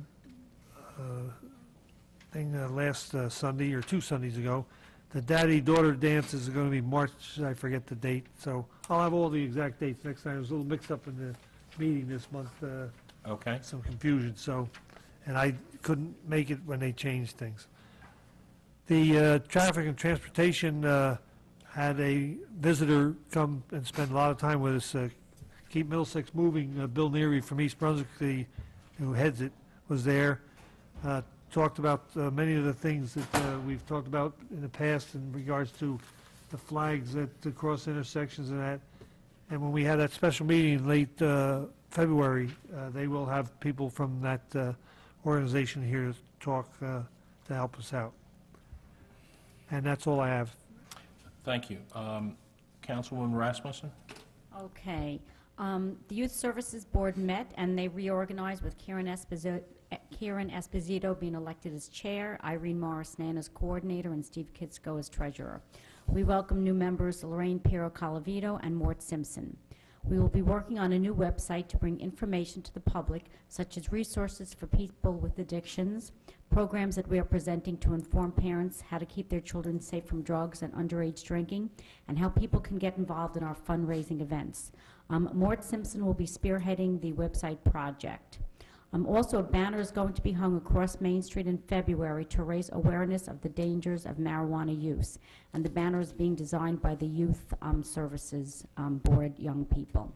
thing last Sunday, or 2 Sundays ago. The daddy-daughter dances are going to be March, I forget the date, so I'll have all the exact dates next time. It was a little mixed up in the meeting this month. Okay. Some confusion, so, and I couldn't make it when they changed things. The Traffic and Transportation had a visitor come and spend a lot of time with us. Keep Middlesex Moving, Bill Neary from East Brunswick, who heads it, was there. Talked about many of the things that we've talked about in the past in regards to the flags at the cross intersections and that. And when we had that special meeting in late February, they will have people from that organization here to talk to help us out. And that's all I have. Thank you. Councilwoman Rasmussen? Okay. The Youth Services Board met and they reorganized with Karen Esposito being elected as chair, Irene Morris-Nan as coordinator, and Steve Kitsko as treasurer. We welcome new members Lorraine Piero-Calavito and Mort Simpson. We will be working on a new website to bring information to the public, such as resources for people with addictions, programs that we are presenting to inform parents how to keep their children safe from drugs and underage drinking, and how people can get involved in our fundraising events. Mort Simpson will be spearheading the website project. Also, a banner is going to be hung across Main Street in February to raise awareness of the dangers of marijuana use. And the banner is being designed by the Youth Services Board young people.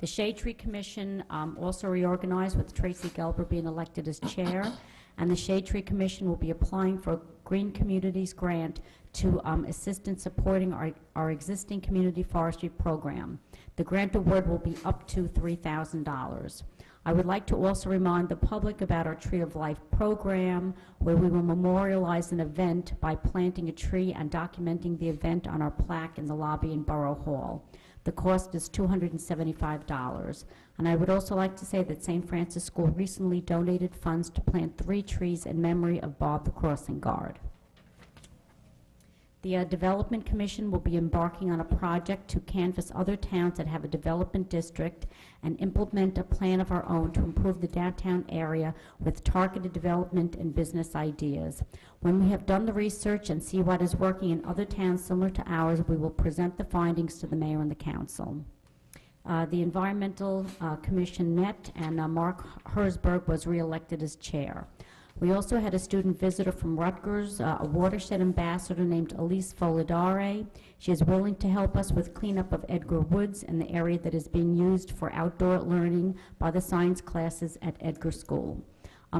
The Shade Tree Commission also reorganized with Tracy Gelber being elected as chair. And the Shade Tree Commission will be applying for a Green Communities grant to assist in supporting our existing community forestry program. The grant award will be up to $3,000. I would like to also remind the public about our Tree of Life program, where we will memorialize an event by planting a tree and documenting the event on our plaque in the lobby in Borough Hall. The cost is $275. And I would also like to say that St. Francis School recently donated funds to plant 3 trees in memory of Bob the Crossing Guard. The Development Commission will be embarking on a project to canvass other towns that have a development district and implement a plan of our own to improve the downtown area with targeted development and business ideas. When we have done the research and see what is working in other towns similar to ours, we will present the findings to the mayor and the council. The Environmental Commission met, and Mark Herzberg was reelected as chair. We also had a student visitor from Rutgers, a watershed ambassador named Elise Folidare. She is willing to help us with cleanup of Edgar Woods in the area that is being used for outdoor learning by the science classes at Edgar School.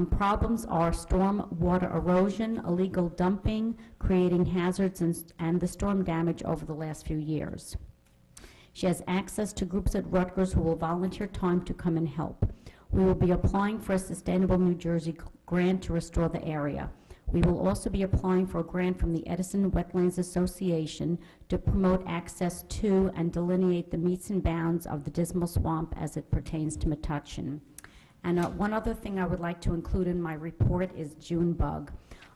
Problems are storm water erosion, illegal dumping, creating hazards, and the storm damage over the last few years. She has access to groups at Rutgers who will volunteer time to come and help. We will be applying for a Sustainable New Jersey grant to restore the area. We will also be applying for a grant from the Edison Wetlands Association to promote access to and delineate the metes and bounds of the Dismal Swamp as it pertains to Metuchen. And one other thing I would like to include in my report is June bug.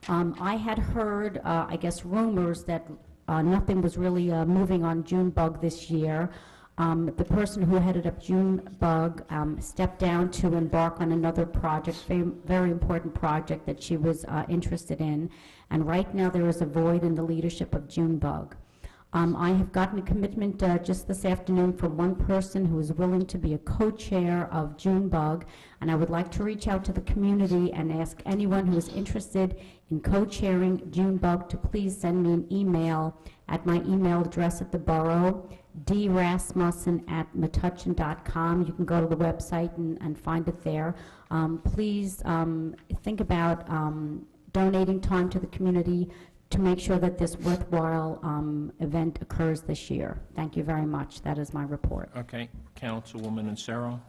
I had heard, I guess, rumors that nothing was really moving on June bug this year. The person who headed up Junebug stepped down to embark on another project, very important project that she was interested in. And right now there is a void in the leadership of Junebug. I have gotten a commitment just this afternoon from one person who is willing to be a co-chair of Junebug, and I would like to reach out to the community and ask anyone who is interested in co-chairing Junebug to please send me an email at my email address at the Borough, drasmussen@metuchen.com. You can go to the website and find it there. Please think about donating time to the community to make sure that this worthwhile event occurs this year. Thank you very much. That is my report. Okay, Councilwoman Insero.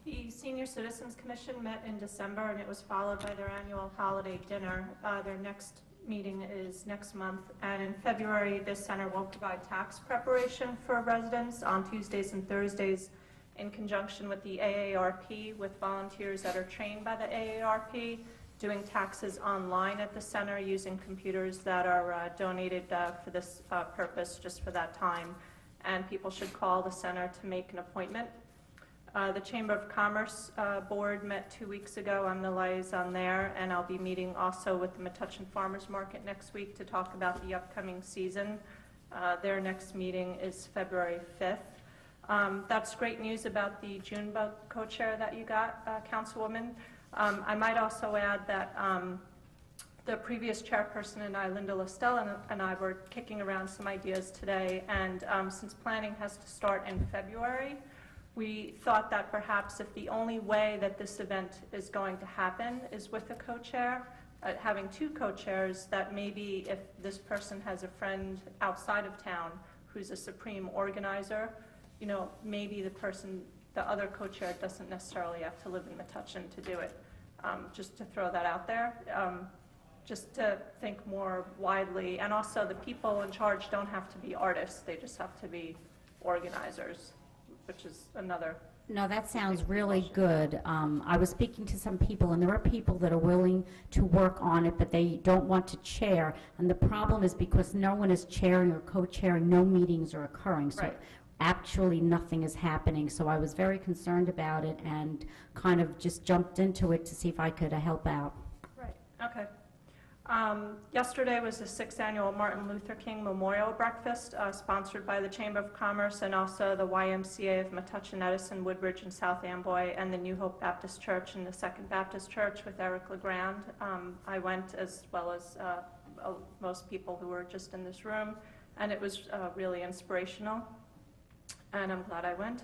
The Senior Citizens Commission met in December, and it was followed by their annual holiday dinner. Their next meeting is next month, and in February, this center will provide tax preparation for residents on Tuesdays and Thursdays in conjunction with the AARP, with volunteers that are trained by the AARP, doing taxes online at the center using computers that are donated for this purpose, just for that time. And people should call the center to make an appointment. The Chamber of Commerce Board met 2 weeks ago. I'm the liaison there, and I'll be meeting also with the Metuchen Farmers Market next week to talk about the upcoming season. Their next meeting is February 5th. That's great news about the Junebug co-chair that you got, Councilwoman. I might also add that the previous chairperson and I, Linda Lestelle, and I were kicking around some ideas today, and since planning has to start in February, we thought that perhaps if the only way that this event is going to happen is with a co-chair, having two co-chairs, that maybe if this person has a friend outside of town who's a supreme organizer, you know, maybe the other co-chair doesn't necessarily have to live in Metuchen to do it. Just to throw that out there, just to think more widely. And also the people in charge don't have to be artists, they just have to be organizers, which is another. No, that sounds really good. I was speaking to some people, and there are people that are willing to work on it, but they don't want to chair. And the problem is because no one is chairing or co-chairing, no meetings are occurring. So Right. actually nothing is happening. So I was very concerned about it and kind of just jumped into it to see if I could help out. Right, okay. Yesterday was the 6th annual Martin Luther King Memorial Breakfast, sponsored by the Chamber of Commerce and also the YMCA of Metuchen, Edison, Woodbridge, and South Amboy, and the New Hope Baptist Church and the Second Baptist Church with Eric LeGrand. I went, as well as most people who were just in this room, and it was really inspirational, and I'm glad I went.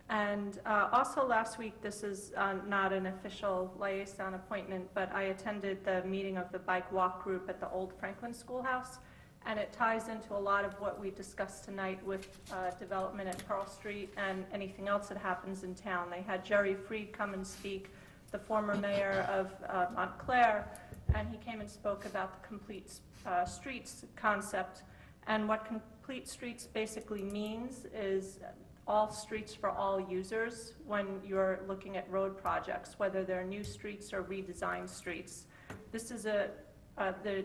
And also last week, this is not an official liaison appointment, but I attended the meeting of the bike walk group at the old Franklin Schoolhouse, and it ties into a lot of what we discussed tonight with development at Pearl Street and anything else that happens in town. They had Jerry Freed come and speak, the former mayor of Montclair, and he came and spoke about the complete streets concept. And what complete streets basically means is all streets for all users when you're looking at road projects, whether they're new streets or redesigned streets. This is the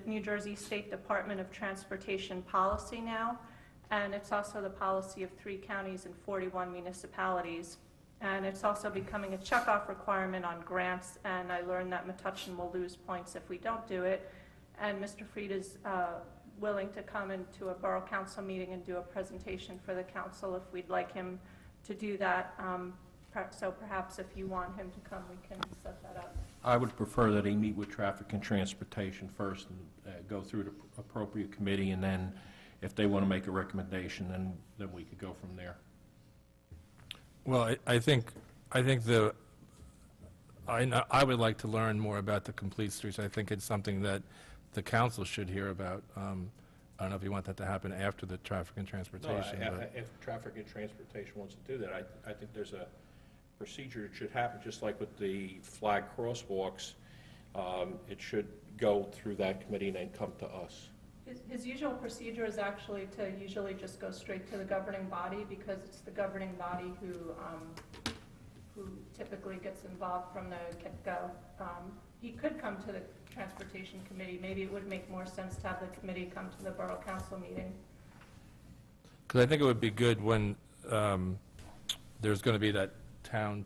New Jersey State Department of Transportation policy now, and it's also the policy of 3 counties and 41 municipalities. And it's also becoming a checkoff requirement on grants, and I learned that Metuchen will lose points if we don't do it. And Mr. Fried is willing to come into a Borough Council meeting and do a presentation for the council if we'd like him to do that. So perhaps if you want him to come, we can set that up. I would prefer that he meet with Traffic and Transportation first and go through the appropriate committee, and then if they want to make a recommendation, then we could go from there. Well, I think I would like to learn more about the complete streets. I think it's something that the council should hear about. I don't know if you want that to happen after the Traffic and Transportation. No, if Traffic and Transportation wants to do that, I think there's a procedure that should happen, just like with the flag crosswalks. It should go through that committee and then come to us. His usual procedure is actually to usually just go straight to the governing body, because it's the governing body who typically gets involved from the get-go. He could come to the Transportation Committee. Maybe it would make more sense to have the committee come to the Borough Council meeting. Because I think it would be good when there's going to be that town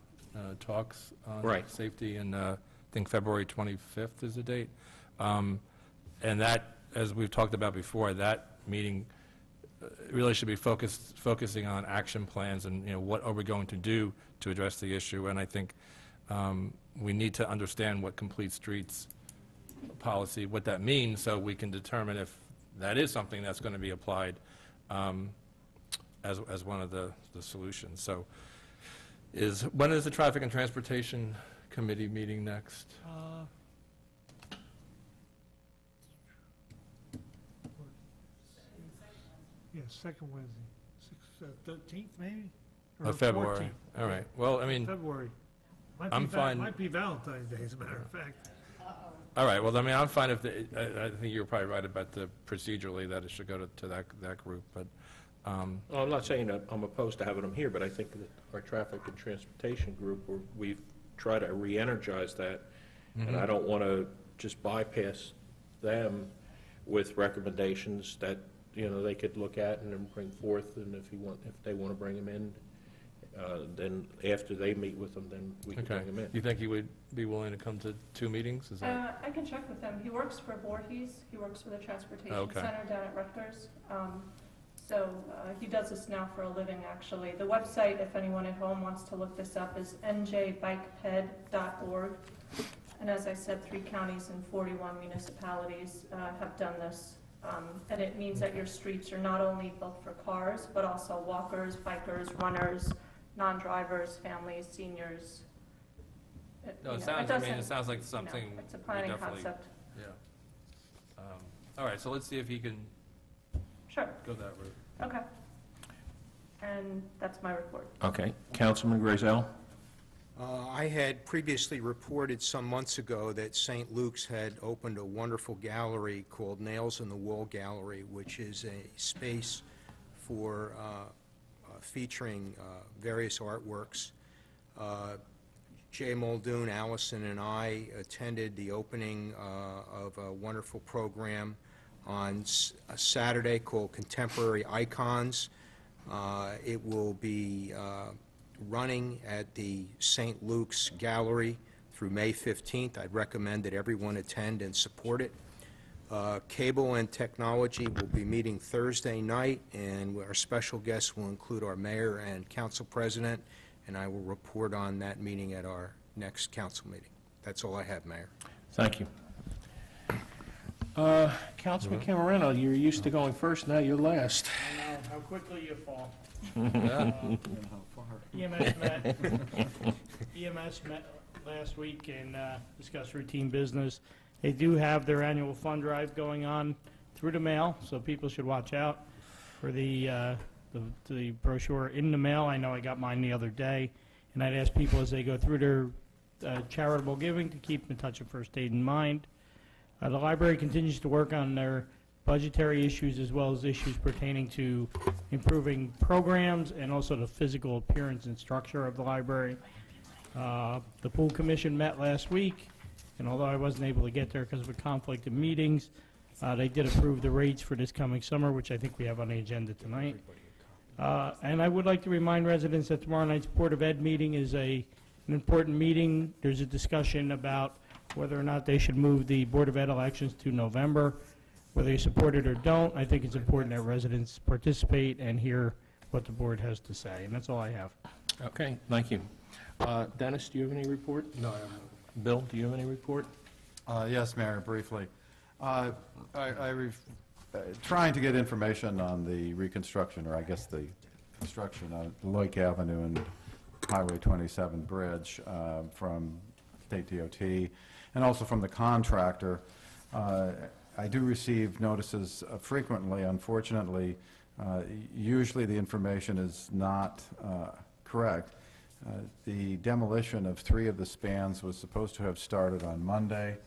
talks on safety, and I think February 25th is the date. And that, as we've talked about before, that meeting really should be focusing on action plans and, what are we going to do to address the issue. And I think we need to understand what complete streets policy, what that means, so we can determine if that is something that's going to be applied as one of the solutions. So when is the Traffic and Transportation Committee meeting next? Yeah, second Wednesday, 13th maybe? Or Of February. 14th. All right. Well, I mean, February. I'm fine. Might be Valentine's Day, as a matter of fact. all right. Well, I mean, I'm fine if I think you're probably right about the procedurally that it should go to that group, but. Well, I'm not saying that I'm opposed to having them here, but I think that our traffic and transportation group, we've tried to re-energize that, and I don't want to just bypass them with recommendations that, you know, they could look at and then bring forth, and if they want to bring them in, then after they meet with them, then we can bring them in. You think he would be willing to come to 2 meetings? Is that? I can check with him. He works for Voorhees. He works for the Transportation Okay. Center down at Rutgers. So he does this now for a living, actually. The website, if anyone at home wants to look this up, is njbikeped.org. And as I said, 3 counties and 41 municipalities have done this. And it means that your streets are not only built for cars, but also walkers, bikers, runners, non-drivers, families, seniors. No, it sounds like something. It's a planning concept. Yeah. All right, so let's see if he can Sure. go that route. Okay. And that's my report. Okay. Councilman Griselle? I had previously reported some months ago that St. Luke's had opened a wonderful gallery called Nails in the Wall Gallery, which is a space for featuring various artworks. Jay Muldoon, Allison, and I attended the opening of a wonderful program on a Saturday called Contemporary Icons. It will be running at the St. Luke's Gallery through May 15th. I'd recommend that everyone attend and support it. Cable and Technology will be meeting Thursday night, and our special guests will include our mayor and council president, and I will report on that meeting at our next council meeting. That's all I have, Mayor. Thank you. Councilman Camarena, you're used to going first, now you're last. I know how quickly you fall. EMS met last week and discussed routine business. They do have their annual fund drive going on through the mail, so people should watch out for the brochure in the mail. I know I got mine the other day, and I'd ask people as they go through their charitable giving to keep in touch with First Aid in mind. The library continues to work on their budgetary issues as well as issues pertaining to improving programs and also the physical appearance and structure of the library. The pool commission met last week, and although I wasn't able to get there because of a conflict in meetings, they did approve the rates for this coming summer, which I think we have on the agenda tonight. And I would like to remind residents that tomorrow night's Board of Ed meeting is an important meeting. There's a discussion about whether or not they should move the Board of Ed elections to November. Whether you support it or don't, I think it's important that residents participate and hear what the board has to say, and that's all I have. Okay, thank you. Dennis, do you have any report? No, I haven't. Bill, do you have any report? Yes, Mayor, briefly. Trying to get information on the reconstruction, or I guess the construction on Lake Avenue and Highway 27 bridge from State DOT, and also from the contractor. I do receive notices frequently. Unfortunately, usually the information is not correct. The demolition of 3 of the spans was supposed to have started on Monday.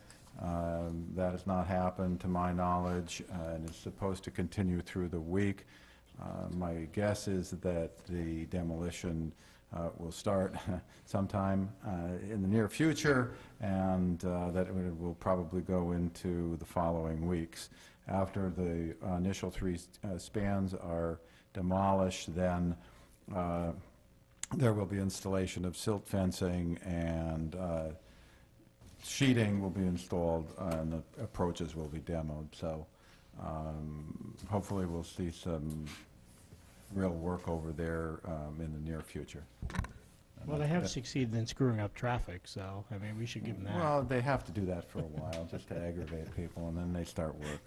That has not happened to my knowledge, and is supposed to continue through the week. My guess is that the demolition will start sometime in the near future, and that it will probably go into the following weeks. After the initial 3 spans are demolished, then there will be installation of silt fencing, and sheeting will be installed, and the approaches will be demoed. So hopefully we'll see some real work over there in the near future. Well, they have succeeded in screwing up traffic, so, I mean, we should give them that. Well, they have to do that for a while, just to aggravate people, and then they start work.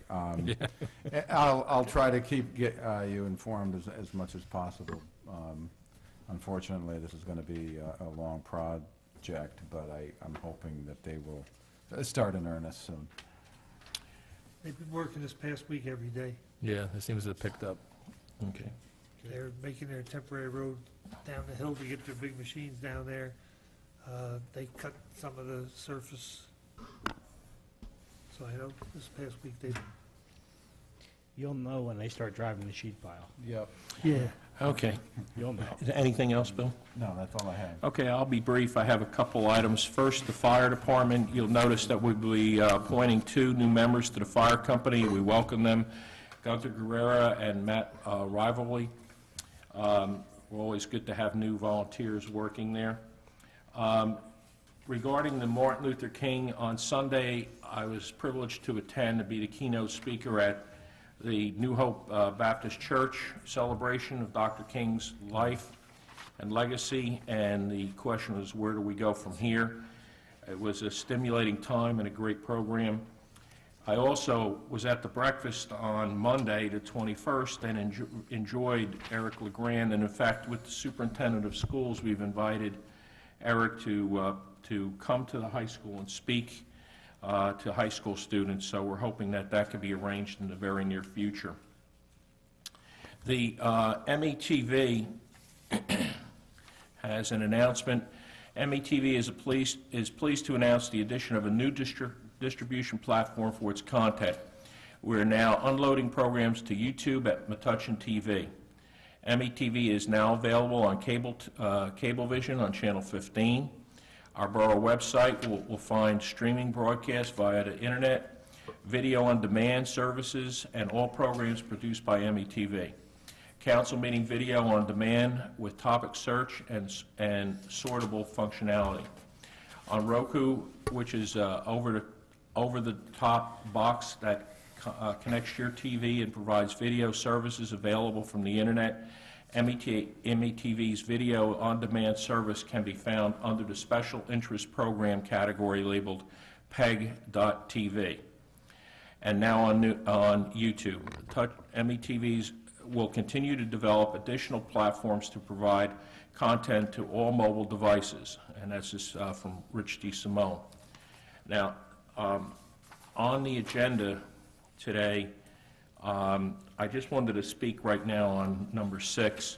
I'll try to keep you informed as much as possible. Unfortunately, this is going to be a long project, but I'm hoping that they will start in earnest soon. They've been working this past week every day. Yeah, it seems to have picked up. Okay. They're making their temporary road down the hill to get their big machines down there. They cut some of the surface. So I know this past week they, You'll know when they start driving the sheet pile. Yep. yeah. Okay. You'll know. Is there anything else, Bill? No, that's all I have. Okay, I'll be brief. I have a couple ivitems. First, the fire department. You'll notice that we'll be appointing 2 new members to the fire company. We welcome them, Gunther Guerrera and Matt Rivalry. Always good to have new volunteers working there. Regarding the Martin Luther King, on Sunday, I was privileged to attend to be the keynote speaker at the New Hope Baptist Church celebration of Dr. King's life and legacy, and the question was, where do we go from here? It was a stimulating time and a great program. I also was at the breakfast on Monday, the 21st, and enjoyed Eric LeGrand, and in fact, with the superintendent of schools, we've invited Eric to come to the high school and speak to high school students, so we're hoping that that could be arranged in the very near future. The METV has an announcement. METV is pleased to announce the addition of a new distribution platform for its content. We're now unloading programs to YouTube at Metuchen TV. METV is now available on Cablevision on Channel 15. Our Borough website will find streaming broadcasts via the internet, video on demand services, and all programs produced by METV. Council meeting video on demand with topic search and sortable functionality. On Roku, which is over-the-top box that connects your TV and provides video services available from the internet, METV's video on-demand service can be found under the Special Interest Program category labeled PEG.TV, and now on YouTube. METV's will continue to develop additional platforms to provide content to all mobile devices, and that's just from Rich DeSimone. Now, on the agenda today, I just wanted to speak right now on number 6.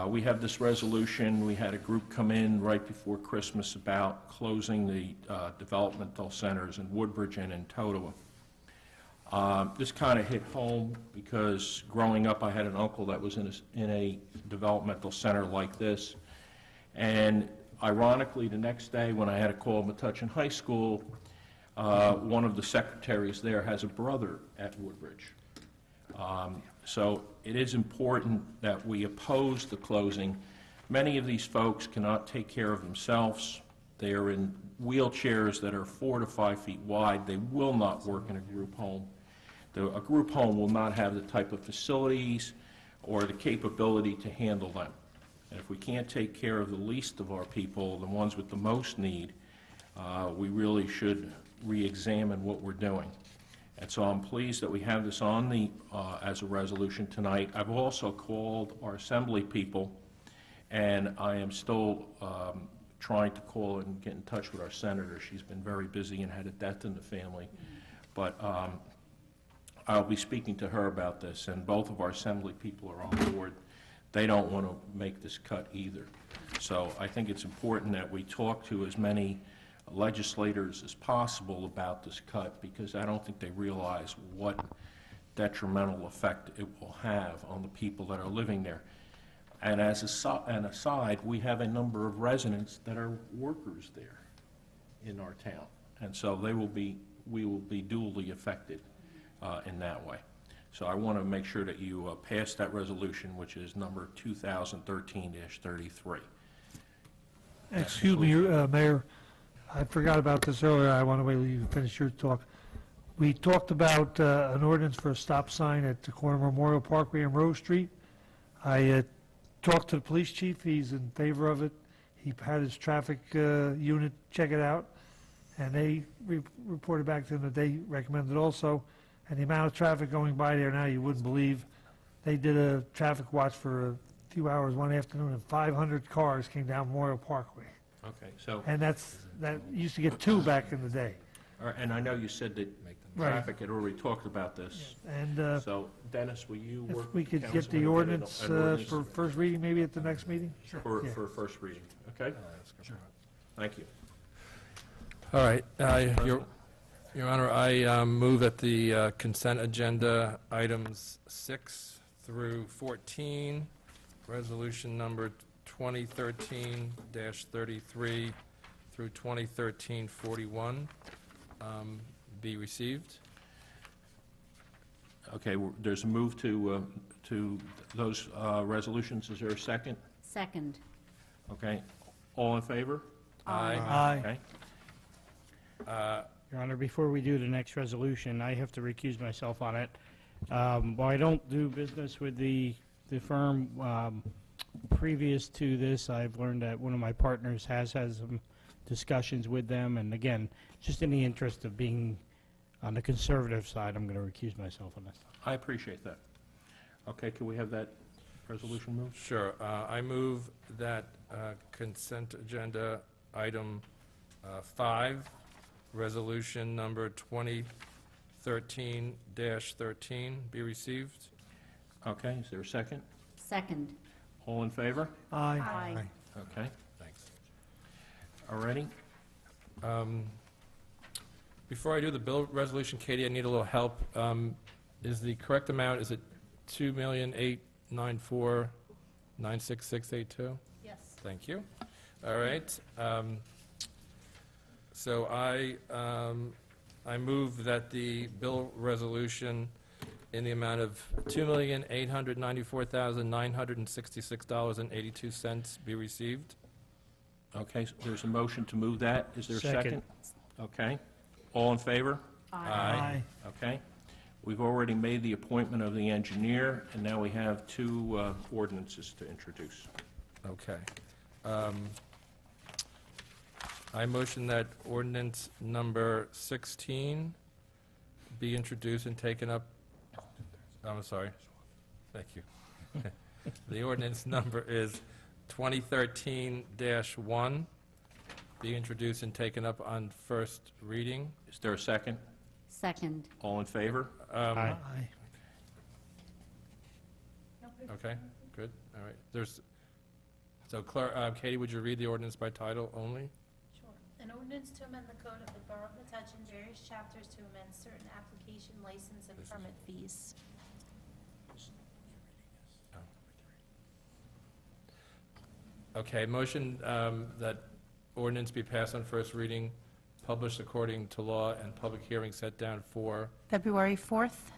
We have this resolution. We had a group come in right before Christmas about closing the developmental centers in Woodbridge and in Totowa. This kind of hit home because growing up I had an uncle that was in a developmental center like this, and ironically the next day when I had a call at Metuchen High School, one of the secretaries there has a brother at Woodbridge. So it is important that we oppose the closing. Many of these folks cannot take care of themselves. They are in wheelchairs that are 4 to 5 feet wide. They will not work in a group home. A group home will not have the type of facilities or the capability to handle them. And if we can't take care of the least of our people, the ones with the most need, we really should re-examine what we're doing. And so I'm pleased that we have this on the as a resolution tonight. I've also called our assembly people, and I am still trying to call and get in touch with our senator. She's been very busy and had a death in the family. But I'll be speaking to her about this, and both of our assembly people are on board. They don't want to make this cut either. So I think it's important that we talk to as many legislators as possible about this cut, because I don't think they realize what detrimental effect it will have on the people that are living there. And as an aside, we have a number of residents that are workers there in our town, and so we will be duly affected in that way. So I want to make sure that you pass that resolution, which is number 2013-33. Excuse me, Mayor, I forgot about this earlier. I want to wait till you finish your talk. We talked about an ordinance for a stop sign at the corner of Memorial Parkway and Rose Street. I talked to the police chief. He's in favor of it. He had his traffic unit check it out, and they reported back to him that they recommended also. And the amount of traffic going by there now, you wouldn't believe. They did a traffic watch for a few hours one afternoon, and 500 cars came down Memorial Parkway. Okay, so. And that used to get 2 back in the day. All right, and I know you said that Right. traffic had already talked about this. And So Dennis, will you work? if we could get Councilman, the and ordinance an ordinance for first reading maybe at the next meeting? For, Yeah. for first reading, okay? Thank you. All right, Your Honor, I move that the consent agenda items 6 through 14, resolution number 2013-33 through 2013-41, be received. Okay, there's a move to those resolutions. Is there a second? Second. Okay, all in favor? Aye. Okay. Your Honor, before we do the next resolution, I have to recuse myself on it. While I don't do business with the firm, previous to this, I've learned that one of my partners has had some discussions with them, and again, just in the interest of being on the conservative side, I'm going to recuse myself on this. I appreciate that. Okay, can we have that resolution moved? Sure. I move that consent agenda item 5, resolution number 2013-13 be received. Okay, is there a second? Second. All in favor? Aye. Aye. Okay, Thanks. all righty. Before I do the bill resolution, Katie, I need a little help. Is the correct amount, is it $2,894,96682? Yes. Thank you. All right. So I move that the bill resolution in the amount of $2,894,966.82 be received. Okay, so there's a motion to move that. Is there a second? Second. Okay. All in favor? Aye. Okay. We've already made the appointment of the engineer, and now we have 2 ordinances to introduce. Okay. I motion that ordinance number 16 be introduced and taken up. I'm sorry. Thank you. The ordinance number is 2013-1, be introduced and taken up on first reading. Is there a second? Second. All in favor? Aye. Okay, good, all right. So Katie, would you read the ordinance by title only? Sure. An ordinance to amend the code of the Borough of Metuchen, various chapters to amend certain application, license, and permit fees. Okay, motion that ordinance be passed on first reading, published according to law, and public hearing set down for. February 4th.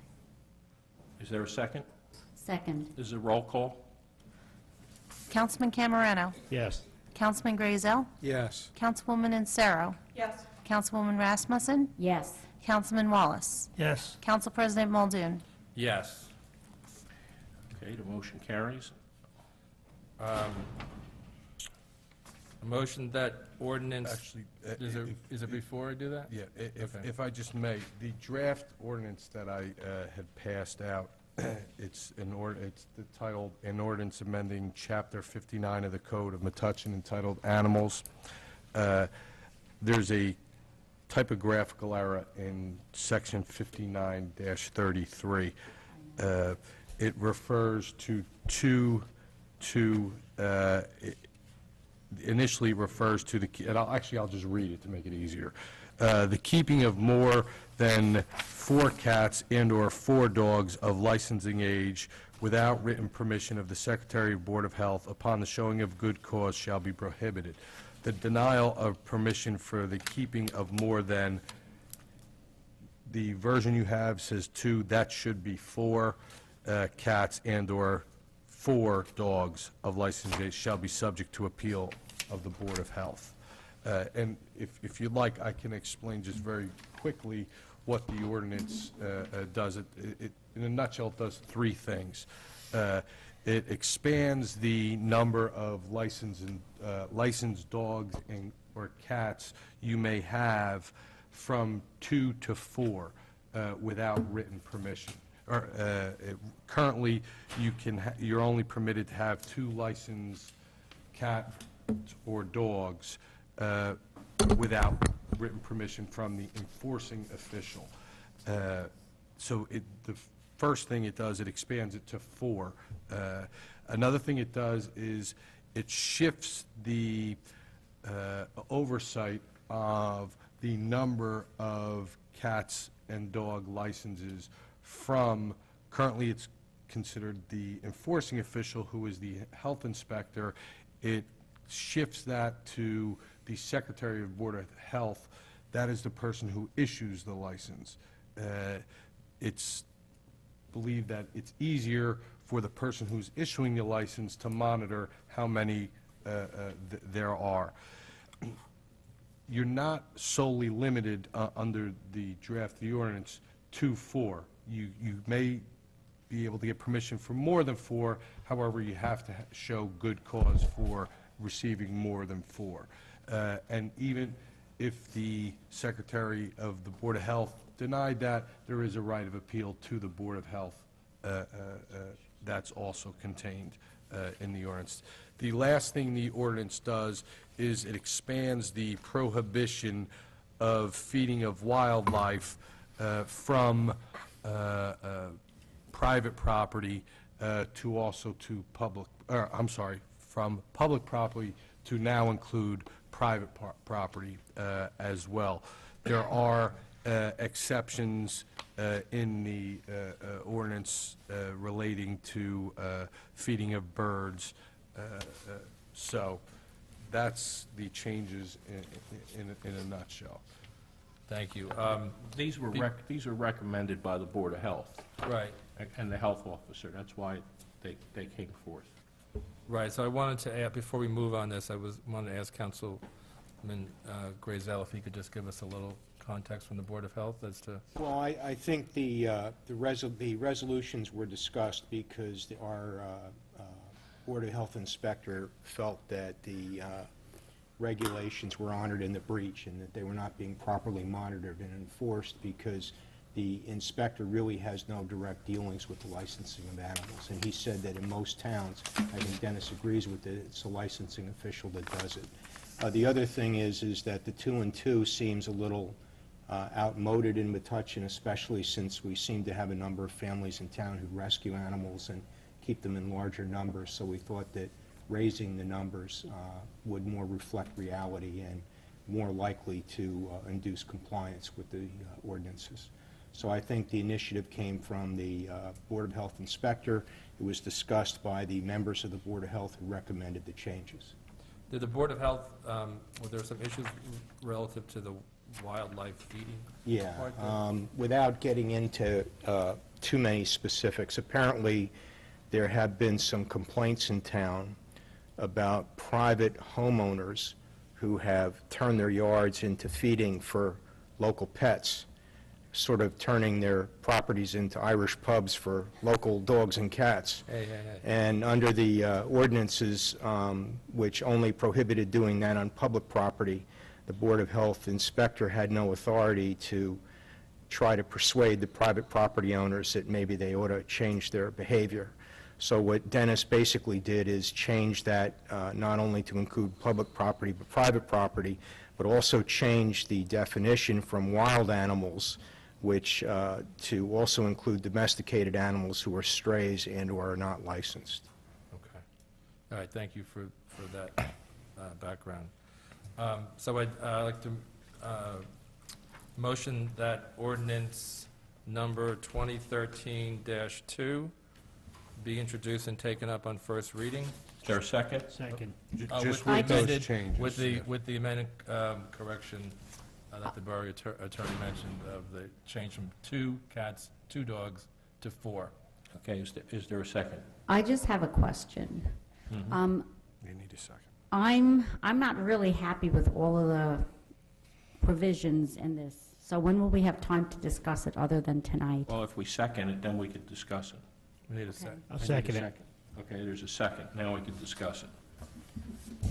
Is there a second? Second. This is a roll call. Councilman Camerano. Yes. Councilman Grazel. Yes. Councilwoman Insero. Yes. Councilwoman Rasmussen. Yes. Councilman Wallace. Yes. Council President Muldoon. Yes. Okay, the motion carries. A motion that ordinance. Actually, Is it before I do that? Yeah, Okay. if I just may, the draft ordinance that I had passed out, it's titled, "An Ordinance Amending Chapter 59 of the Code of Metuchen entitled Animals." There's a typographical error in Section 59-33. It refers to initially refers to and I'll just read it to make it easier. The keeping of more than 4 cats and/or 4 dogs of licensing age without written permission of the Secretary of Board of Health upon the showing of good cause shall be prohibited. The denial of permission for the keeping of more than, the version you have says 2, that should be 4 cats and/or 4 dogs of licensing age shall be subject to appeal of the Board of Health. And if you'd like, I can explain just very quickly what the ordinance does. In a nutshell, it does 3 things. It expands the number of licensed dogs or cats you may have from 2 to 4 without written permission. Currently, you're only permitted to have 2 licensed cats or dogs without written permission from the enforcing official. So the first thing it does, it expands it to 4. Another thing it does is it shifts the oversight of the number of cats and dog licenses from, currently it's considered the enforcing official, who is the health inspector. It shifts that to the Secretary of Board of Health. That is the person who issues the license. It's believed that it's easier for the person who's issuing the license to monitor how many there are. You're not solely limited under the draft of the ordinance to 4. You may be able to get permission for more than 4. However, you have to show good cause for receiving more than 4. And even if the Secretary of the Board of Health denied that, there is a right of appeal to the Board of Health. That's also contained in the ordinance. The last thing the ordinance does is it expands the prohibition of feeding of wildlife from private property to also to public, from public property to now include private property as well. There are exceptions in the ordinance relating to feeding of birds. So that's the changes in a nutshell. Thank you. These are recommended by the Board of Health. Right. And the health officer. That's why they came forth. Right, so I wanted to add, before we move on this, wanted to ask Councilman Grazel if he could just give us a little context from the Board of Health as to... Well, I think the resolutions were discussed because our Board of Health inspector felt that the regulations were honored in the breach and that they were not being properly monitored and enforced because the inspector really has no direct dealings with the licensing of animals. And he said that in most towns, I think Dennis agrees with it, it's a licensing official that does it. The other thing is that the 2 and 2 seems a little outmoded in Metuchen, especially since we seem to have a number of families in town who rescue animals and keep them in larger numbers. So we thought that raising the numbers would more reflect reality and more likely to induce compliance with the ordinances. So I think the initiative came from the Board of Health inspector. It was discussed by the members of the Board of Health who recommended the changes. Did the Board of Health, were there some issues relative to the wildlife feeding? Yeah, without getting into too many specifics, apparently there have been some complaints in town about private homeowners who have turned their yards into feeding for local pets, sort of turning their properties into Irish pubs for local dogs and cats. Hey. And under the ordinances, which only prohibited doing that on public property, the Board of Health inspector had no authority to try to persuade the private property owners that maybe they ought to change their behavior. So what Dennis basically did is change that not only to include public property but private property, but also change the definition from wild animals, which to also include domesticated animals who are strays and or are not licensed. Okay. All right, thank you for that background. So I'd like to motion that ordinance number 2013-2 be introduced and taken up on first reading. Is there a second? Second. Just with with those changes. With the amended correction that the borough attorney mentioned of the change from 2 cats, 2 dogs to 4. Okay, is there a second? I just have a question. You need a second. I'm not really happy with all of the provisions in this. So when will we have time to discuss it other than tonight? Well, if we second it, then we could discuss it. We need a second. I'll second it. Okay, there's a second. Now we can discuss it.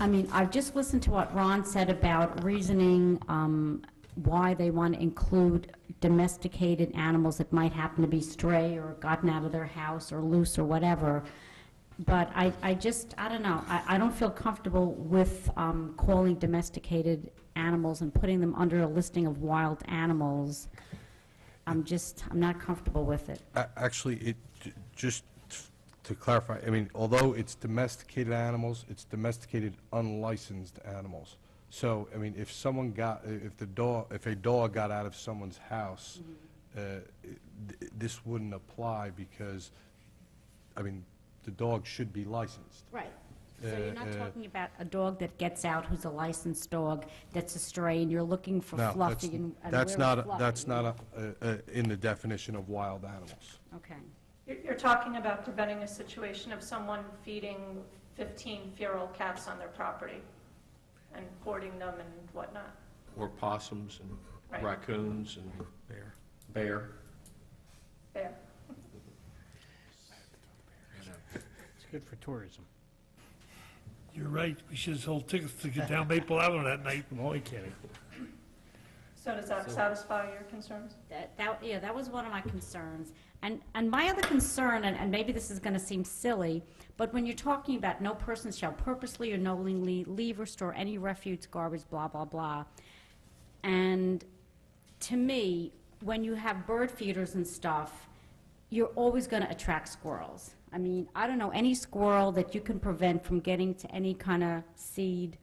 I mean, I've just listened to what Ron said about reasoning why they want to include domesticated animals that might happen to be stray or gotten out of their house or loose or whatever. But I don't know. I don't feel comfortable with calling domesticated animals and putting them under a listing of wild animals, I'm not comfortable with it. Actually, just to clarify, I mean, although it's domesticated animals, it's domesticated unlicensed animals. So, I mean, if a dog got out of someone's house, this wouldn't apply because, I mean, the dog should be licensed. Right. So you're not talking about a dog that gets out who's a licensed dog that's a stray, and you're looking for No, Fluffy and that's where's not, Fluffy? that's not in the definition of wild animals. Okay. You're talking about preventing a situation of someone feeding 15 feral cats on their property and hoarding them and whatnot. Or possums and Right. raccoons and bear. Fair. It's good for tourism. You're right, we should have sold tickets to get down Maple Avenue that night. I'm only kidding. So does that satisfy your concerns? That was one of my concerns. And my other concern, and maybe this is going to seem silly, but when you're talking about no person shall purposely or knowingly leave or store any refuse, garbage, blah, blah, blah, and to me, when you have bird feeders and stuff, you're always going to attract squirrels. I mean, I don't know any squirrel that you can prevent from getting to any kind of seed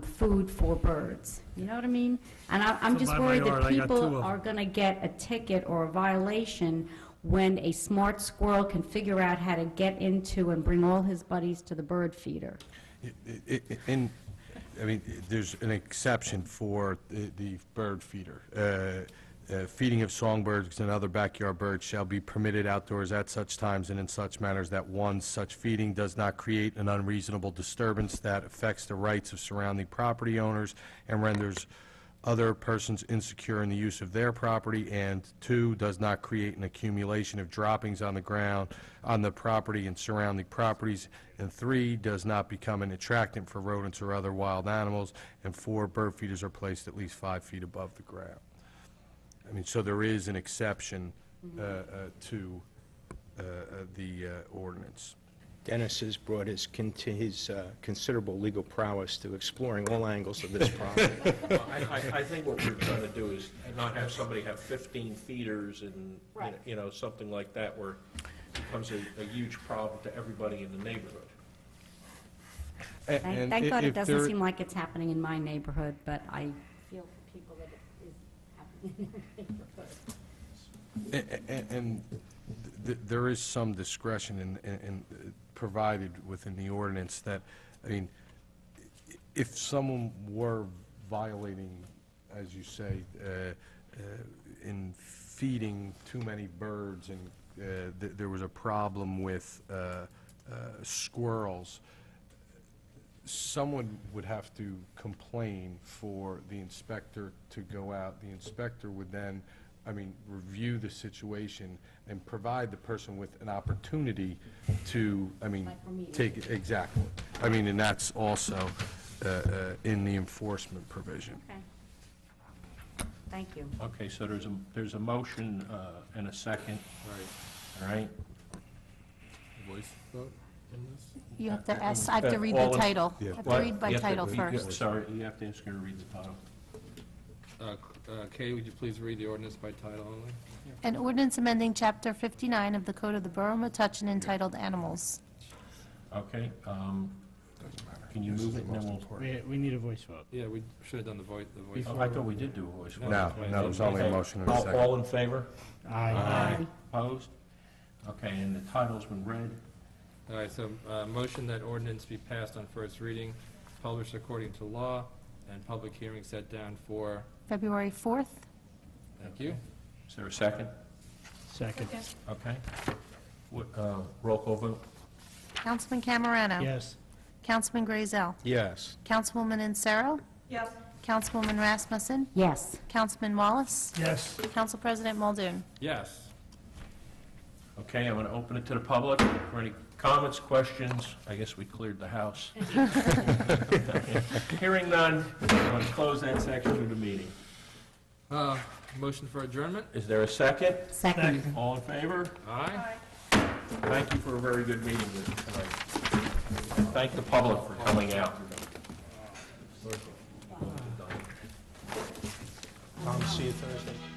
food for birds. You know what I mean? And I'm just worried that people are going to get a ticket or a violation when a smart squirrel can figure out how to get into and bring all his buddies to the bird feeder. I mean, there's an exception for the bird feeder. Feeding of songbirds and other backyard birds shall be permitted outdoors at such times and in such manners that, one, such feeding does not create an unreasonable disturbance that affects the rights of surrounding property owners and renders other persons insecure in the use of their property, and two, does not create an accumulation of droppings on the ground, on the property and surrounding properties, and three, does not become an attractant for rodents or other wild animals, and four, bird feeders are placed at least 5 feet above the ground. I mean, so there is an exception to the ordinance. Dennis has brought his considerable legal prowess to exploring all angles of this problem. Well, I think what we're trying to do is not have somebody have 15 feeders and, you know, something like that where it becomes a huge problem to everybody in the neighborhood. Thank God it doesn't seem like it's happening in my neighborhood, but I feel for people that it is happening in their neighborhood. And there is some discretion in provided within the ordinance that, I mean, if someone were violating, as you say, in feeding too many birds and there was a problem with squirrels, someone would have to complain for the inspector to go out. The inspector would then, I mean, review the situation and provide the person with an opportunity to, I mean, take it, exactly. I mean, and that's also in the enforcement provision. Okay. Thank you. Okay, so there's a motion and a second. All right. Voice vote in this? You have to ask, I have to read the title. I have to read by title You first. Sorry, you have to ask her to read the title. Kay, would you please read the ordinance by title only? An ordinance amending Chapter 59 of the Code of the Borough of Metuchen entitled Animals. Okay, can you move it and then we'll... We need a voice vote. Yeah, we should have done the voice. Oh, I thought we did do a voice vote. No, it was only a motion and a second. All in favor? Aye. Opposed? Okay, and the title's been read. All right, so motion that ordinance be passed on first reading, published according to law, and public hearing set down for... February 4th. Thank you. Is there a second? Second. Okay. Roll call vote? Councilman Camerano. Yes. Councilman Grazel. Yes. Councilwoman Insero. Yes. Councilwoman Rasmussen. Yes. Councilman Wallace. Yes. Council President Muldoon. Yes. Okay, I'm going to open it to the public for any comments, questions. I guess we cleared the house. Hearing none, I'm going to close that section of the meeting. Motion for adjournment? Is there a second? Second. All in favor? Aye. Thank you for a very good meeting tonight. Thank the public for coming out. Tom, see you Thursday.